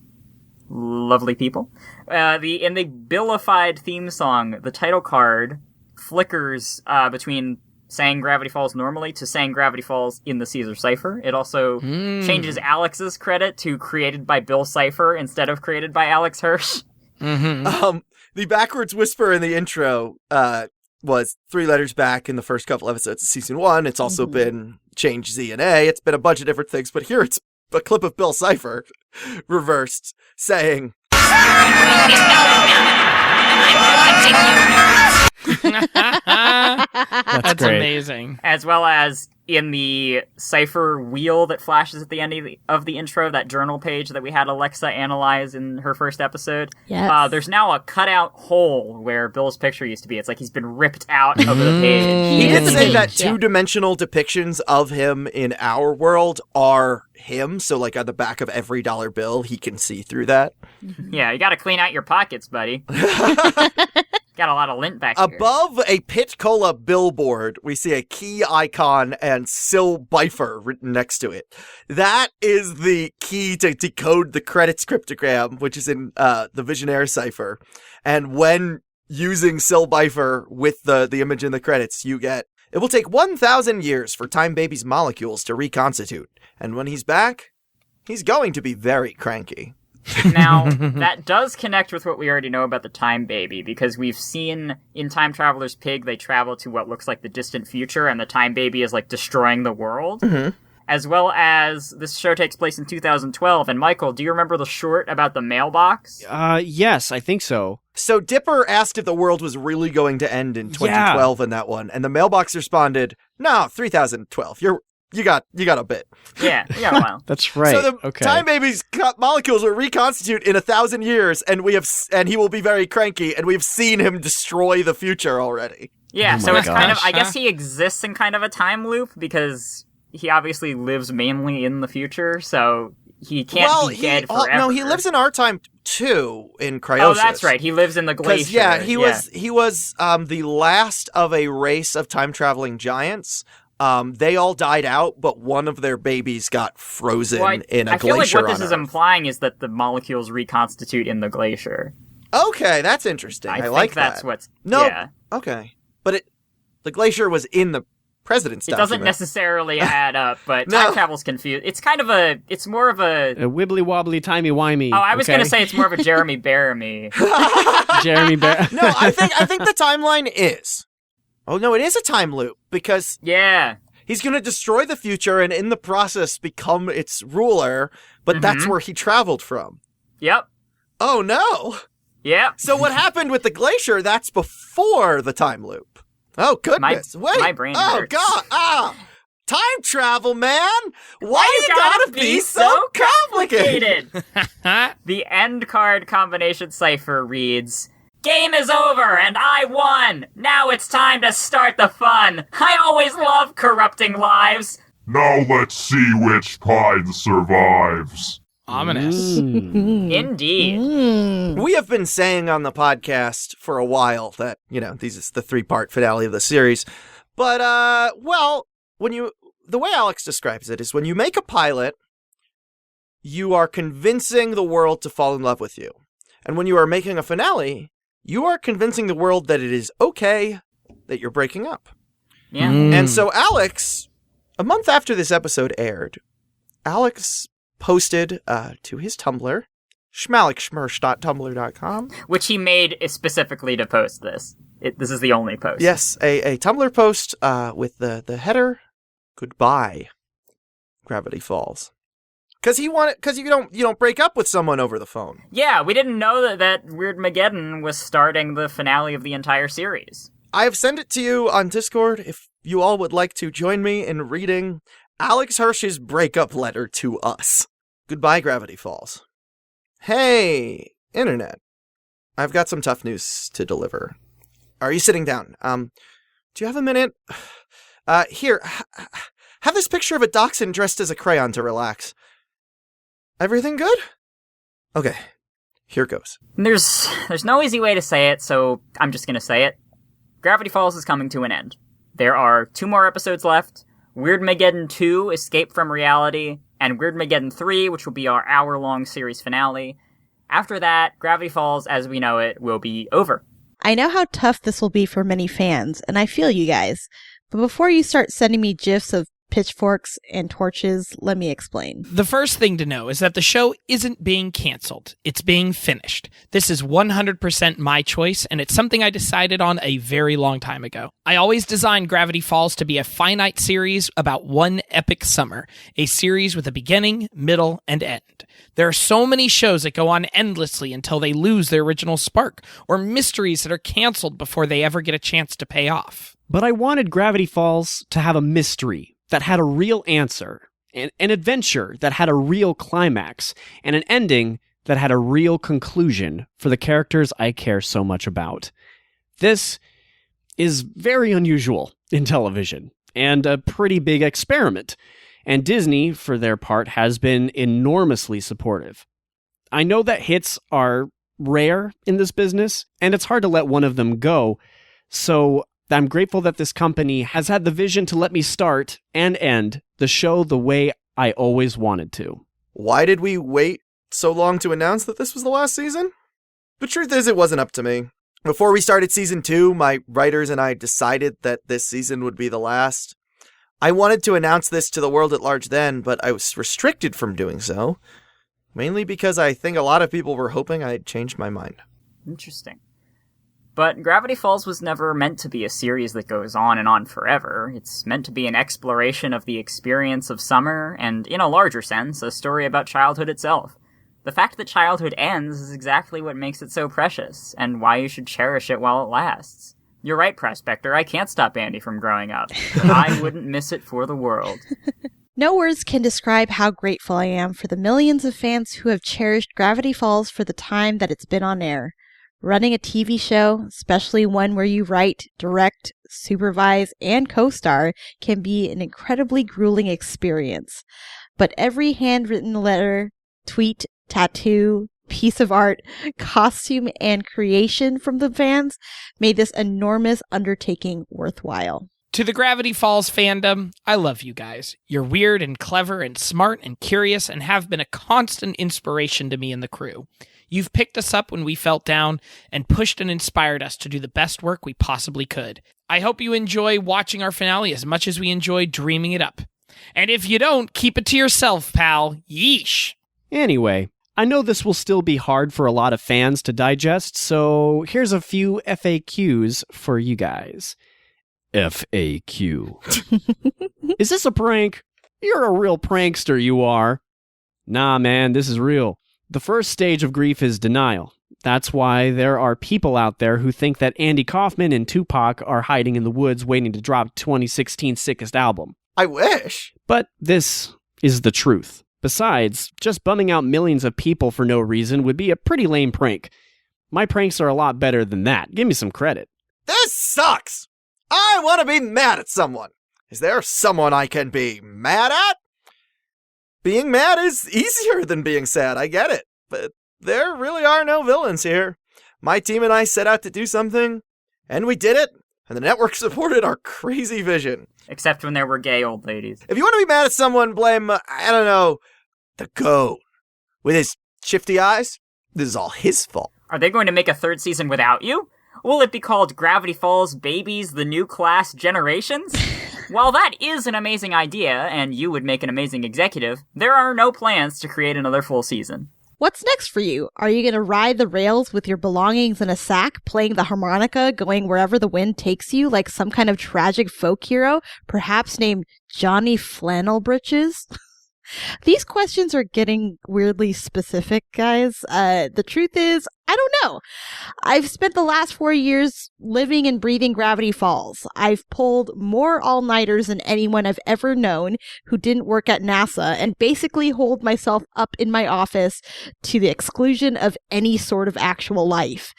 Speaker 1: lovely people. In the Billified theme song, the title card flickers between saying Gravity Falls normally to saying Gravity Falls in the Caesar Cipher. It also changes Alex's credit to created by Bill Cipher instead of created by Alex Hirsch.
Speaker 2: Mm-hmm.
Speaker 3: The backwards whisper in the intro was 3 letters back in the first couple episodes of season 1. It's also been changed Z and A. It's been a bunch of different things, but here it's a clip of Bill Cipher reversed saying,
Speaker 2: That's amazing.
Speaker 1: As well as in the cipher wheel that flashes at the end of the intro, that journal page that we had Alexa analyze in her first episode.
Speaker 4: Yes.
Speaker 1: There's now a cutout hole where Bill's picture used to be. It's like he's been ripped out of the page.
Speaker 3: He did say that 2-dimensional depictions of him in our world are him. So like on the back of every dollar bill, he can see through that.
Speaker 1: Yeah, you gotta clean out your pockets, buddy. Got a lot of lint back here.
Speaker 3: Above a Pit Cola billboard, we see a key icon and Sil Bifer written next to it. That is the key to decode the credits cryptogram, which is in the Visionaire cipher. And when using Sil Bifer with the image in the credits, you get, it will take 1,000 years for Time Baby's molecules to reconstitute. And when he's back, he's going to be very cranky.
Speaker 1: Now, that does connect with what we already know about the Time Baby, because we've seen in Time Traveler's Pig, they travel to what looks like the distant future, and the Time Baby is, like, destroying the world.
Speaker 3: Mm-hmm.
Speaker 1: as well as this show takes place in 2012. And Michael, do you remember the short about the mailbox?
Speaker 5: Yes, I think so.
Speaker 3: So Dipper asked if the world was really going to end in 2012 in that one, and the mailbox responded, "No, 3012. You got a bit."
Speaker 1: Yeah, you got a while.
Speaker 5: That's right.
Speaker 3: So the Time Baby's molecules will reconstitute in 1,000 years, and he will be very cranky, and we've seen him destroy the future already.
Speaker 1: Yeah, so it's kind of, I guess he exists in kind of a time loop because he obviously lives mainly in the future, so he can't be dead forever.
Speaker 3: No, he lives in our time too, in cryosis.
Speaker 1: Oh, that's right. He lives in the glacier.
Speaker 3: Yeah, he was the last of a race of time-traveling giants. They all died out, but one of their babies got frozen in a glacier. I feel like
Speaker 1: what this is implying is that the molecules reconstitute in the glacier.
Speaker 3: Okay, that's interesting. I like that.
Speaker 1: That's what's...
Speaker 3: No,
Speaker 1: yeah.
Speaker 3: Okay. But the glacier was in the president's document.
Speaker 1: It doesn't necessarily add up, but time travel's confused. It's kind of it's more of a
Speaker 5: wibbly-wobbly, timey-wimey.
Speaker 1: Oh, I was going to say it's more of a Jeremy Bear-me.
Speaker 5: Jeremy Bear.
Speaker 3: No, I think the timeline is. Oh, no, it is a time loop, because...
Speaker 1: Yeah.
Speaker 3: He's going to destroy the future and in the process become its ruler, but that's where he traveled from.
Speaker 1: Yep.
Speaker 3: Oh, no.
Speaker 1: Yep.
Speaker 3: So what happened with the glacier, that's before the time loop. Oh, goodness. Wait.
Speaker 1: My brain hurts.
Speaker 3: Oh, God. Time travel, man. Why you gotta be so complicated?
Speaker 1: The end card combination cipher reads... Game is over, and I won! Now it's time to start the fun! I always love corrupting lives!
Speaker 16: Now let's see which kind survives.
Speaker 2: Ominous.
Speaker 1: Indeed.
Speaker 3: We have been saying on the podcast for a while that, this is the 3-part finale of the series. But, the way Alex describes it is when you make a pilot, you are convincing the world to fall in love with you. And when you are making a finale... you are convincing the world that it is okay that you're breaking up.
Speaker 1: Yeah.
Speaker 3: And so Alex, a month after this episode aired, Alex posted to his Tumblr, schmalikschmersh.tumblr.com.
Speaker 1: Which he made specifically to post this. This is the only post.
Speaker 3: Yes, a Tumblr post with the header, "Goodbye, Gravity Falls." Because you don't break up with someone over the phone.
Speaker 1: Yeah, we didn't know that Weirdmageddon was starting the finale of the entire series.
Speaker 3: I have sent it to you on Discord if you all would like to join me in reading Alex Hirsch's breakup letter to us. Goodbye, Gravity Falls. Hey, Internet. I've got some tough news to deliver. Are you sitting down? Do you have a minute? Here, have this picture of a dachshund dressed as a crayon to relax. Everything good? Okay, here goes.
Speaker 1: There's no easy way to say it, so I'm just gonna say it. Gravity Falls is coming to an end. There are 2 more episodes left. Weirdmageddon 2, Escape from Reality, and Weirdmageddon 3, which will be our hour-long series finale. After that, Gravity Falls, as we know it, will be over.
Speaker 4: I know how tough this will be for many fans, and I feel you guys. But before you start sending me gifs of pitchforks and torches, let me explain.
Speaker 2: The first thing to know is that the show isn't being canceled. It's being finished. This is 100% my choice, and it's something I decided on a very long time ago. I always designed Gravity Falls to be a finite series about one epic summer, a series with a beginning, middle, and end. There are so many shows that go on endlessly until they lose their original spark, or mysteries that are canceled before they ever get a chance to pay off.
Speaker 5: But I wanted Gravity Falls to have a mystery that had a real answer, an adventure that had a real climax, and an ending that had a real conclusion for the characters I care so much about. This is very unusual in television, and a pretty big experiment, and Disney, for their part, has been enormously supportive. I know that hits are rare in this business, and it's hard to let one of them go, so I'm grateful that this company has had the vision to let me start and end the show the way I always wanted to.
Speaker 3: Why did we wait so long to announce that this was the last season? The truth is, it wasn't up to me. Before we started season 2, my writers and I decided that this season would be the last. I wanted to announce this to the world at large then, but I was restricted from doing so, mainly because I think a lot of people were hoping I'd changed my mind.
Speaker 1: Interesting. But Gravity Falls was never meant to be a series that goes on and on forever. It's meant to be an exploration of the experience of summer, and in a larger sense, a story about childhood itself. The fact that childhood ends is exactly what makes it so precious, and why you should cherish it while it lasts. You're right, Prospector, I can't stop Andy from growing up. But I wouldn't miss it for the world.
Speaker 4: No words can describe how grateful I am for the millions of fans who have cherished Gravity Falls for the time that it's been on air. Running a TV show, especially one where you write, direct, supervise, and co-star, can be an incredibly grueling experience. But every handwritten letter, tweet, tattoo, piece of art, costume, and creation from the fans made this enormous undertaking worthwhile.
Speaker 2: To the Gravity Falls fandom, I love you guys. You're weird and clever and smart and curious and have been a constant inspiration to me and the crew. You've picked us up when we felt down and pushed and inspired us to do the best work we possibly could. I hope you enjoy watching our finale as much as we enjoy dreaming it up. And if you don't, keep it to yourself, pal. Yeesh.
Speaker 5: Anyway, I know this will still be hard for a lot of fans to digest, so here's a few FAQs for you guys. FAQ. Is this a prank? You're a real prankster, you are. Nah, man, this is real. The first stage of grief is denial. That's why there are people out there who think that Andy Kaufman and Tupac are hiding in the woods waiting to drop 2016's sickest album.
Speaker 3: I wish.
Speaker 5: But this is the truth. Besides, just bumming out millions of people for no reason would be a pretty lame prank. My pranks are a lot better than that. Give me some credit.
Speaker 3: This sucks! I want to be mad at someone. Is there someone I can be mad at? Being mad is easier than being sad, I get it. But there really are no villains here. My team and I set out to do something, and we did it, and the network supported our crazy vision.
Speaker 1: Except when there were gay old ladies.
Speaker 3: If you want to be mad at someone, blame, the goat. With his shifty eyes, this is all his fault.
Speaker 1: Are they going to make a third season without you? Will it be called Gravity Falls Babies, the New Class Generations? While that is an amazing idea, and you would make an amazing executive, there are no plans to create another full season.
Speaker 4: What's next for you? Are you going to ride the rails with your belongings in a sack, playing the harmonica, going wherever the wind takes you, like some kind of tragic folk hero, perhaps named Johnny Flannelbritches? These questions are getting weirdly specific, guys. The truth is, I don't know. I've spent the last 4 years living and breathing Gravity Falls. I've pulled more all-nighters than anyone I've ever known who didn't work at NASA, and basically holed myself up in my office to the exclusion of any sort of actual life.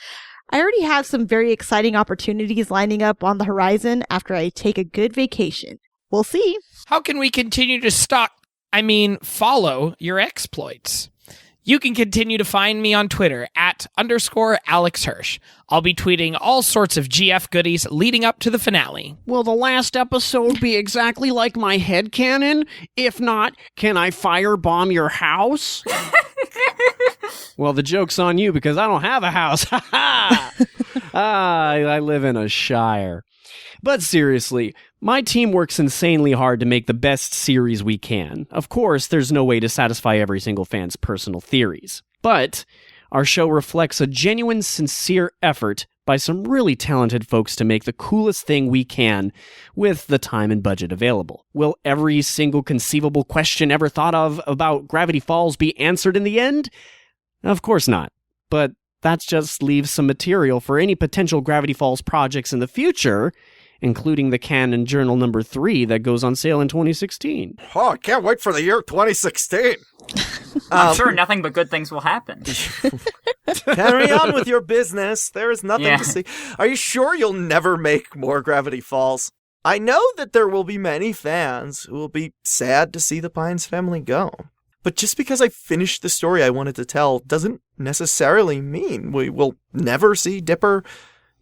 Speaker 4: I already have some very exciting opportunities lining up on the horizon after I take a good vacation. We'll see.
Speaker 2: How can we continue to follow your exploits? You can continue to find me on Twitter @_Alex Hirsch. I'll be tweeting all sorts of GF goodies leading up to the finale.
Speaker 5: Will the last episode be exactly like my headcanon? If not, can I firebomb your house? Well, the joke's on you because I don't have a house. I live in a shire. But seriously, my team works insanely hard to make the best series we can. Of course, there's no way to satisfy every single fan's personal theories. But our show reflects a genuine, sincere effort by some really talented folks to make the coolest thing we can with the time and budget available. Will every single conceivable question ever thought of about Gravity Falls be answered in the end? Of course not. But that just leaves some material for any potential Gravity Falls projects in the future, including the canon journal number 3 that goes on sale in 2016.
Speaker 3: Oh, I can't wait for the year 2016.
Speaker 1: I'm sure nothing but good things will happen.
Speaker 3: Carry on with your business. There is nothing to see. Are you sure you'll never make more Gravity Falls? I know that there will be many fans who will be sad to see the Pines family go. But just because I finished the story I wanted to tell doesn't necessarily mean we will never see Dipper,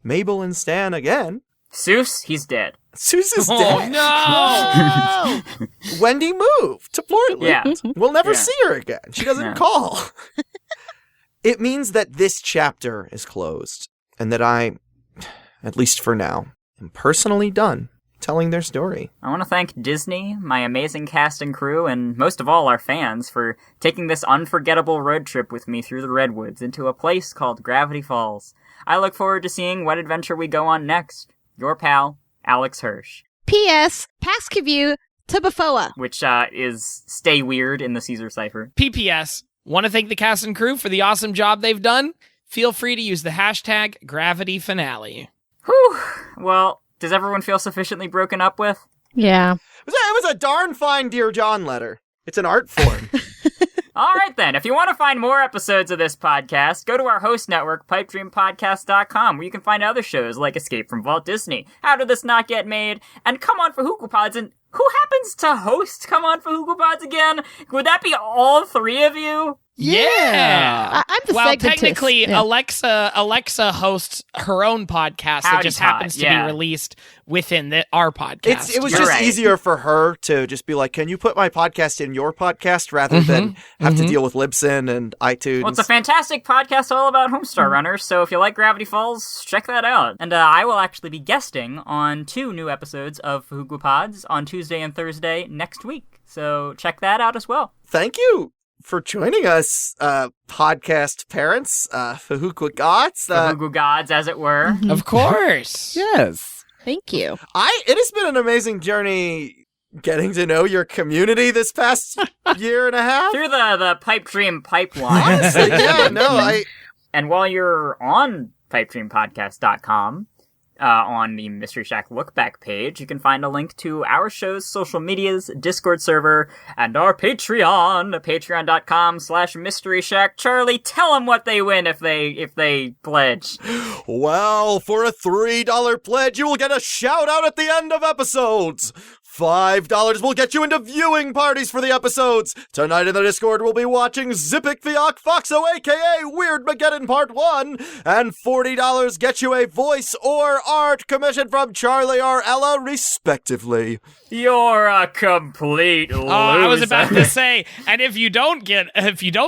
Speaker 3: Mabel, and Stan again.
Speaker 1: Seuss, he's dead.
Speaker 3: Seuss is dead.
Speaker 2: Oh,
Speaker 3: no! Wendy moved to Portland.
Speaker 1: Yeah.
Speaker 3: We'll never see her again. She doesn't call. It means that this chapter is closed, and that I, at least for now, am personally done telling their story.
Speaker 1: I want to thank Disney, my amazing cast and crew, and most of all our fans for taking this unforgettable road trip with me through the Redwoods into a place called Gravity Falls. I look forward to seeing what adventure we go on next. Your pal, Alex Hirsch.
Speaker 4: P.S. Pascaview to Bafoa.
Speaker 1: Which is Stay Weird in the Caesar Cipher.
Speaker 2: PPS. Want to thank the cast and crew for the awesome job they've done? Feel free to use the hashtag GravityFinale.
Speaker 1: Whew. Well, does everyone feel sufficiently broken up with?
Speaker 4: Yeah.
Speaker 3: It was a darn fine Dear John letter. It's an art form.
Speaker 1: All right, then. If you want to find more episodes of this podcast, go to our host network, pipedreampodcast.com, where you can find other shows like Escape from Walt Disney, How Did This Not Get Made, and Come On Fhqwhpods. And who happens to host Come On Fhqwhpods again? Would that be all three of you?
Speaker 2: Yeah.
Speaker 4: I'm the
Speaker 2: well,
Speaker 4: segmentist.
Speaker 2: technically,
Speaker 4: Yeah.
Speaker 2: Alexa hosts her own podcast that
Speaker 1: Howdy
Speaker 2: just
Speaker 1: Pod,
Speaker 2: happens to
Speaker 1: yeah.
Speaker 2: be released within our podcast.
Speaker 3: It was
Speaker 1: You're
Speaker 3: just
Speaker 1: right.
Speaker 3: easier for her to just be like, can you put my podcast in your podcast rather than have to deal with Libsyn and iTunes?
Speaker 1: Well, it's a fantastic podcast all about Homestar Runners, so if you like Gravity Falls, check that out. And I will actually be guesting on 2 new episodes of Fhqwhpods on Tuesday and Thursday next week. So check that out as well.
Speaker 3: Thank you for joining us, podcast parents, Fhqwhgods.
Speaker 1: Fhqwhgods, as it were.
Speaker 2: Of course.
Speaker 5: Yes.
Speaker 4: Thank you.
Speaker 3: It has been an amazing journey getting to know your community this past year and a half.
Speaker 1: Through the Pipe Dream pipeline.
Speaker 3: Honestly, yeah, no,
Speaker 1: And while you're on pipedreampodcast.com, on the Mystery Shack Lookback page, you can find a link to our show's social medias, Discord server, and our Patreon, patreon.com/Mystery Shack. Charlie, tell them what they win if they pledge.
Speaker 3: Well, for a $3 pledge, you will get a shout out at the end of episodes. $5 will get you into viewing parties for the episodes. Tonight in the Discord, we'll be watching Zipic the Foxo, aka Weirdmageddon Part 1. And $40 gets you a voice or art commission from Charley or Ella, respectively.
Speaker 1: You're a complete loser.
Speaker 2: Oh, I was about to say, and if you don't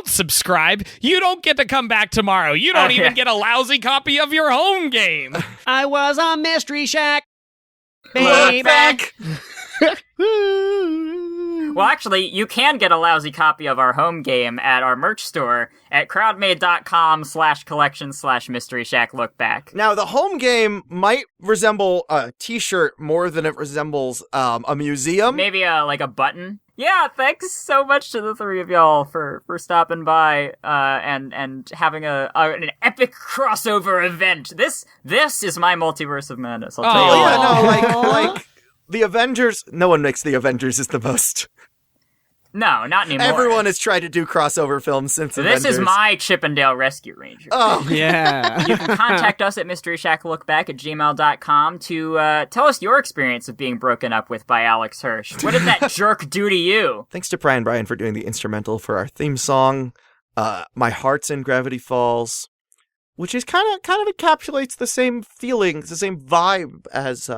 Speaker 2: subscribe, you don't get to come back tomorrow. You don't even get a lousy copy of your home game.
Speaker 5: I was on Mystery Shack.
Speaker 3: Look back!
Speaker 1: Well, actually, you can get a lousy copy of our home game at our merch store at crowdmade.com/collection/Mystery Shack Lookback.
Speaker 3: Now, the home game might resemble a t-shirt more than it resembles a museum.
Speaker 1: Maybe like a button. Yeah, thanks so much to the three of y'all for stopping by and having an epic crossover event. This is my multiverse of madness. I'll tell you what.
Speaker 3: Yeah, no, like the Avengers. No one makes the Avengers is the most.
Speaker 1: No, not anymore.
Speaker 3: Everyone has tried to do crossover films since Avengers.
Speaker 1: This is my Chippendale Rescue Ranger.
Speaker 3: Oh,
Speaker 5: yeah.
Speaker 1: You can contact us at mysteryshacklookback@gmail.com to tell us your experience of being broken up with by Alex Hirsch. What did that jerk do to you?
Speaker 3: Thanks to Brian for doing the instrumental for our theme song. My Heart's in Gravity Falls, which is kind of encapsulates the same feelings, the same vibe as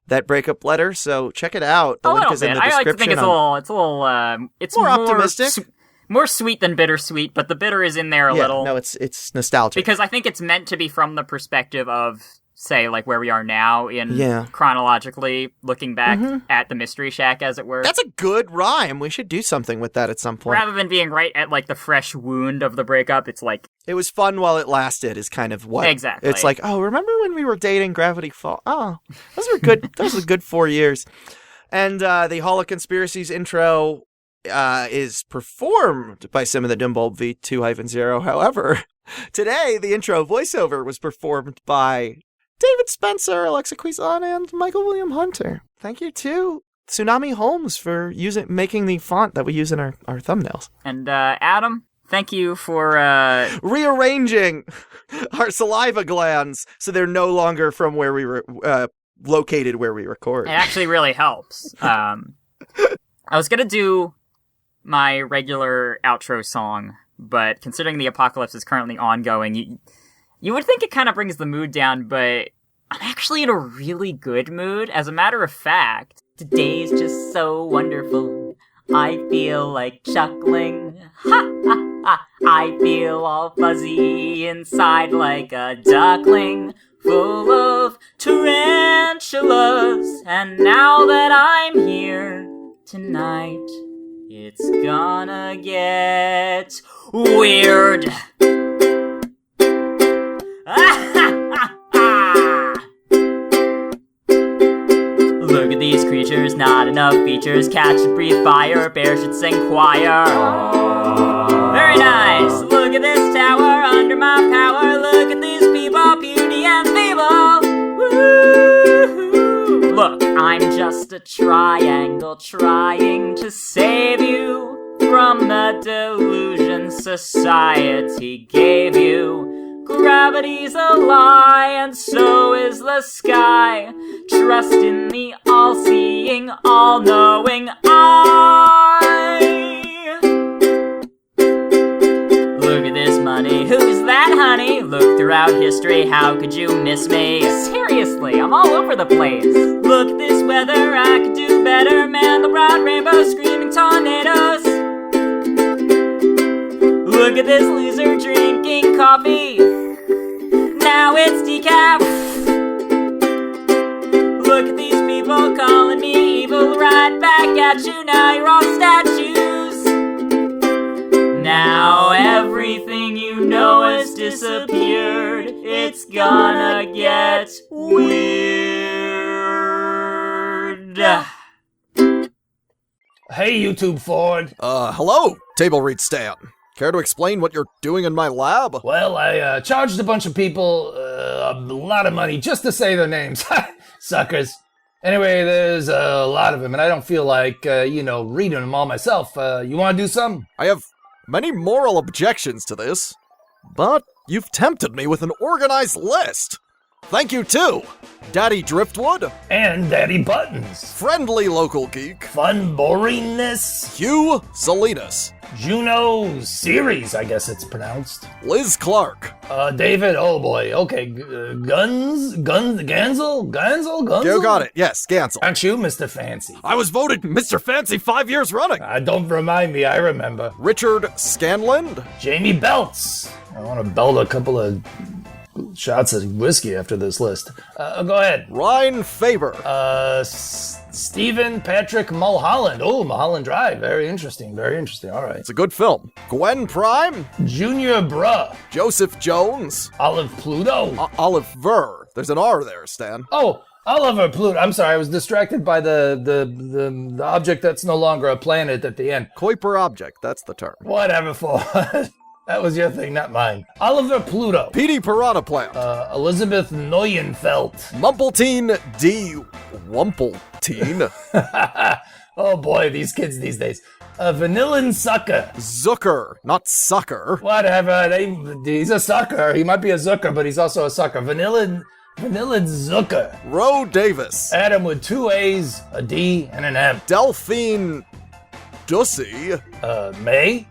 Speaker 3: that breakup letter. So check it out. The link is in the description.
Speaker 1: I like to think it's
Speaker 3: more optimistic,
Speaker 1: more sweet than bittersweet, but the bitter is in there a little.
Speaker 3: No, it's nostalgic
Speaker 1: because I think it's meant to be from the perspective of, say, like where we are now in chronologically looking back at the Mystery Shack, as it were.
Speaker 3: That's a good rhyme. We should do something with that at some point.
Speaker 1: Rather than being right at like the fresh wound of the breakup, it's like
Speaker 3: it was fun while it lasted is kind of what
Speaker 1: exactly.
Speaker 3: It's like, oh, remember when we were dating Gravity Falls? Oh, those were good. Those were good 4 years. And the Hall of Conspiracies intro is performed by Sim and the Dimbulb V2-0. However, today the intro voiceover was performed by David Spencer, Alexa Cuizon, and Michael William Hunter. Thank you to Tsunami Holmes for making the font that we use in our thumbnails.
Speaker 1: And Adam, thank you for
Speaker 3: rearranging our saliva glands so they're no longer from where we were located where we record.
Speaker 1: It actually really helps. I was gonna do my regular outro song, but considering the apocalypse is currently ongoing, you would think it kind of brings the mood down, but I'm actually in a really good mood. As a matter of fact, today's just so wonderful. I feel like chuckling. Ha ha I feel all fuzzy inside like a duckling full of tarantulas. And now that I'm here tonight, it's gonna get weird. Look at these creatures, not enough features. Cat should breathe fire, bear should sing choir. Very nice. Look at this tower under my power. Look at these people, puny and feeble. Woo-hoo. Look, I'm just a triangle trying to save you from the delusion society gave you. Gravity's a lie, and so is the sky. Trust in the all-seeing, all-knowing eye. Look at this money, who's that, honey? Look throughout history, how could you miss me? Seriously, I'm all over the place. Look at this weather, I could do better. Man, the broad rainbow, screaming tornadoes. Look at this loser drinking coffee. Now it's decaf. Look at these people calling me evil. Right back at you. Now you're all statues. Now everything you know has disappeared. It's gonna get weird.
Speaker 12: Hey, YouTube Ford.
Speaker 3: Hello, Table Read Stan. Care to explain what you're doing in my lab?
Speaker 12: Well, I charged a bunch of people a lot of money just to say their names. Suckers. Anyway, there's a lot of them, and I don't feel like, reading them all myself. You want to do some?
Speaker 3: I have many moral objections to this, but you've tempted me with an organized list. Thank you, too, Daddy Driftwood.
Speaker 12: And Daddy Buttons.
Speaker 3: Friendly Local Geek.
Speaker 12: Fun Boringness.
Speaker 3: Hugh Salinas.
Speaker 12: Juno Series, I guess it's pronounced.
Speaker 3: Liz Clark.
Speaker 12: David, oh boy, okay, Gansel?
Speaker 3: You got it, yes, Gansel.
Speaker 12: Aren't you Mr. Fancy?
Speaker 3: I was voted Mr. Fancy 5 years running.
Speaker 12: Don't remind me, I remember.
Speaker 3: Richard Scanland.
Speaker 12: Jamie Belts. I want to belt a couple of shots of whiskey after this list. Go ahead.
Speaker 3: Ryan Faber.
Speaker 12: Stephen Patrick Mulholland. Oh, Mulholland Drive. Very interesting. All right.
Speaker 3: It's a good film. Gwen Prime.
Speaker 12: Junior Bruh.
Speaker 3: Joseph Jones.
Speaker 12: Olive Pluto.
Speaker 3: Oliver. There's an R there, Stan.
Speaker 12: Oh, Oliver Pluto. I'm sorry. I was distracted by the object that's no longer a planet at the end.
Speaker 3: Kuiper object. That's the term.
Speaker 12: Whatever for. That was your thing, not mine. Oliver Pluto.
Speaker 3: Petey Piranha Plant.
Speaker 12: Elizabeth Neuenfeld.
Speaker 3: Mumpleteen D. Wumpleteen.
Speaker 12: Oh boy, these kids these days. Vanillin Sucker.
Speaker 3: Zucker, not sucker.
Speaker 12: Whatever. He's a sucker. He might be a Zucker, but he's also a sucker. Vanillin Zucker.
Speaker 3: Ro Davis.
Speaker 12: Adam with 2 A's, a D, and an M.
Speaker 3: Delphine Dussy.
Speaker 12: May.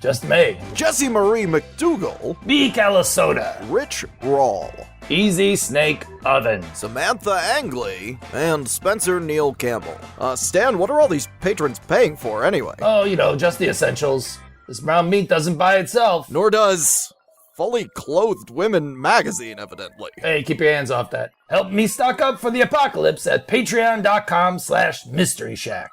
Speaker 12: Just May.
Speaker 3: Jessie Marie McDougal.
Speaker 12: B. Calisoda.
Speaker 3: Rich Rawl.
Speaker 12: Easy Snake Oven.
Speaker 3: Samantha Angley. And Spencer Neil Campbell. Stan, what are all these patrons paying for anyway?
Speaker 12: Oh, just the essentials. This brown meat doesn't buy itself.
Speaker 3: Nor does Fully Clothed Women magazine, evidently.
Speaker 12: Hey, keep your hands off that. Help me stock up for the apocalypse at patreon.com/mystery shack.